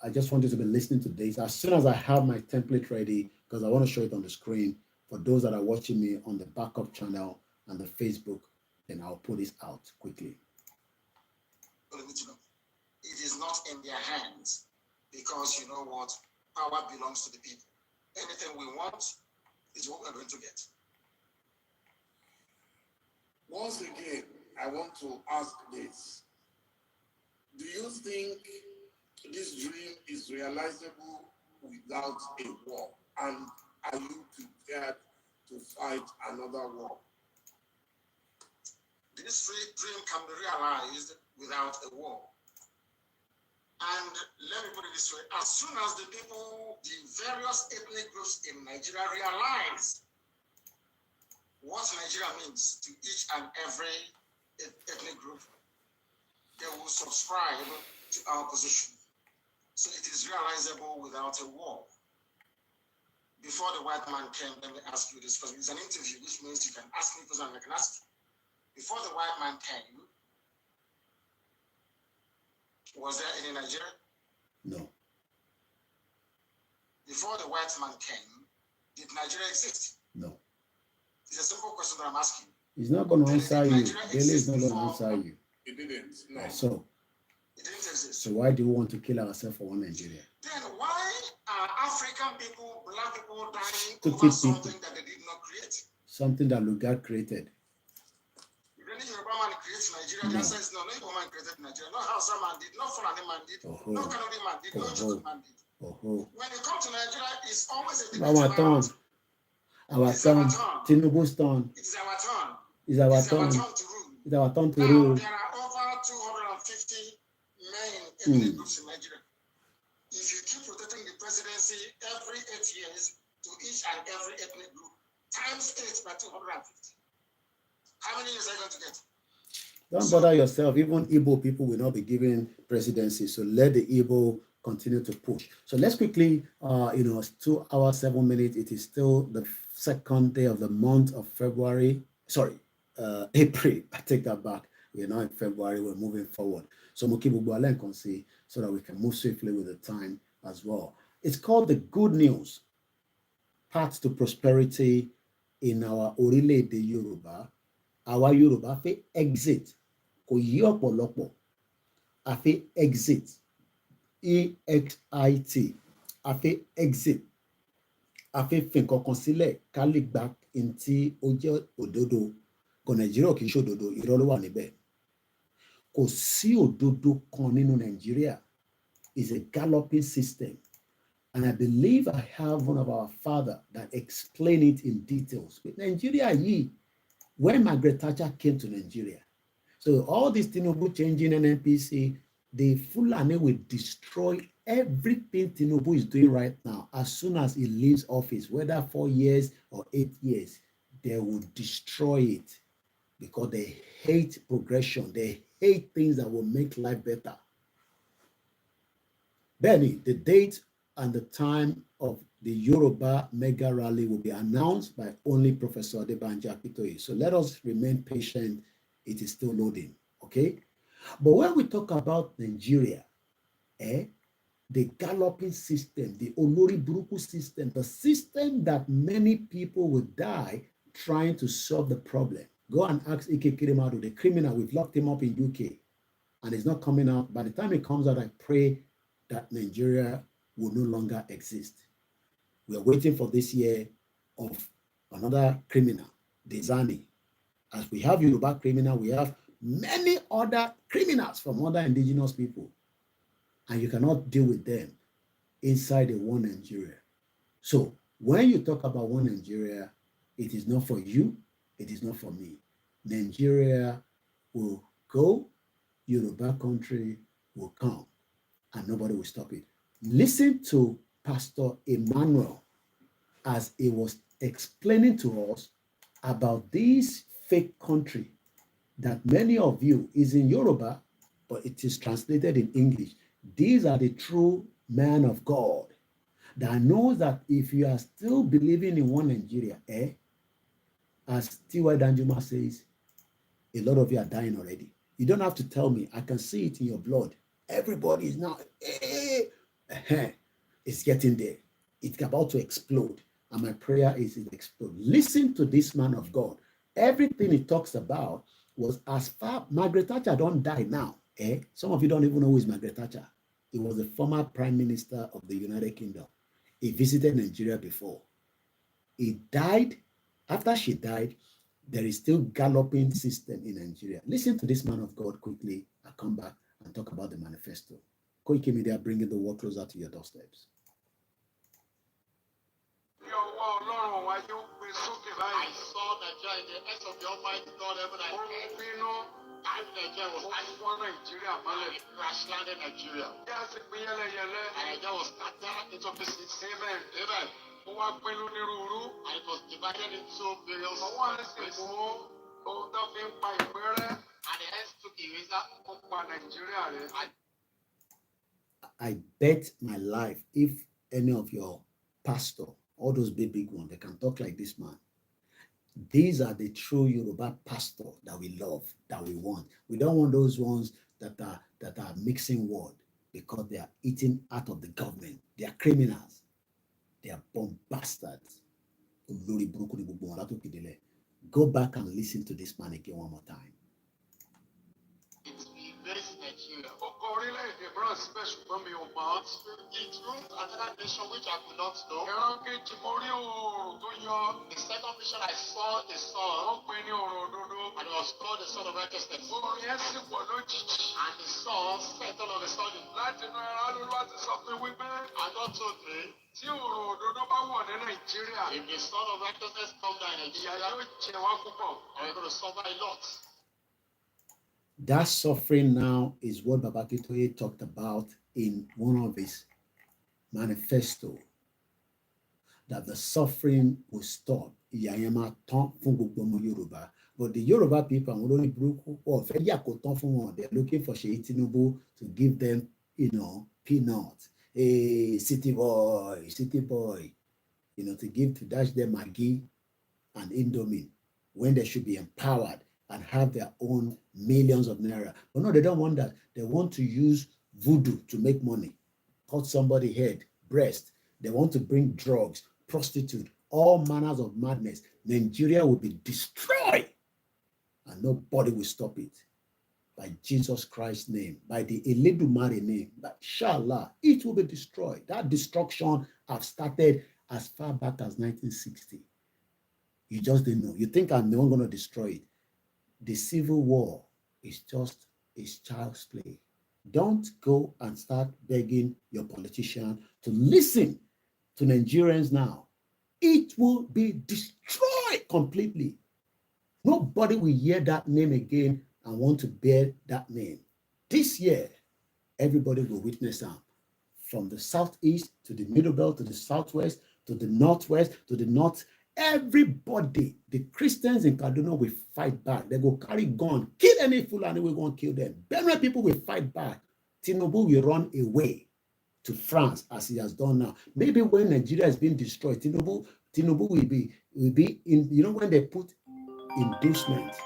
I just want you to be listening to this. As soon as I have my template ready, because I want to show it on the screen, for those that are watching me on the backup channel and the Facebook, then I'll put this out quickly. It is not in their hands, because you know what? Power belongs to the people. Anything we want is what we're going to get. Once again, I want to ask this. Do you think this dream is realizable without a war? And are you prepared to fight another war? This dream can be realized without a war. And let me put it this way, as soon as the people, the various ethnic groups in Nigeria realize what Nigeria means to each and every ethnic group, they will subscribe to our position. So it is realizable without a war. Before the white man came, let me ask you this, because it's an interview, which means you can ask me questions and I can ask you. Before the white man came, was there any Nigeria? No. Before the white man came, did Nigeria exist? No. It's a simple question that I'm asking. He's not going to answer you. Billy is not going to answer you. It didn't. No. So, it didn't exist. So why do we want to kill ourselves for one Nigeria? Then why are African people, black people dying to over something that they did not create? Something that Lugard created. Any Yoruba man creates Nigeria, the answer is no. No Yoruba man created Nigeria. No Hausa man did. No Fulani man did. No Kanuri man did. No Chukwuk man did. When you come to Nigeria, it's always a debate about our turn. Tinubu's turn. It is our turn. It's our turn. To rule. It's our turn to now, rule. There are over 250 main ethnic groups in Nigeria. If you keep rotating the presidency every 8 years to each and every ethnic group, times 8 by 250. How many years are you going to get? Don't bother yourself. Even Igbo people will not be given presidency. So let the Igbo continue to push. So let's quickly, it's 2 hours, 7 minutes. It is still the second day of the month of February. Sorry, April. I take that back. We're now in February. We're moving forward. So so that we can move swiftly with the time as well. It's called the Good News, Path to Prosperity in our Orile-Ede Yoruba. Our Yoruba fe exit. Kò yí ọ̀pọ̀lọpọ̀. A fe exit. EXIT. A fe exit. A fe fi nǹkan kan sílẹ̀ ká lè gba ntí ó jẹ́ òdodo. Kò Nàìjíríà kì í ṣe òdodo, irọ́ ló wà níbẹ̀. Kò sí òdodo kan nínú Nàìjíríà. It's a galloping system. And I believe I have one of our father that explain it in details. With Nigeria yìí, when Margaret Thatcher came to Nigeria, so all this Tinubu changing NNPC, the Fulani will destroy everything Tinubu is doing right now. As soon as he leaves office, whether 4 years or 8 years, they will destroy it because they hate progression. They hate things that will make life better. Benny, the date and the time of the Yoruba mega rally will be announced by only Professor Adebanji Akitoye. So let us remain patient. It is still loading, okay? But when we talk about Nigeria, the galloping system, the Olori Buruku system, the system that many people will die trying to solve the problem. Go and ask Ike Kirimadu, the criminal. We've locked him up in UK and it's not coming out. By the time it comes out, I pray that Nigeria will no longer exist. We are waiting for this year of another criminal, Dezani. As we have Yoruba criminal, we have many other criminals from other indigenous people. And you cannot deal with them inside a one Nigeria. So when you talk about one Nigeria, it is not for you, it is not for me. Nigeria will go, Yoruba country will come, and nobody will stop it. Listen to Pastor Emmanuel as he was explaining to us about this fake country that many of you is in Yoruba, but it is translated in English. These are the true men of God that knows that if you are still believing in one Nigeria, as T.Y. Danjuma says, a lot of you are dying already. You don't have to tell me. I can see it in your blood. Everybody is now, it's getting there. It's about to explode. And my prayer is it explode. Listen to this man of God. Everything he talks about was as far, Margaret Thatcher don't die now. Some of you don't even know who is Margaret Thatcher. He was the former prime minister of the United Kingdom. He visited Nigeria before. He died. After she died, there is still galloping system in Nigeria. Listen to this man of God quickly. I'll come back and talk about the manifesto. Koikimedia, bringing the work closer to your doorsteps. I saw Nigeria in the eyes of the Almighty God, heaven and earth. And Nigeria was it crash landed Nigeria. And Nigeria was scattered into pieces. Amen. Amen. And it was divided into various places. And the hands took eraser. I bet my life if any of your pastor, all those big ones, they can talk like this man. These are the true Yoruba pastor that we love, that we want. We don't want those ones that are mixing word because they are eating out of the government. They are criminals. They are bomb bastards. Go back and listen to this man again one more time. It ruled another nation which I could not know. The second vision I saw the sun, and it was called the Son of Righteousness. And the sun settled on the sun. And God told me, if the Son of Righteousness comes down in Nigeria, we're going to suffer a lot. That suffering now is what Baba Kitoye talked about in one of his manifesto, that the suffering will stop. But the Yoruba people, they're looking for Sheyi Tinubu to give them, peanuts. Hey, city boy, to give, to dash them Maggi and Indomie when they should be empowered and have their own millions of naira. But no, they don't want that. They want to use voodoo to make money. Cut somebody's head, breast. They want to bring drugs, prostitute, all manners of madness. Nigeria will be destroyed. And nobody will stop it. By Jesus Christ's name, by the Eledumare name, but inshallah, it will be destroyed. That destruction has started as far back as 1960. You just didn't know. You think I'm not going to destroy it. The civil war is just child's play. Don't go and start begging your politician to listen to Nigerians now. It will be destroyed completely. Nobody will hear that name again and want to bear that name. This year, everybody will witness them. From the southeast to the middle belt, to the southwest, to the northwest, to the north. Everybody, the Christians in Kaduna will fight back. They will carry gun, kill any Fulani, we're going to kill them. Benue people will fight back. Tinubu will run away to France as he has done now. Maybe when Nigeria is being destroyed, Tinubu will be in, when they put inducement.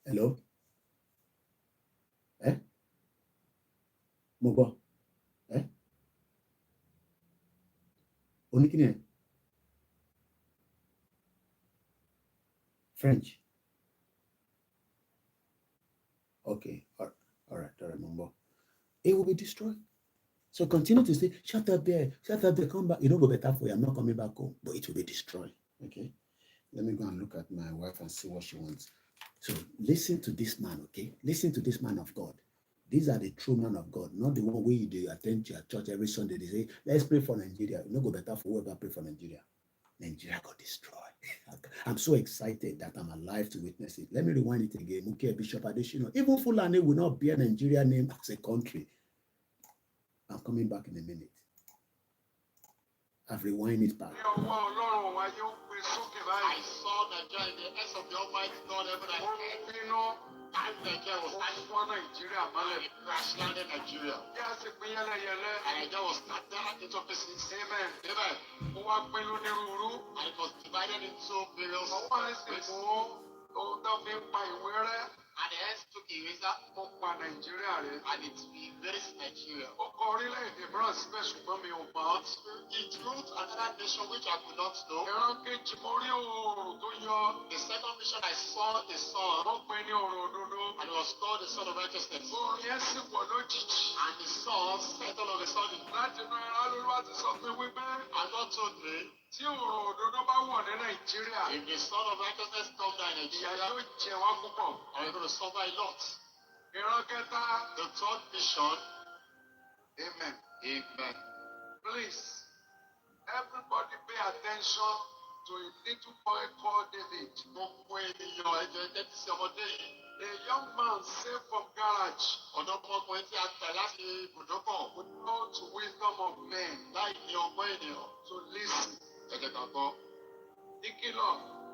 Hello? Mobo? Onikine? French? Okay, all right, Mobo. It will be destroyed. So continue to say, shut up there, come back. You don't go better for you. I'm not coming back home, but it will be destroyed. Okay. Let me go and look at my wife and see what she wants. So listen to this man, okay? Listen to this man of God. These are the true man of God, not the one where you do attend to your church every Sunday. They say, let's pray for Nigeria. You know, go better for whoever pray for Nigeria. Nigeria got destroyed. I'm so excited that I'm alive to witness it. Let me rewind it again. Okay, Bishop Adeshino. Even Fulani will not bear Nigeria name as a country. I'm coming back in a minute. I've rewind it back. I saw Nigeria in the hands of the Almighty God, heaven and earth. And Nigeria was crash landed Nigeria. And Nigeria was scattered into pieces. Amen. Amen. And it was divided into various places. And the hands took eraser and it erased Nigeria. But it ruled another nation which I could not know. The second mission I saw the sun, and it was called the Son of Righteousness. And the sun settled on the sun. And God told me, if the Son of Righteousness comes down in Nigeria, I'm going to suffer a lot. The third mission. Amen. Amen. Please, everybody pay attention to a little boy called David. A young man saved from garage. Without wisdom of men. So listen.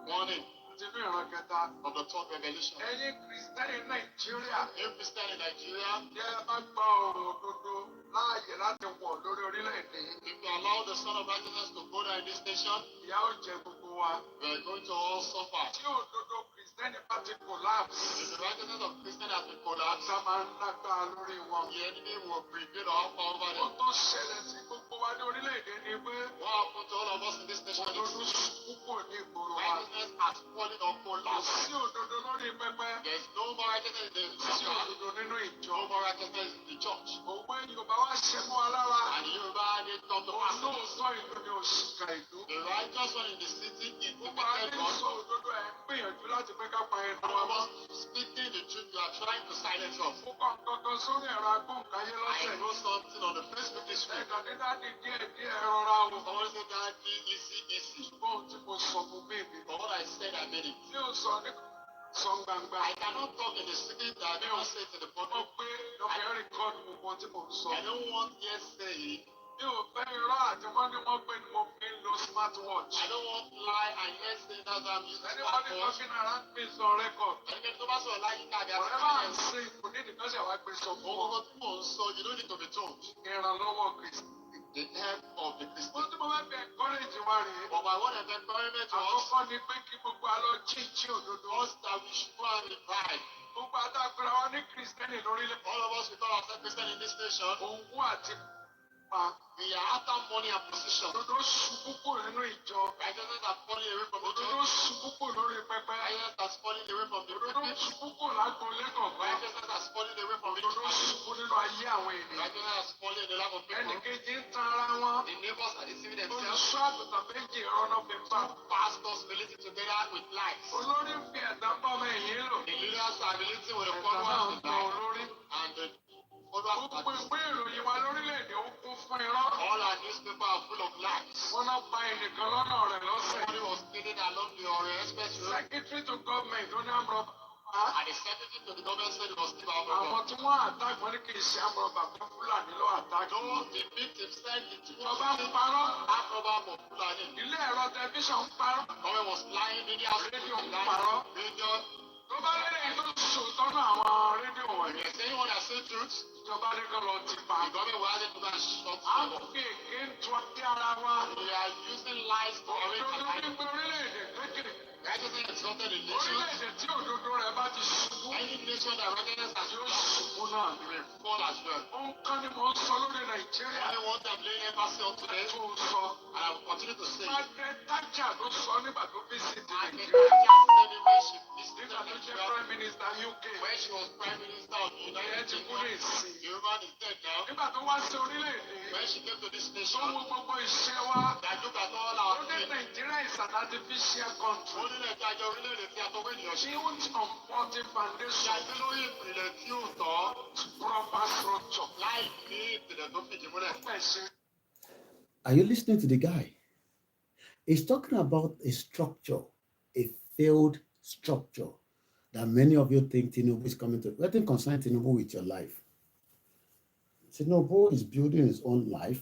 Warning. Of the third revelation. Any Christian in Nigeria. If you allow the Son of Righteousness to go down in this nation, we are going to all suffer. If the righteousness of Christian has been collapsed, the enemy will prevail or have power over them. What happened to all of us in this nation? Righteousness has fallen or collapsed. There's no more righteousness in the church. No more righteousness in the church. And Yoruba didn't come to pass. The righteous one in the city is the wicked one. Speaking the truth, you are trying to silence us. I wrote something on the Facebook this week. Someone said that easy. But what I said, I meant it. I cannot talk in the city that I never say to the public. I don't want yesterday. I don't want lie and yesterday that I'm using smartwatch. So you don't need to be told. The help of the Christian. But my word of encouragement to us that we should go and revive. All of us, we call ourselves Christian in this nation. We are after money and position. Righteousness are falling away from the church. Righteousness are falling away from the pulpit. Righteousness are falling away from the church. Righteousness are falling in the life of people. The neighbors are deceiving themselves. Pastors relating together with lies. The leaders are relating with the followers with lies. And the all our newspapers are full of lies. Somebody was killing along the expressway. Secretary to government, and the secretary to the government said it was still our problem. Those the victims said it was our problem of Fulani. Government was lying, media radio. If anyone has said truth, the government will have to shut them up. We are using lies to arrange righteousness exalted in nations. Any nation that righteousness has will fall as well. I want to blame embassy on today, and I will continue to say Margaret Thatcher said it when she visited Nigeria, when she was Prime Minister of the United Kingdom. Yoruba is dead now. When she came to this nation, that look at all our things. an artificial country. Built on faulty foundation. Proper structure. Are you listening to the guy? He's talking about a structure, a failed structure that many of you think Tinubu is coming to. Let him concern Tinubu with your life. Tinubu is building his own life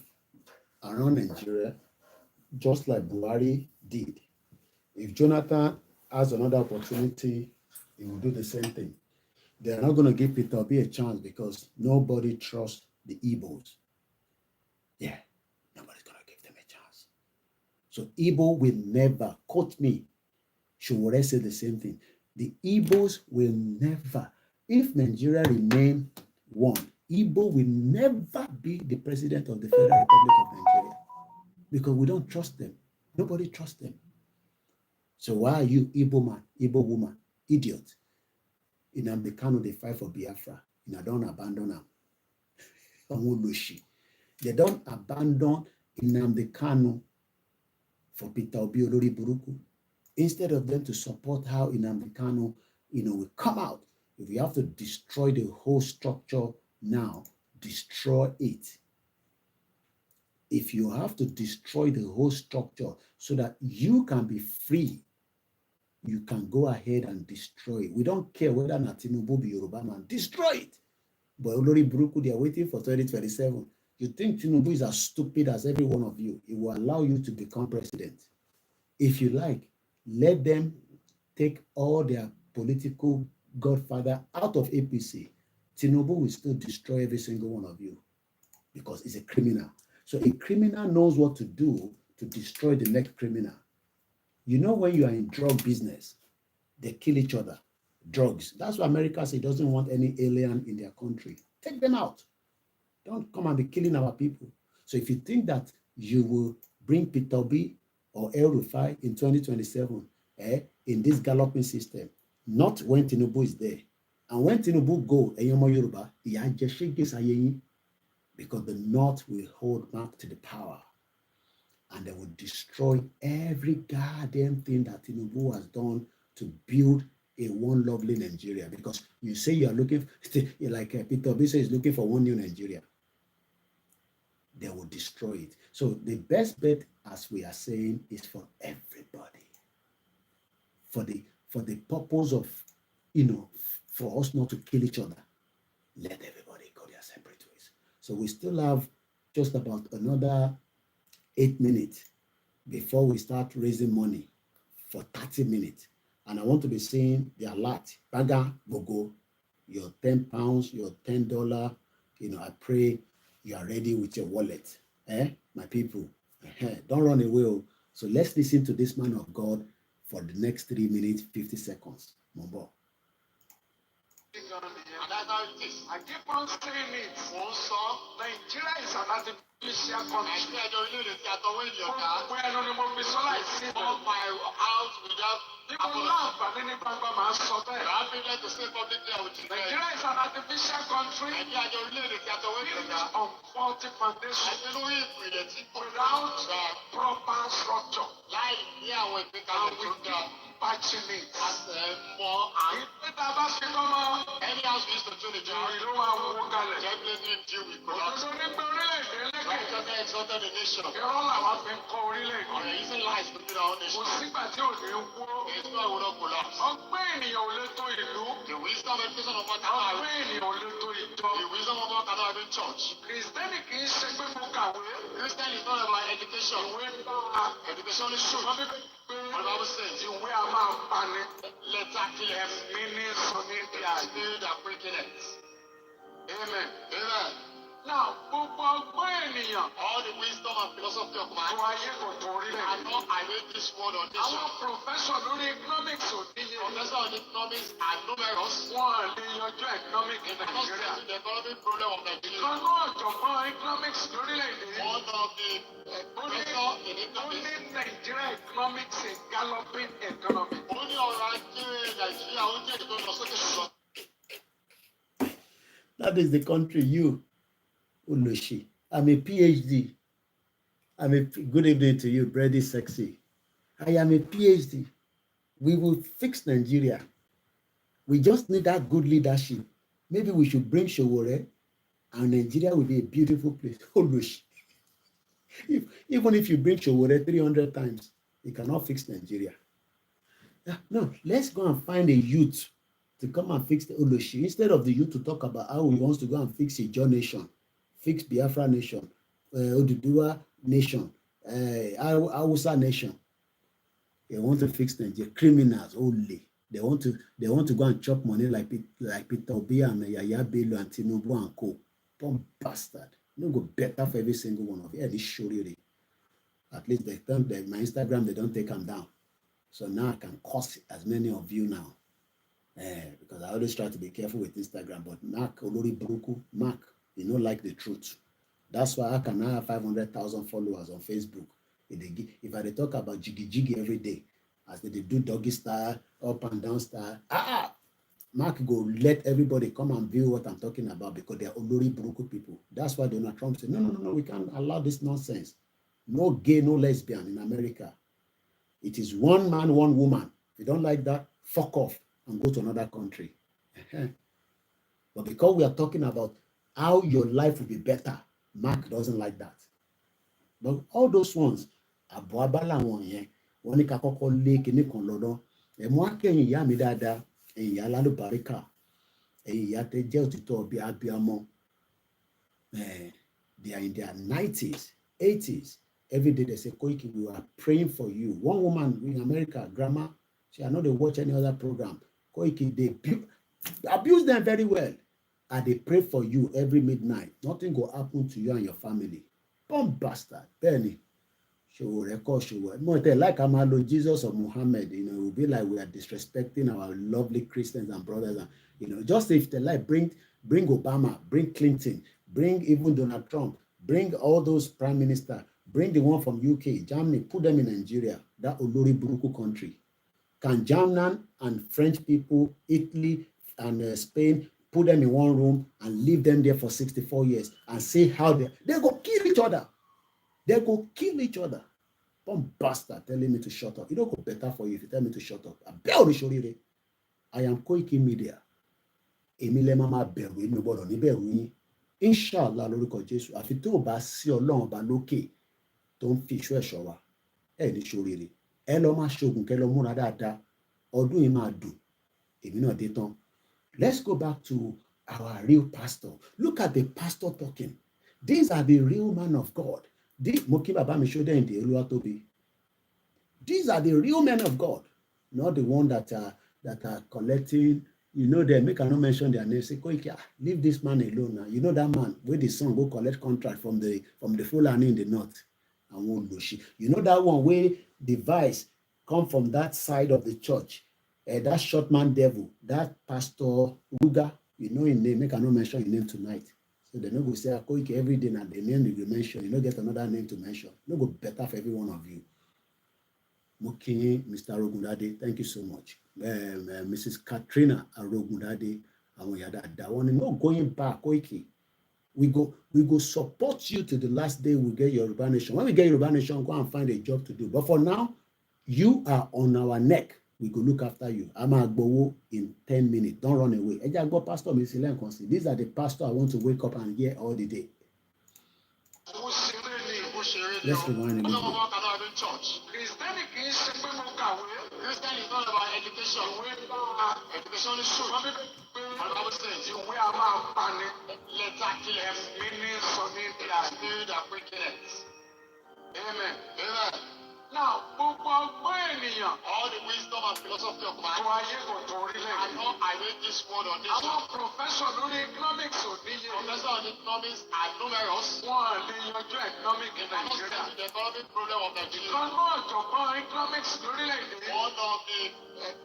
around Nigeria, just like Buhari did. If Jonathan has another opportunity, he will do the same thing. They are not going to give Peter Obi a chance because nobody trusts the Igbos. Yeah, nobody's going to give them a chance. So Igbo will never, quote me, should say the same thing. The Igbos will never, if Nigeria remain one, Igbo will never be the president of the Federal Republic of Nigeria because we don't trust them. Nobody trusts them. So why are you, Igbo man, Igbo woman, idiot? In Kanu, they fight for Biafra. Don't abandon them. They don't abandon Nnamdi Kanu for Peter Obi Olori Buruku. Instead of them to support how Nnamdi Kanu, will come out. If we have to destroy the whole structure now, destroy it. If you have to destroy the whole structure so that you can be free, you can go ahead and destroy it. We don't care whether Tinubu be Yoruba man, destroy it. But Olori Buruku, they are waiting for 2027. You think Tinubu is as stupid as every one of you? It will allow you to become president. If you like, let them take all their political godfather out of APC. Tinubu will still destroy every single one of you because he's a criminal. So a criminal knows what to do to destroy the next criminal. You know, when you are in drug business, they kill each other. Drugs. That's why America says it doesn't want any alien in their country. Take them out. Don't come and be killing our people. So if you think that you will bring Peter Obi or El Rufai in 2027, in this galloping system, not when Tinubu is there. And when Tinubu go, Yoruba, because the North will hold back to the power. And they will destroy every goddamn thing that Tinubu has done to build a one lovely Nigeria. Because you say you are looking, like Peter Obi says, is looking for one new Nigeria. They will destroy it. So the best bet, as we are saying, is for everybody. For the purpose of, for us not to kill each other. Let everybody go their separate ways. So we still have just about another 8 minutes before we start raising money for 30 minutes. And I want to be saying the alert, Baga Gogo, your 10 pounds, your $10, I pray you are ready with your wallet. My people, don't run away. So let's listen to this man of God for the next 3 minutes, 50 seconds. Mombo. I keep on saying it. Nigeria is an artificial country. People laugh and any Bamba man suffer. Nigeria is an artificial country built on faulty foundation without proper structure. And we keep patching it. Any house we used to do the job, we don't want to definitely deal with corruption. Righteousness exalted the nation. They're using lies to build our nation. It's not will not collapse. The wisdom and education of God cannot have the wisdom of God cannot have in church. Christian is not about education. Education is true. The Bible says, let that clear meaning spirit and breaking it. Amen. Amen. Now, all the wisdom and philosophy of man cannot arrange this world on this. Our professor on economics are numerous. One, economic in Nigeria. The economic problem of Nigeria. Economics one of the professor in economics. Only Nigeria economics is galloping economy. Only alright Nigeria only economics. That is the country you, Ulushi. I'm a PhD. Good evening to you, Brady Sexy. I am a PhD. We will fix Nigeria. We just need that good leadership. Maybe we should bring Showore, and Nigeria will be a beautiful place. Even if you bring Showore 300 times, you cannot fix Nigeria. No, let's go and find a youth to come and fix the Oloshi. Instead of the youth to talk about how he wants to go and fix Ijaw nation, fix Biafra nation, Oduduwa nation, Hausa nation. They want to fix Nigeria. Criminals only. They want to go and chop money like Peter Obi and Yaya Bello and Tinubu and co. Bomb bastard. No go better for every single one of you. This show you. At least my Instagram, they don't take them down. So now I can curse as many of you now. Because I always try to be careful with Instagram. But Mark Olori Buruku, Mark, you don't like the truth. That's why I can now have 500,000 followers on Facebook. If I talk about jiggy every day, as they do doggy style, up and down style, Mark go let everybody come and view what I'm talking about because they are Olori Buruku people. That's why Donald Trump said, no, we can't allow this nonsense. No gay, no lesbian in America. It is one man, one woman. If you don't like that, fuck off and go to another country. But because we are talking about how your life will be better, Mark doesn't like that. But all those ones, àbọ̀ abala wọn yẹn, wọ́n ní ká kọ́kọ́ lé kinní kan lọ́dọ́. Ẹ̀mú akẹ́yìn ìyá mi dáadáa, ẹ̀yìn ìyá lálùbáríkà, ẹ̀yìn ìyá tẹ jẹ́ òtítọ́ bí abiyamọ. They are in their 90s, 80s. Every day they say, Koiki, we are praying for you. One woman in America, grandma, she had not watch any other program. Koiki, they abuse them very well. And they pray for you every midnight. Nothing will happen to you and your family. Bomb bastard. Benny. Show record, show. Like Amalo, Jesus or Muhammad, it will be like we are disrespecting our lovely Christians and brothers. And, just if they like, bring Obama, bring Clinton, bring even Donald Trump, bring all those prime ministers. Bring the one from UK, Germany, put them in Nigeria, that Olori Buruku country. Can German and French people, Italy and Spain, put them in one room and leave them there for 64 years and see how they go kill each other. They go kill each other. Some bastard telling me to shut up. It don't go better for you if you tell me to shut up. I am Koikimedia. Emile mama bẹ̀rù èmi gbọ́dọ̀ ní bẹ̀rù yín. Inshallah lórúkọ Jésù. Àfi tó bá sí Ọlọ́run bá lókè. Tó ń fi ìṣọ́ ẹ̀ṣọ́ wa ní ṣoríire ẹ lọ máa ṣoògùn kẹ lọ múra dáadáa ọdún yìí máa dùn èmi náà dé tán. Let's go back to our real pastor. Look at the pastor talking. These are the real men of God. Mo kí bàbá mi ṣó dẹ́yìn dé Olúwatóbi. These are the real men of God, not the one that are collecting. Them, make I not mention their name. Say, Koiki, leave this man alone now. You know that man with the son go collect contract from the Fulani in the north. You know that one where the vice come from that side of the church, that short man devil, that Pastor Ruga, his name, make I not mention his name tonight. So they no go say Koiki every day now the name you mention, get another name to mention. No go better for every one of you. Mokinyi, Mr. Arogundade, thank you so much. Mrs. Katrina Arogundade, no going back, Koiki. We go support you to the last day we get Yoruba Nation. When we get Yoruba Nation, go and find a job to do. But for now, you are on our neck. We go look after you. I'm Agbowo in 10 minutes. Don't run away. Pastor, these are the pastors I want to wake up and hear all the day. Let's rewind a little bit. Christian is not about education. Education is true. And I was saying, we are about letter killers, meaning something that spirit of wickedness. Amen. Amen. Now, all the wisdom and philosophy of man, I know I read this word on this. Our professor on economics are numerous. One, the economic in Nigeria. The economic problem of Nigeria. Economics, one of the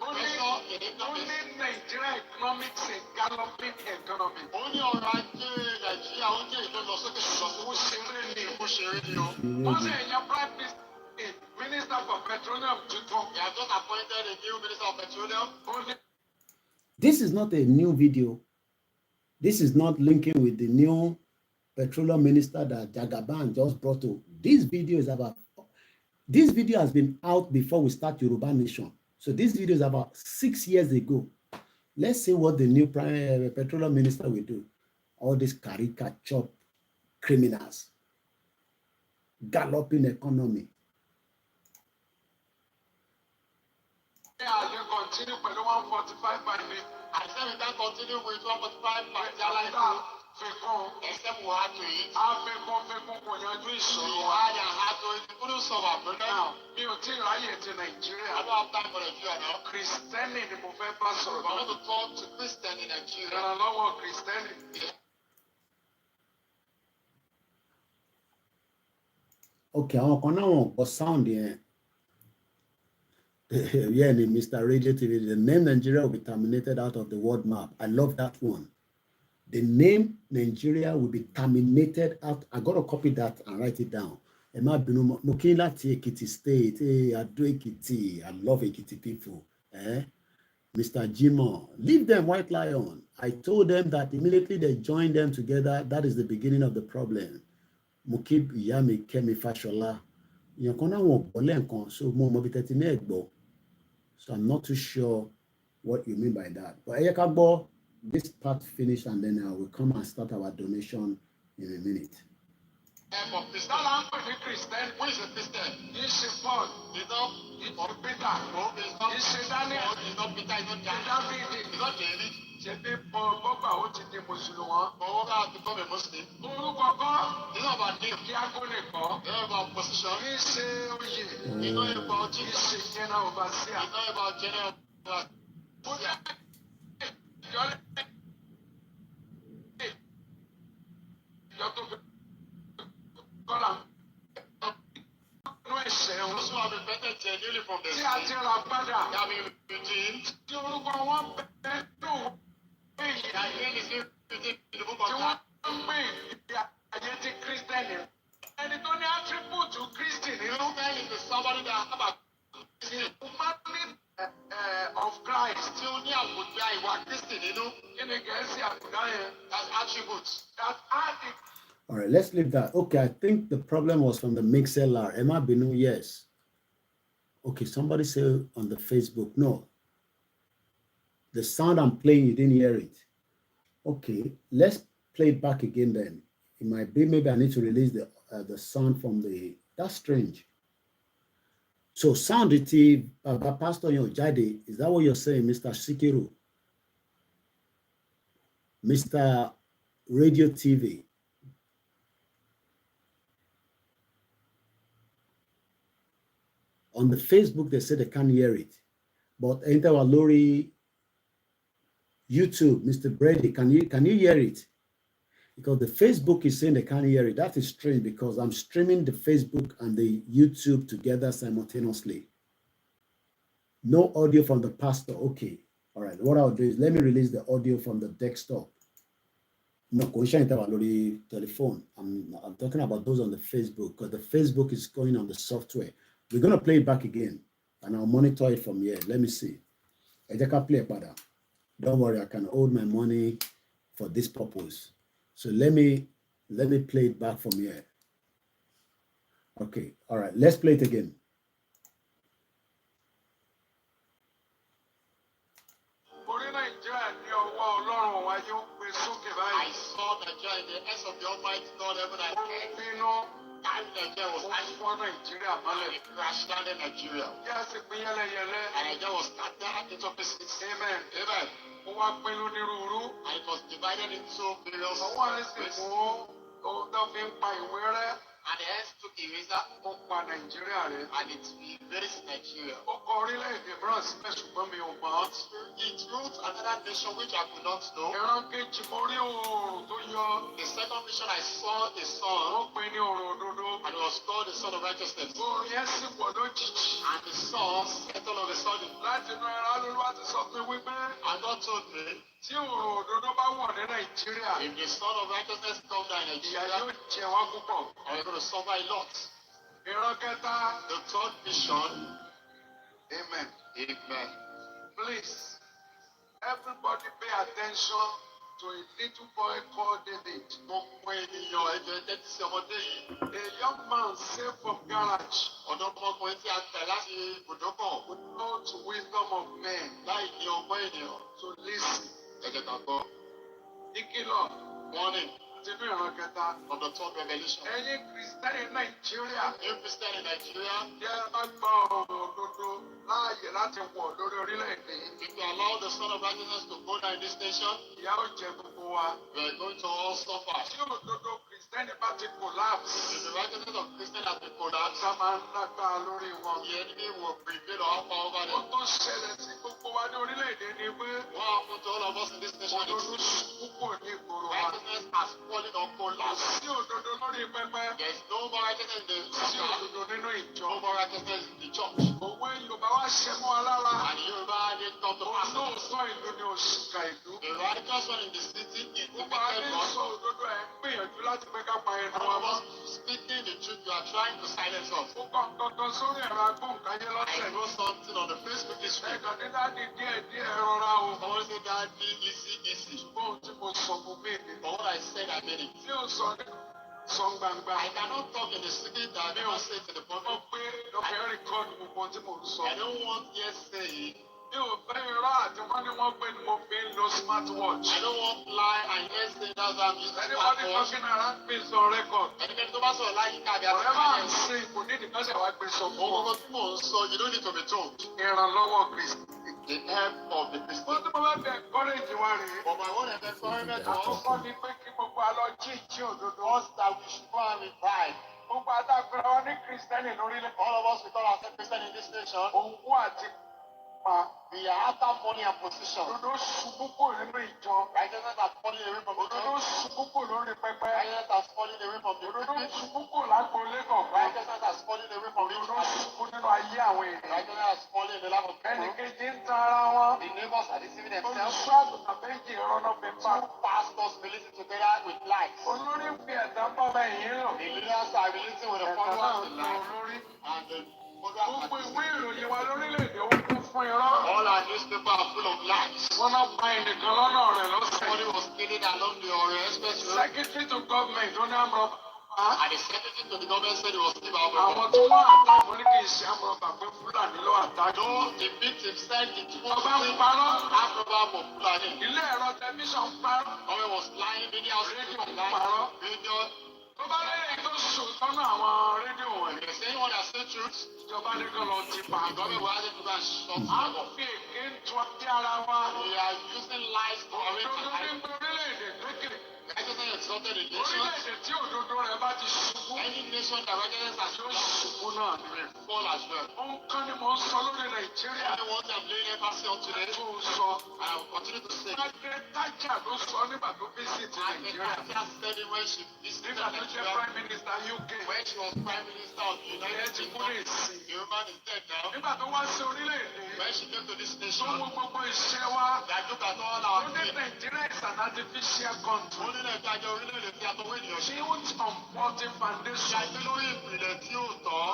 only Nigeria economics and galloping economy. Only all right, Nigeria, only don't know so Minister for Petroleum to talk. They have just appointed a new Minister of Petroleum. This is not a new video. This is not linking with the new petroleum minister that Jagaban just brought to. This video is about This video has been out before we start Yoruba Nation. So this video is about 6 years ago. Let's see what the new petroleum minister will do. All these caricature criminals, galloping economy. Yeah, you continue with 145 by me. I said we can continue with 145 by Jalaiba. Except we have to eat. You hide and have to eat. You couldn't solve our problem. Now, you think I hate in Nigeria. I don't have time for Nigeria now. Christianity, the movement pastor. I want to talk to Christian in Nigeria. I don't want Christianity. Okay, I'm gonna sound here. Yeah, Mr. Radio TV, the name Nigeria will be terminated out of the world map. I love that one. The name Nigeria will be terminated out. I got to copy that and write it down. Emma Binu Mokila Ekiti State. Hey, I do Ekiti. I love Ekiti people. Mr. Jimo, leave them, White Lion. I told them that immediately they join them together, that is the beginning of the problem. Mukib Yami Kemi Fashola. So I'm not too sure what you mean by that. But Eyekagbo, this part finished and then we'll come and start our donation in a minute. It's not language in Christian. Who is a Christian? He's a Paul. He's not Peter. No, he's not. He's Daniel. He's not Peter. He's not David. He's not David. Ṣebí Paul Bọ́gbà ó ti di Mùsùlùmí. Paul has become a Muslim. Orúkọ kọ́. It's not about name. Kí á kó lè kọ́. It's not about position. Kì í ṣe oyè. It's not about Jesus. Kì í ṣe general overseer. It's not about general overseer. Of Christ, that's attributes. That's attributes. All right, let's leave that. Okay, I think the problem was from the MixLR. Emma Binu, yes. Okay, somebody said on the Facebook, no. The sound I'm playing, you didn't hear it. Okay, let's play it back again then. It might be, maybe I need to release the sound from the, that's strange. So sound it, Pastor Jade, is that what you're saying, Mr. Sikiru? Mr. Radio TV. On the Facebook, they said they can't hear it. But enter our Lori YouTube, Mr. Brady, can you hear it? Because the Facebook is saying they can't hear it. That is strange because I'm streaming the Facebook and the YouTube together simultaneously. No audio from the pastor. Okay. All right. What I'll do is let me release the audio from the desktop. No, telephone. I'm talking about those on the Facebook because the Facebook is going on the software. We're going to play it back again and I'll monitor it from here. Let me see. Don't worry, I can hold my money for this purpose. So let me play it back from here. Okay, all right, let's play it again. I saw Nigeria in the hands of the Almighty God, heaven and earth. And Nigeria was it crashed down in Nigeria. And Nigeria was scattered into pieces. Amen. Amen. And it was divided into various places. And the hands took eraser and it erased Nigeria. It ruled another nation which I could not know. The second mission I saw the sun, and it was called the Son of Righteousness. And the sun set all of a sudden. And God told me, if the Son of Righteousness comes down in Nigeria, I'm going to suffer a lot. The third mission. Amen. Amen. Please, everybody pay attention to a little boy called David. A young man saved from garage without wisdom of men. So listen. Ìkìlọ̀ warning sínú ìran kẹta of the third revelation. Ẹ̀yin Kristẹni Nàìjíríà. You Christian in Nigeria. Jẹ́ bá gbọ́ ọ̀rọ̀ òdodo láàyè láti wọ̀ lórí orílẹ̀-èdè. If you allow the son of righteousness to go down in this nation, ìyà ó jẹ gbogbo wa. We are going to all suffer. Tí òdodo Kristẹni bá ti collapse. If the righteousness of Christian has been collapsed, ká máa ń lágbára lórí wọn. The enemy will prevail or have power over them. Ó tó ṣẹlẹ̀ sí gbogbo wa ní orílẹ̀-èdè ni pé. What happened to all of us in this nation? Òdodo púpọ̀ ní ìgboro wa. Righteousness has fallen or collapsed. Sí òdodo lórí pẹpẹ. There is no more righteousness in the church. Sí òdodo nínú ìjọ. No more righteousness in the church. Òwe Yorùbá wá ṣe mọ́ ọ lára. And Yorùbá did come to pass. Olóòótọ́ ìlú ni òṣìkà ìlú. The righteous one in the city is the wicked one. Sọ òdodo ẹ̀ ń gbìyànjú láti pé ká pa ẹnu wa mọ́. Speaking the truth, you are trying to silence us. Ó kọ́ kankan sórí ẹ̀rọ agbóhùnkáyé lọ́sẹ̀. I know something on the Facebook this week. Ẹ̀ka dídá di díẹ̀ rọra o. Someone said that easy. Ṣùgbọ́n tí mo sọ fún mi ni. But what I said, I mean it. Tí o sọ ní gbangba. I cannot talk in the secret that I never say to the public. Mo pé lọ́kẹ́ rìkọ́dù gbogbo tí mo sọ. I don't want hearsay. Mi ò fẹ́ irọ́ àti wọ́n ní wọ́n gbé ni mo fi ń lo smartwatch. I don't want lie and hearsay that's why I'm using smartwatch. Anybody talking around me is on record. Ẹnikẹ́ni tó bá sọ̀rọ̀ láyé káàbí àti káàbí. Ọ̀rẹ́ máa ń sin kò ní ìdíkọ́sẹ̀ wá gbé sọ fún ọ. Owó tí mò ń sọ, you don't need to be told. Ìrànlọ́wọ́ Kristi. The help of the Christian. Wọ́n tún bá bẹ encourage wa rèé. But my own encouragement was. Àkọ́kọ́ ni pé kí gbogbo àlọ́ jíjí òdodo. Us that we should go and revive. Gbogbo àtàkùrọ̀ wọn ní Kristẹni lórílẹ̀. All of us we call ourselves Christian in this nation. Òun àti we are after money and position. Òdodo ṣubú kò nínú ìjọ. Righteousness has fallen away from the church. Òdodo ṣubú kò lórí pẹpẹ. Righteousness has fallen away from the church. Òdodo ṣubú kò lágbo lẹ́kọ̀ọ́. Righteousness has fallen away from the church. Òdodo ṣubú nínú ayé àwọn èèyàn. Righteousness has fallen in the life of people. Ẹnìkejì ń tan ara wọn. The neighbors are deceiving themselves. Olùṣọ́ àgùntàn méjì rọ́nà pépà. Two pastors relating together with lies. Olórí fi ẹ̀dá bọ́ bẹ́ẹ̀ yín lò. The leaders are relating with the followers with lies. And the gbogbo ìwé ìròyìn wa lórílẹ̀-èdè ó kún fún irọ́. All our newspapers are full of lies. Wọ́n náà pa ẹnìkan lọ́nà rẹ̀ lọ́sẹ̀. Somebody was killed along the Ọ̀rẹ́ express road. Secretary to government ó ní àmọ́. And the secretary to the government said he was still out. Àwọn tó wọ́n àtàkùn ní kì í ṣe àmọ́ba pé Fúlàní ló àtàkùn. No, the victim said it was the àmọ́ba for Fúlàní. Ilé ẹ̀rọ tẹlifíṣàn ń parọ́. Ọ̀rẹ́ was lying video rédíò ń parọ́. Rédíò. Tó bá lẹ́yìn tó ṣòtọ́nà àwọn rédíò wọ̀nyí. If anyone has said truth. Ìjọba ní kí lọ ti pa. Ìjọba ìwà àti ìjọba ṣọ́. A fi èké ń tún ọtí ara wa. We are using lies to arrange our life. Òdodo ní orílẹ̀-èdè lókè. Righteousness exalted in nations. Orílẹ̀-èdè tí òdodo rẹ̀ bá ti ṣubú. Any nation that righteousness has yóò ṣubú náà will fall as well. Ohun kan ni mò ń sọ lórí Nàìjíríà. Only one thing I'm laying emphasis on today. Tó sọ. And I will continue to say. Margaret Thatcher ló sọ nígbà tó visit Nàìjíríà. Margaret Thatcher said it when she visited Nigeria. Nígbà tó jẹ́ Prime Minister UK. When she was Prime Minister of the United Kingdom. Yoruba is dead now. Nígbà tó wá sí orílẹ̀-èdè. When she came to this nation. Tó mú gbogbo iṣẹ́ wa. That look at all our things. Ó ní Nigeria is an artificial country. Orílẹ̀-èdè àjọ orílẹ̀-èdè tí a tó wé nìyẹn. Built on faulty foundation. Ṣàìsí lórí ìpìlẹ̀ tí ó tọ́.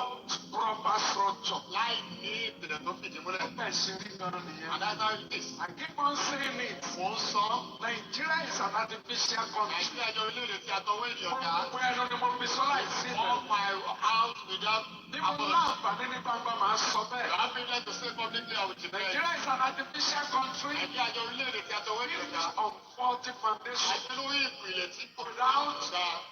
Proper structure. Láì ní ìpìlẹ̀ tó fìdí múlẹ̀. Ó bẹ̀ ṣe rí gan-an nìyẹn. And that's how it is. I keep on saying it. Mo ń sọ. Nigeria is an artificial country. Nàìjíríà àjọ orílẹ̀-èdè tí a tó wé nìyẹn ká. Gbogbo ẹnu ni mo fi sọ láìsí. All my house without. Níbo láǹfààní ní gbangba máa sọ bẹ́ẹ̀. You have been to say publicly I will deny. Nigeria is an artificial country. Nàìjíríà àjọ orílẹ̀-èdè tí a tó wé nìyẹn ká. On faulty foundation. Àìsí lórí ìpìlẹ̀ tí kò without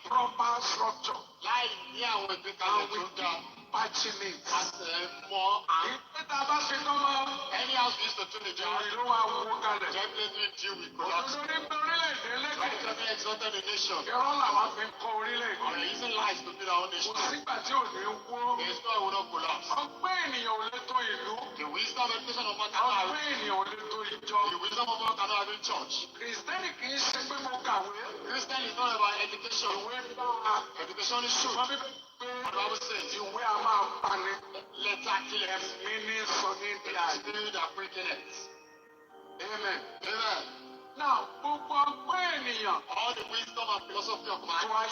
proper structure. Láì ní àwọn ìgbékalẹ̀ tó dáa. Patching it. Àtẹ̀mọ́ àrùn. Ìpẹ́tà bá ṣe tán mọ́. Any house we used to do the job. Ìlú wa wó kalẹ̀. Definitely deal with collapse. Òdodo ní pé orílẹ̀-èdè lẹ́kọ̀ọ́. Righteousness exalted the nation. Irọ́ làwọn fi ń kọ́ orílẹ̀-èdè. We are using lies to build our own nation. Kò sígbà tí ò ní wó. There is no way we don't collapse. Ọgbẹ́ ènìyàn ò lè tó ìlú. The wisdom and education of man cannot have. Ọgbẹ́ ènìyàn ò lè tó ìjọ. The wisdom of man cannot have in church. Kristẹni kì í ṣe pé mo kàwé. Christian is not about education. Ìwé bá education is true. The Bible says, ìwé a máa pani. Letter killers. Ẹ̀mí ní sọ ní ìdí àìsí that breaking it. Amen. Amen. Now, all the wisdom and philosophy of man are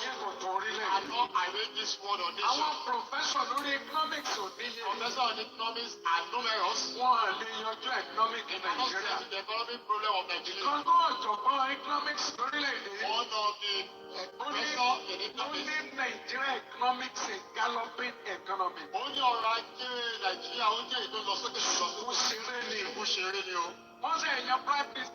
not arranged this world or nation. Our professor on economics are numerous. One economic in Nigeria. The economic problem of Nigeria. One of the professor in economics. Only Nigeria economics a galloping economy. Only ọrọ̀ ajé Nàìjíríà ó jẹ́ ìlú lọ sókè lọ. Ó ṣeré ni o. Wọ́n ṣe èèyàn prime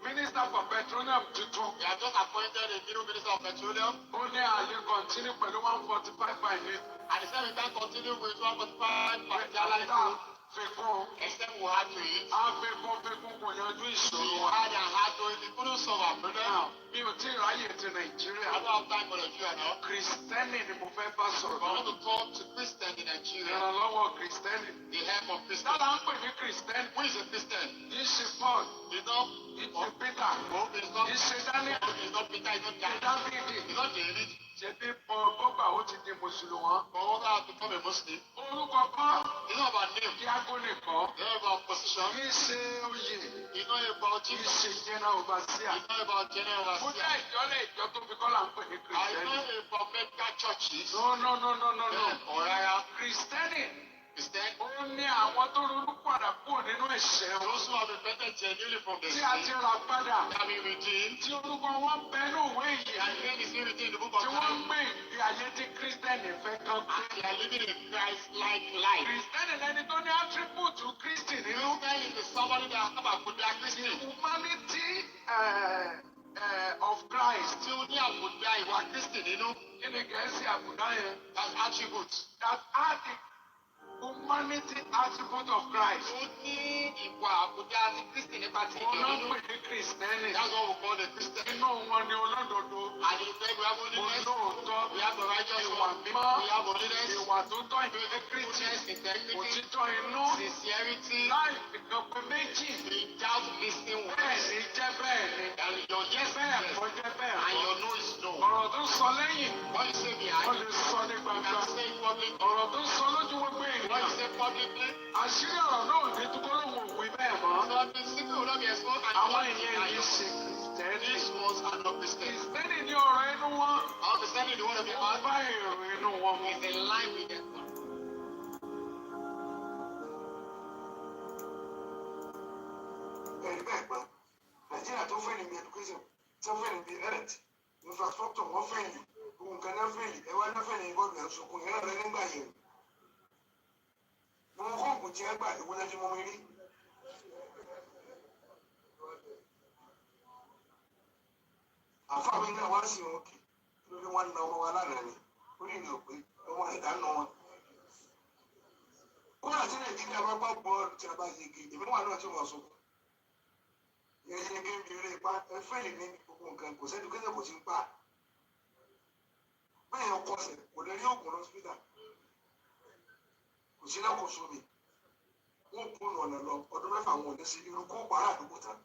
minister for petroleum tuntun. They have just appointed a new minister of petroleum. Ó ní ààyè continue pẹ̀lú 145 by name. And he said we can continue with 145 by gallon. Except we had to eat. Kò yanjú ìṣòro. We had and had to eat. We couldn't solve our problem. Mi ò tí ì ráyè ti Nàìjíríà. I don't have time for Nigeria now. Kristẹni ni mo fẹ́ bá sọ̀rọ̀. I want to talk to Christian in Nigeria. Ìrànlọ́wọ́ Kristẹni. The help of Christian. Tọ́lá ń pè ní Kristẹni. Who is a Christian? Kì í ṣe Paul. You know? It's Peter. No, it's not. Kì í ṣe Daniel. No, it's not Peter. It's not David. It's not David. Ṣé bí Bọ́gbà ó ti di Mùsùlùmí? Bọ́gbà has become a Muslim. Orúkọ kan. It's not about name. Kí á kó lè kọ́. It's not about position. Kì í ṣe oyè. It's not about chief. Kì í ṣe general overseer. It's not about general overseer. Mo jẹ́ ìjọ tó fi kọ́lá ń pè ní Kristẹni. I know about mega churches. No. Ọ̀rẹ́ra. Kristẹni. Ó ní àwọn tó ronú padà kúrò nínú ẹ̀ṣẹ̀ wọn. Those who have repented genuinely from their sin. Tí a ti rà padà. Can be redeemed. Tí orúkọ wọn bẹnu òwe yìí. And then it's written in the book of life. Tí wọ́n gbé ìgbé ayé tí Kristẹni fẹ́ kan. And they are living a Christ-like life. Kristẹni lẹni tó ní attribute Kristi nínú. Kristẹni is somebody that have àbùdá Kristi. Humanity of Christ. Tí ó ní àbùdá ìwà Kristi nínú. Kí ni Gẹ̀ẹ́sì àbùdá yẹn? That's attributes. That are the humanity attribute of Christ. Ó ní ìwà àbùdá ti Kristi nípa ti ìjọ nínú. Wọ́n pè ní Kristẹni. That's what we call the Christian. Inú wọn ni olódodo. And in fact we have holiness. Olóòótọ́. We have the righteous. Ìwà mímọ́. We have holiness. Ìwà tó tọ́ integrity. Integrity. Òtítọ́ inú. Sincerity. Láì fìkan pé méjì. Without missing one. Bẹ́ẹ̀ni jẹ́ bẹ́ẹ̀ni. And your yes bẹ́ẹ̀ kọ́ jẹ́ bẹ́ẹ̀. And your no is no. Ọ̀rọ̀ tó sọ lẹ́yìn. What you say behind. Wọ́n lè sọ ní gbangba. You can say it publicly. Ọ̀rọ̀ tó sọ lójú wọn pé what you say publicly. Àṣírí ọ̀rọ̀ náà ní tukọ́ lóhùn òwe bẹ́ẹ̀ mọ́. So the secret will not be exposed and àwọn èèyàn yìí ṣe Kristẹni. These ones are not Christians. Kristẹni ní ọ̀rọ̀ inú wọn. All the same in the word of your heart. Bá èrò inú wọn mu. Is in line with their thought. Bẹ́ẹ̀ni bẹ́ẹ̀ gbọ́, Nàìjíríà tó fẹ́ ní bí education, tó fẹ́ ní bí health, infrastructure wọ́n fẹ́ ní, nǹkan náà fẹ́ ní, ẹ̀wá náà fẹ́ ní bọ́ọ̀lù ẹ̀sùnkùn yẹn rẹ̀ nígbà yẹn. Mo kọ́ ògùn tí ẹ gbà ìwọlé tí mo rí. Àfáà mi náà wá sí wọn kì lórí wọn na ọmọ wa lánàá ni ó ní ìlú pé ọmọ ẹ̀dá nà wọn. Ó náà tí Nàìjíríà bá gbọ́ bọ́ọ̀lù tí a bá yege èmi wà náà tí wọ́n sọ. Yẹ́n ní kí n bí eré ipá ẹ fẹ́ẹ̀lì ní gbogbo nǹkan kò sẹ́ni kéde kò sí ń pa. Bẹ́ẹ̀ yẹn kọsẹ̀ kò lè rí òògùn lọ́sípítà. Kò sí náà kò sómi. Wọ́n kún ọ̀nà lọ ọdún mẹ́fà wọn ò ní sí irú kó pàrọ̀ àdúgbò tán.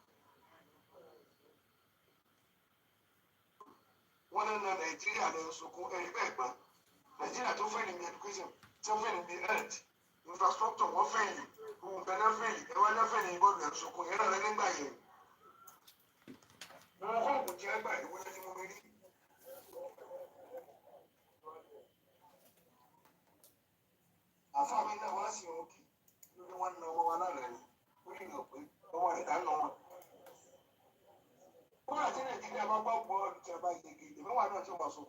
Wọ́n ní na Nàìjíríà lọ sunkún ẹ̀rí bẹ́ẹ̀ gbà. Nàìjíríà tó fẹ́ ní bí education, tó fẹ́ ní bí health, infrastructure wọ́n fẹ́ yìí, nǹkan náà fẹ́ yìí, ẹ̀wá náà fẹ́ ní bọ́ọ̀lù ẹ̀ sunkún yẹn náà nígbà yẹn. Mo kọ́ ògùn tí ẹ gbà ìwọlé tí mo rí. Àfáà mi náà wá sí wọn kì lórí wọn na ọmọ wa lánàá ni ó ní ìlú pé ọmọ ẹ̀dá nà wọn. Ó náà tí Nàìjíríà bá gbọ́ bọ́ọ̀lù tí a bá yege èmi wà náà tí wọ́n sọ.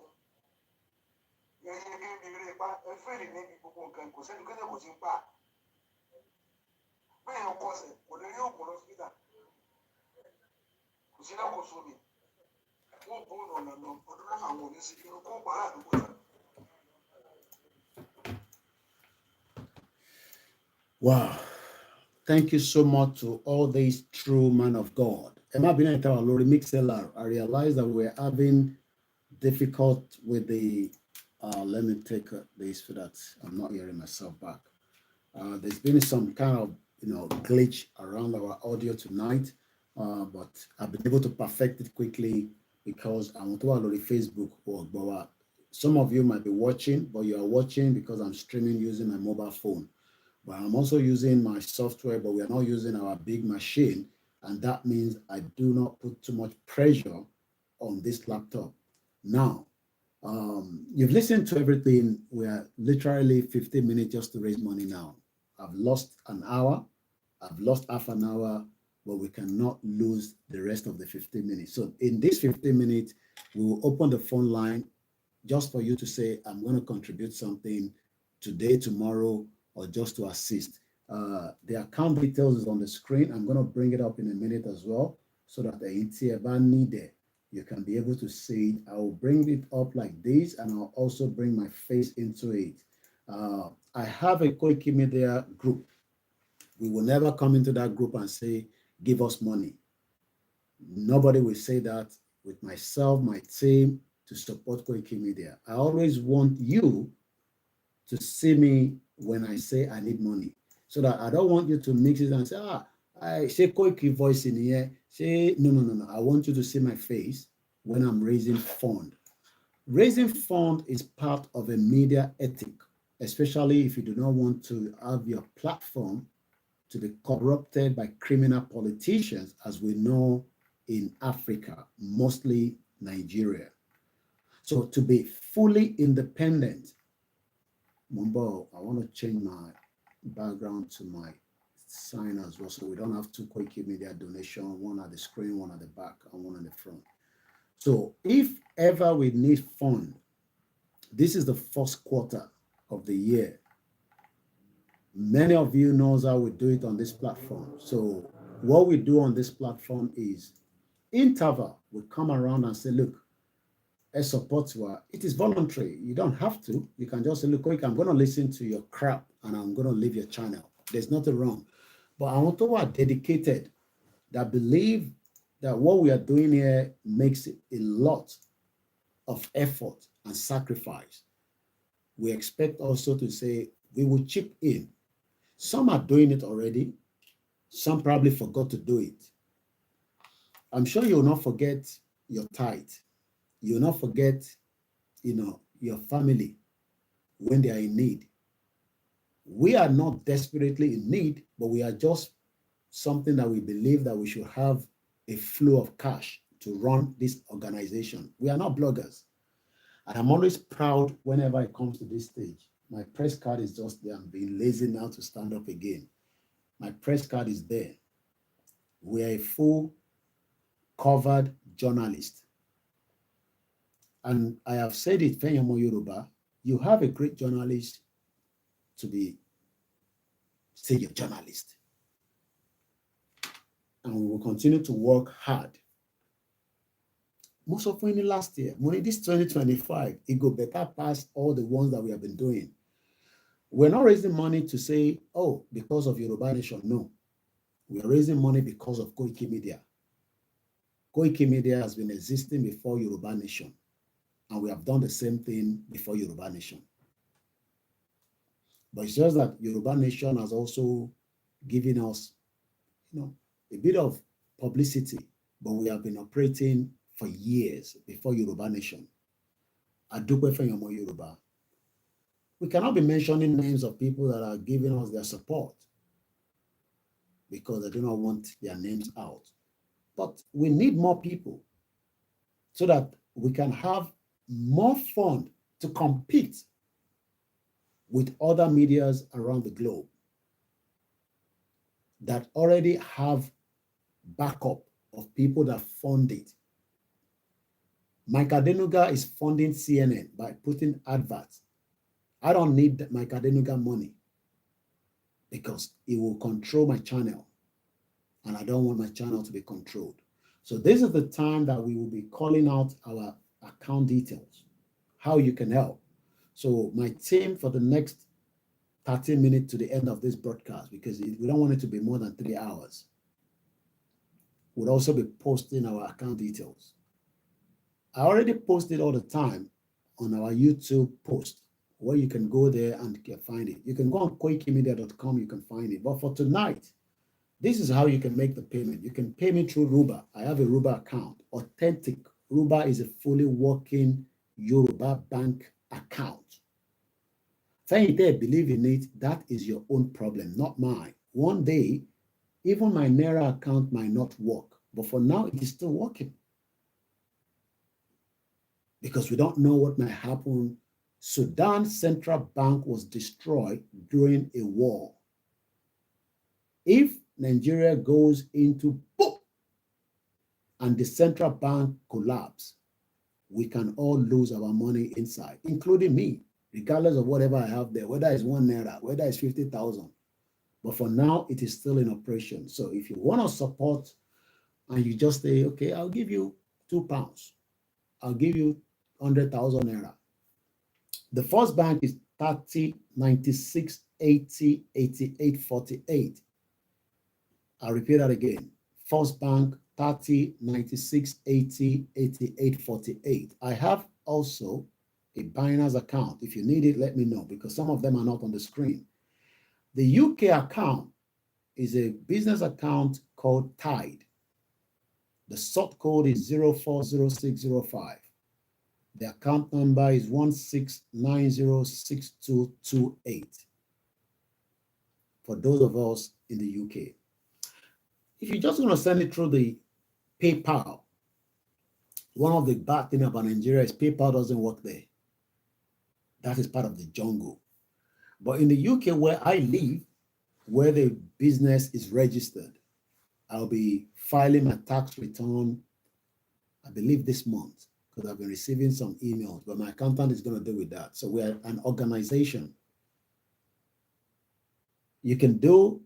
Yẹ́n ní kí n bí eré ipá ẹ fẹ́ẹ̀lì ní gbogbo nǹkan kò sẹ́ni kéde kò sí ń pa. Bẹ́ẹ̀ yẹn kọsẹ̀ kò lè rí òògùn lọ́sípítà. Kò sí náà kò sómi. Wọ́n kún ọ̀nà lọ ọdún mẹ́fà wọn ò ní sí irú kó pàrọ̀ àdúgbò tán. Wow. Thank you so much to all these true men of God. Emma Bineta Lori Mixelar, I realized that we're having difficult with the, let me take this so that I'm not hearing myself back. There's been some kind of, glitch around our audio tonight, but I've been able to perfect it quickly because I want to already Facebook or Boa. Some of you might be watching, but you are watching because I'm streaming using my mobile phone. But I'm also using my software, but we are not using our big machine. And that means I do not put too much pressure on this laptop. Now, you've listened to everything. We are literally 15 minutes just to raise money now. I've lost an hour. I've lost half an hour, but we cannot lose the rest of the 15 minutes. So in this 15 minutes, we will open the phone line just for you to say, I'm going to contribute something today, tomorrow, or just to assist. The account details is on the screen. I'm going to bring it up in a minute as well, so that you can be able to see it. I will bring it up like this, and I'll also bring my face into it. I have a Koikimedia group. We will never come into that group and say, give us money. Nobody will say that. With myself, my team, to support Koikimedia. I always want you to see me when I say I need money, so that I don't want you to mix it and say, I say Koiki voice in here. Say, no. I want you to see my face when I'm raising fund. Raising fund is part of a media ethic, especially if you do not want to have your platform to be corrupted by criminal politicians, as we know in Africa, mostly Nigeria. So to be fully independent, Mumbo, I want to change my background to my sign as well, so we don't have two Koikimedia donation, one at the screen, one at the back, and one at the front. So if ever we need fund, this is the first quarter of the year. Many of you knows how we do it on this platform. So what we do on this platform is interval. We come around and say, look, a support you are, it is voluntary. You don't have to. You can just say, look, I'm going to listen to your crap and I'm going to leave your channel. There's nothing wrong. But I want to are dedicated, that believe that what we are doing here makes a lot of effort and sacrifice. We expect also to say we will chip in. Some are doing it already. Some probably forgot to do it. I'm sure you will not forget your tithe. You will not forget, your family when they are in need. We are not desperately in need, but we are just something that we believe that we should have a flow of cash to run this organization. We are not bloggers. And I'm always proud whenever it comes to this stage. My press card is just there. I'm being lazy now to stand up again. My press card is there. We are a full covered journalist. And I have said it, Fenyamo Yoruba, you have a great journalist to be, say, your journalist. And we will continue to work hard. Most of when last year, when this 2025, it go better past all the ones that we have been doing. We're not raising money to say, oh, because of Yoruba Nation. No. We are raising money because of Koikimedia. Koikimedia has been existing before Yoruba Nation. And we have done the same thing before Yoruba Nation. But it's just that Yoruba Nation has also given us, a bit of publicity, but we have been operating for years before Yoruba Nation. Adukwe Fenyamo Yoruba. We cannot be mentioning names of people that are giving us their support because they do not want their names out. But we need more people so that we can have more fund to compete with other medias around the globe that already have backup of people that fund it. Mike Adenuga is funding CNN by putting adverts. I don't need Mike Adenuga money because it will control my channel. And I don't want my channel to be controlled. So this is the time that we will be calling out our account details, how you can help. So my team for the next 30 minutes to the end of this broadcast, because we don't want it to be more than 3 hours, we'll also be posting our account details. I already posted all the time on our YouTube post, where you can go there and find it. You can go on koikimedia.com, you can find it. But for tonight, this is how you can make the payment. You can pay me through Ruba. I have a Ruba account. Authentic. Ruba is a fully working Yoruba bank account. If you believe in it, that is your own problem, not mine. One day, Even my Naira account might not work, but for now it is still working. Because we don't know what might happen. Sudan Central Bank was destroyed during a war. If Nigeria goes into boom and the central bank collapse, we can all lose our money inside, including me, regardless of whatever I have there, whether it's 1 Naira, whether it's 50,000. But for now, it is still in operation. So if you want to support and you just say, okay, I'll give you £2. I'll give you 100,000 Naira. The first bank is 30 96 80 88 48. I'll repeat that again. First bank 30 96 80 88 48. I have also a Binance account. If you need it, let me know, because some of them are not on the screen. The UK account is a business account called Tide. The sort code is 040605. The account number is 16906228 for those of us in the UK. If you're just going to send it through the PayPal, one of the bad things about Nigeria is PayPal doesn't work there. That is part of the jungle. But in the UK where I live, where the business is registered, I'll be filing my tax return, I believe this month, because I've been receiving some emails, but my accountant is going to deal with that. So we're an organization. You can do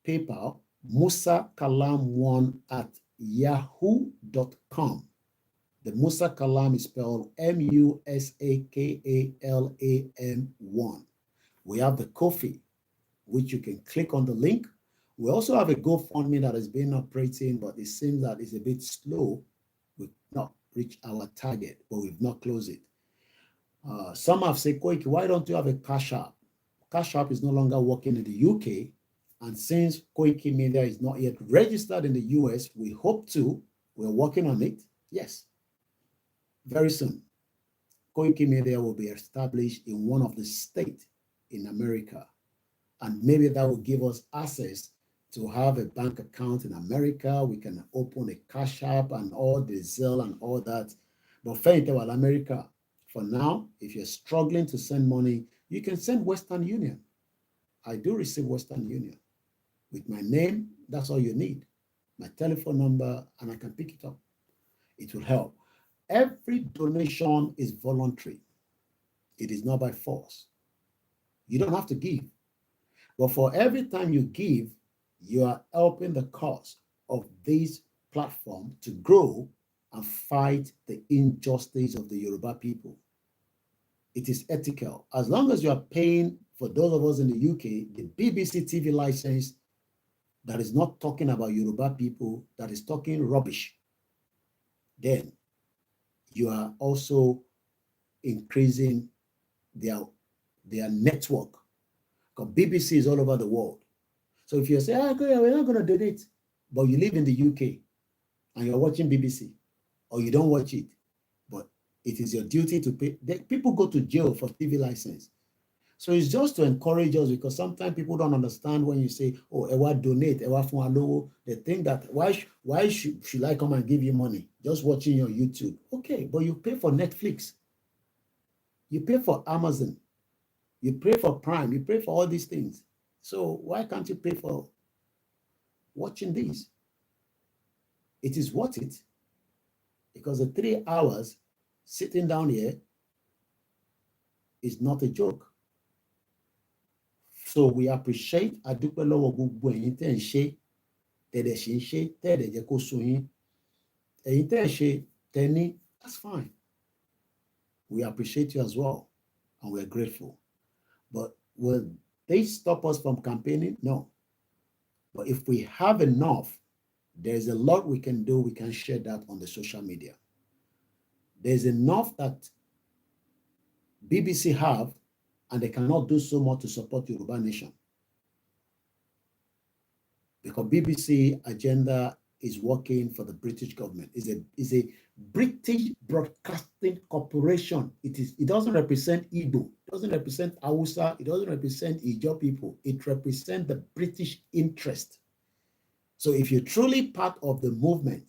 PayPal, musakalam1@yahoo.com. The Musa Kalam is spelled MUSAKALAM1. We have the Ko-fi, which you can click on the link. We also have a GoFundMe that has been operating, but it seems that it's a bit slow. We've not reached our target, but we've not closed it. Some have said, Koiki, why don't you have a Cash App? Cash App is no longer working in the UK. And since Koikimedia is not yet registered in the US, we hope to. We're working on it. Yes. Very soon, Koikimedia will be established in one of the states in America. And maybe that will give us access to have a bank account in America. We can open a Cash App and all the Zelle and all that. But for America, for now, if you're struggling to send money, you can send Western Union. I do receive Western Union. With my name, that's all you need. My telephone number, and I can pick it up. It will help. Every donation is voluntary. It is not by force. You don't have to give. But for every time you give, you are helping the cause of this platform to grow and fight the injustice of the Yoruba people. It is ethical. As long as you are paying, for those of us in the UK, the BBC TV license that is not talking about Yoruba people, that is talking rubbish, then you are also increasing their network. Because BBC is all over the world. So if you say, we're not going to donate, but you live in the UK and you're watching BBC, or you don't watch it, but it is your duty to pay. People go to jail for TV license. So it's just to encourage us, because sometimes people don't understand when you say, oh, Ewa donate, Ewa fun alowo. They think that why should I come and give you money? Just watching your YouTube. Okay, but you pay for Netflix. You pay for Amazon. You pay for Prime. You pay for all these things. So why can't you pay for watching these? It is worth it, because the 3 hours sitting down here is not a joke. So we appreciate adúpẹ́ lọ́wọ́ gbogbo ẹ̀yin tẹ́ ń ṣe, tẹ́lẹ̀ ṣe ń ṣe, tẹ́lẹ̀ jẹ́ kó sú yín. Ẹ̀yin tẹ́ ń ṣe, tẹ́ ní, that's fine. We appreciate you as well, and we're grateful. But will they stop us from campaigning? No. But if we have enough, there's a lot we can do. We can share that on the social media. There's enough that BBC have, and they cannot do so much to support Yoruba Nation. Because BBC agenda is working for the British government. It's a British Broadcasting Corporation. It doesn't represent Igbo, it doesn't represent Hausa, it doesn't represent Ijaw people. It represents the British interest. So if you're truly part of the movement,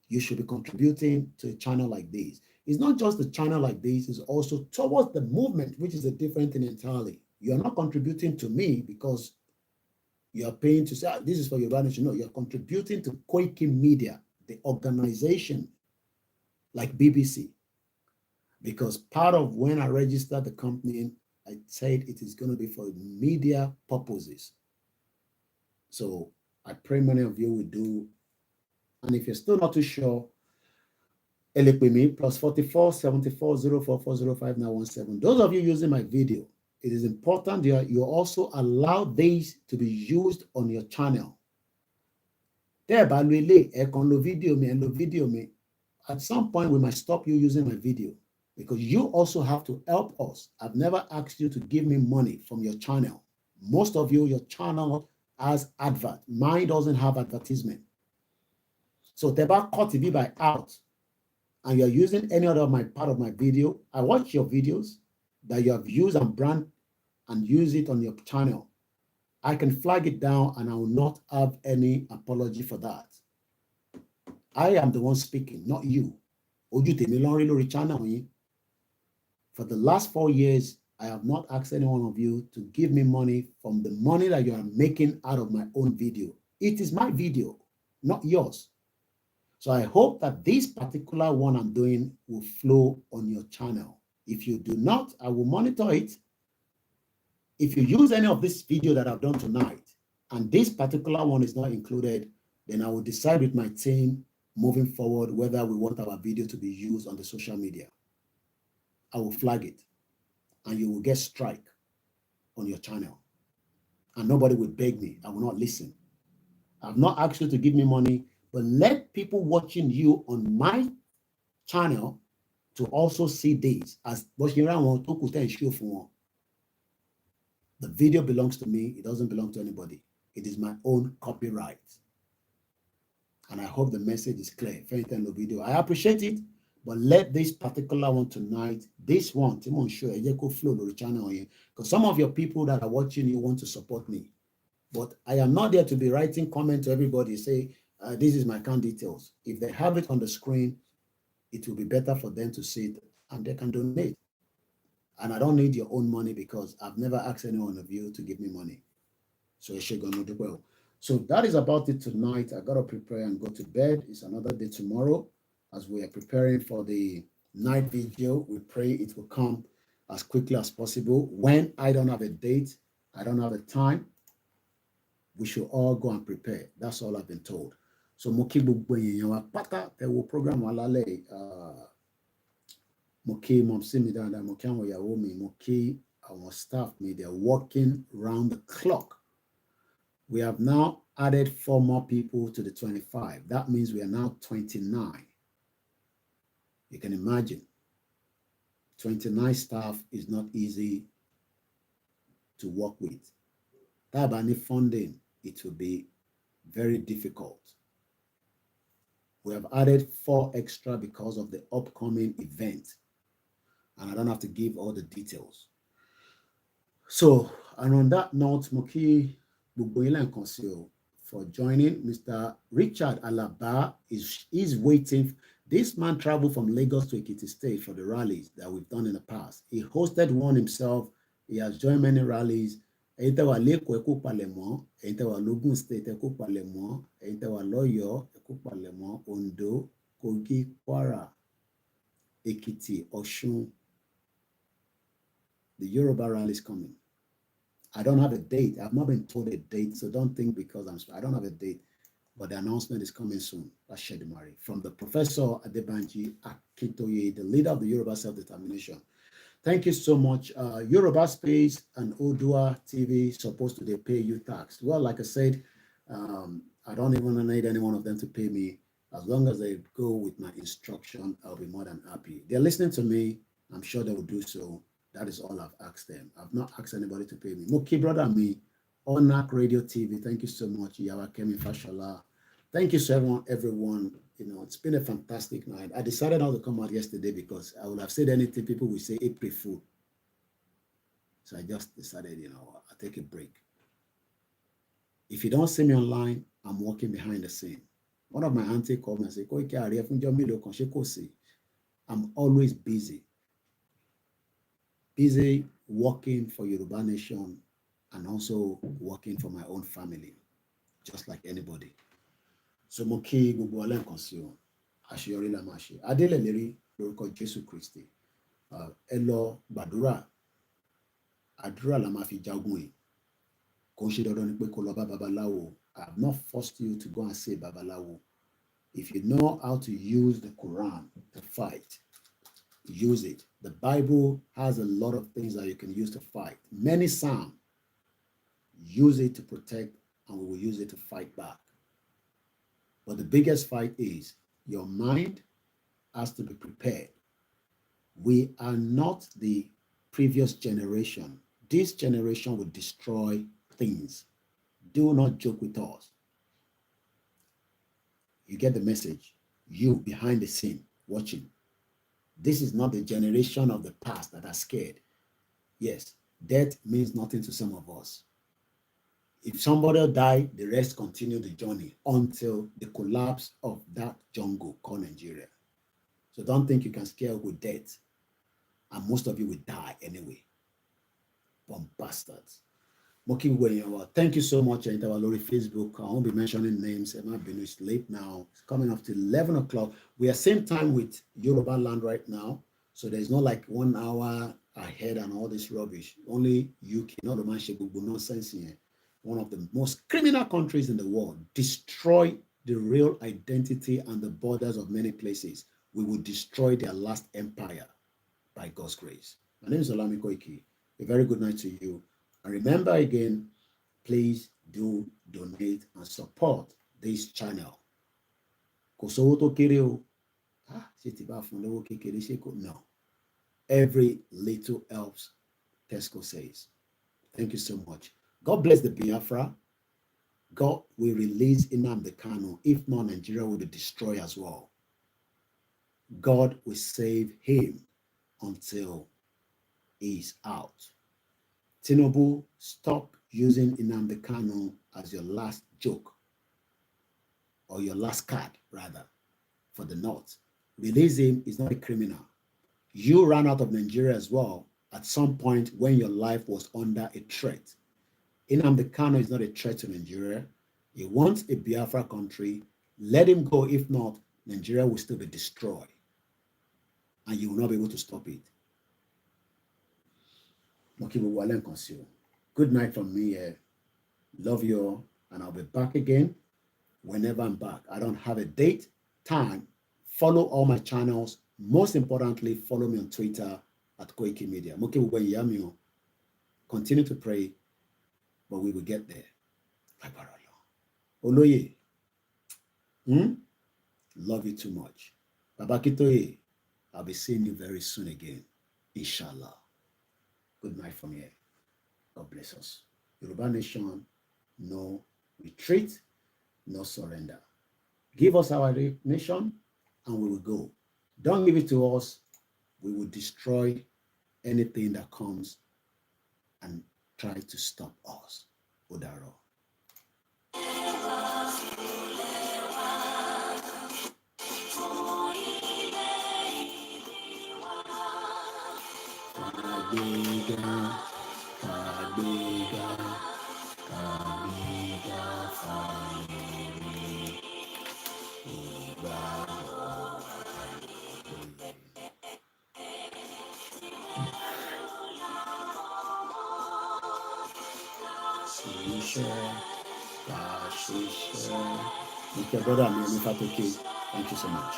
you should be contributing to a channel like this. It's not just a channel like this, it's also towards the movement, which is a different thing entirely. You're not contributing to me because you're paying to say, this is for your nation. No, you're contributing to Koikimedia, the organization like BBC. Because part of when I registered the company, I said it is going to be for media purposes. So I pray many of you will do. And if you're still not too sure, me +44 74 044 05917. Those of you using my video, it is important you also allow these to be used on your channel. Video me. At some point, we might stop you using my video because you also have to help us. I've never asked you to give me money from your channel. Most of you, your channel has advert. Mine doesn't have advertisement. So Teba cut TV by out and you're using any other part of my video. I watch your videos that you have used and brand and use it on your channel. I can flag it down and I will not have any apology for that. I am the one speaking, not you. For the last 4 years, I have not asked any one of you to give me money from the money that you are making out of my own video. It is my video, not yours. So I hope that this particular one I'm doing will flow on your channel. If you do not, I will monitor it. If you use any of this video that I've done tonight, and this particular one is not included, then I will decide with my team moving forward whether we want our video to be used on the social media. I will flag it, and you will get strike on your channel. And nobody will beg me. I will not listen. I've not asked you to give me money, but let people watching you on my channel to also see this as the video belongs to me. It doesn't belong to anybody. It is my own copyright. And I hope the message is clear. Video. I appreciate it, but let this particular one tonight, this one, because some of your people that are watching you want to support me. But I am not there to be writing comment to everybody, say, this is my account details. If they have it on the screen, it will be better for them to see it and they can donate. And I don't need your own money because I've never asked any one of you to give me money. So it's going to do well. So that is about it tonight. I got to prepare and go to bed. It's another day tomorrow. As we are preparing for the night video, we pray it will come as quickly as possible. When I don't have a date, I don't have a time, we should all go and prepare. That's all I've been told. So Moki Pata, they will program Walale. Moki Momsimi Danda, Moki Yawomi, Moki, our staff, they are working round the clock. We have now added 4 more people to the 25. That means we are now 29. You can imagine 29 staff is not easy to work with. Tabani funding, it will be very difficult. We have added 4 extra because of the upcoming event. And I don't have to give all the details. So, and on that note, Moki Bugboila and Consil for joining. Mr. Richard Alaba is waiting. This man traveled from Lagos to Ekiti State for the rallies that we've done in the past. He hosted one himself. He has joined many rallies. Ẹ̀yin Lẹ́kọ̀ọ́ ẹ kú palẹ̀mọ́, ẹ̀yin tẹ́ wà Lógùn State ẹ kú palẹ̀mọ́, ẹ̀yin tẹ́ wà Lọ́yọ̀ọ́ ẹ kú palẹ̀mọ́, Ondo, Kogi, Kwara, Ekiti, Ọ̀ṣun. The Yoruba rally is coming. I don't have a date. I've not been told a date, so don't think because I don't have a date, but the announcement is coming soon. That's Shedimari. From the Professor Adebanji Akintoye, the leader of the Yoruba Self-Determination. Thank you so much. Yoruba Space and Odua TV supposed to pay you tax. Well, like I said, I don't even need any one of them to pay me. As long as they go with my instruction, I'll be more than happy. They're listening to me. I'm sure they will do so. That is all I've asked them. I've not asked anybody to pay me. Moki brother me, Onak Radio TV. Thank you so much. Yawa Kemi Fashola. Thank you so everyone. You know, it's been a fantastic night. I decided not to come out yesterday because I would have said anything. People would say April Fool. So I just decided, I'll take a break. If you don't see me online, I'm working behind the scene. One of my auntie called me and said, Koiki, I'm always busy working for Yoruba Nation and also working for my own family, just like anybody. So mo kí gbogbo wa lẹ́ẹ̀kan sí o, àṣeyọrí la máa ṣe. Adélẹ̀lérí lórúkọ Jésù Kristi. Ẹ lọ gbàdúrà, àdúrà la máa fi jagun yìí. Kò ń ṣe dandan ni pé kó lọ bá babaláwo. I have not forced you to go and say babalawo. If you know how to use the Quran to fight, use it. The Bible has a lot of things that you can use to fight. Many psalms, use it to protect, and we will use it to fight back. But the biggest fight is your mind has to be prepared. We are not the previous generation. This generation will destroy things. Do not joke with us. You get the message. You behind the scene watching. This is not the generation of the past that are scared. Yes, death means nothing to some of us. If somebody die, the rest continue the journey until the collapse of that jungle called Nigeria. So don't think you can scare with death. And most of you will die anyway. Bomb bastards. Thank you so much, Lori Facebook. I won't be mentioning names. It's late now. It's coming up to 11 o'clock. We are same time with Yoruba land right now. So there's not like 1 hour ahead and all this rubbish. Only UK, not the Manchego nonsense here. One of the most criminal countries in the world. Destroy the real identity and the borders of many places. We will destroy their last empire by God's grace. My name is OLAYOMI KOIKI. A very good night to you. And remember again, please do donate and support this channel. No. Every little helps, Tesco says. Thank you so much. God bless the Biafra. God will release Nnamdi Kanu. If not, Nigeria will be destroyed as well. God will save him until he's out. Tinubu, stop using Nnamdi Kanu as your last joke, or your last card, rather, for the North. Release him. He's not a criminal. You ran out of Nigeria as well at some point when your life was under a threat. Nnamdi Kanu is not a threat to Nigeria. He wants a Biafra country. Let him go. If not, Nigeria will still be destroyed. And you will not be able to stop it. Good night from me here. Love you all, and I'll be back again whenever I'm back. I don't have a date, time. Follow all my channels. Most importantly, follow me on Twitter at Koikimedia. Continue to pray, but we will get there. Oloye, love you too much. Babakitoye, I'll be seeing you very soon again, inshallah. Good night from here. God bless us. Yoruba Nation, no retreat, no surrender. Give us our nation and we will go. Don't give it to us. We will destroy anything that comes and try to stop us. Odaro. Okay, brother, thank you so much.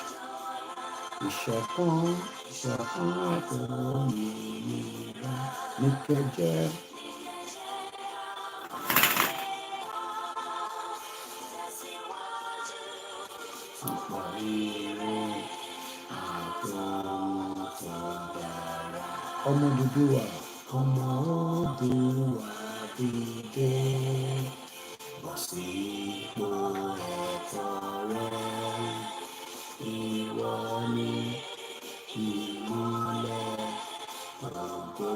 Ọmọ Odùduwà, ọmọ Odùduwà dìde, bọ́ sípò ẹ̀tọ́ rẹ, ìwọ ni ìmọ́lẹ̀ ògo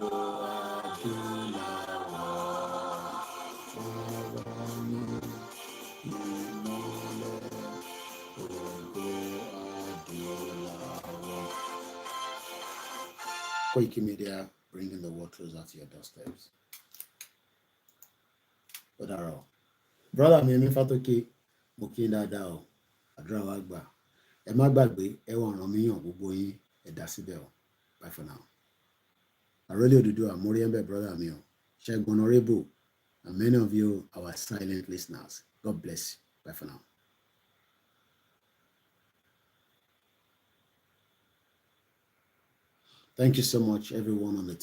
adúláwọ̀, ọ̀rọ̀ ni ìmọ́lẹ̀. Koikimedia, bringing the world closer to your doorsteps. But brother mi ní Fátókè, mo kí n dáadáa o, àdúrà wa gbà. Ẹ má gbàgbé, ẹ wọ̀n ràn mí yàn gbogbo yín, ẹ dá síbẹ̀ o. Bye for now. I really do àmórí ẹ̀ńbẹ̀ brother mi o. Ṣẹ́gun Honorable, and many of you, our silent listeners. God bless you. Bye for now. Thank you so much, everyone on the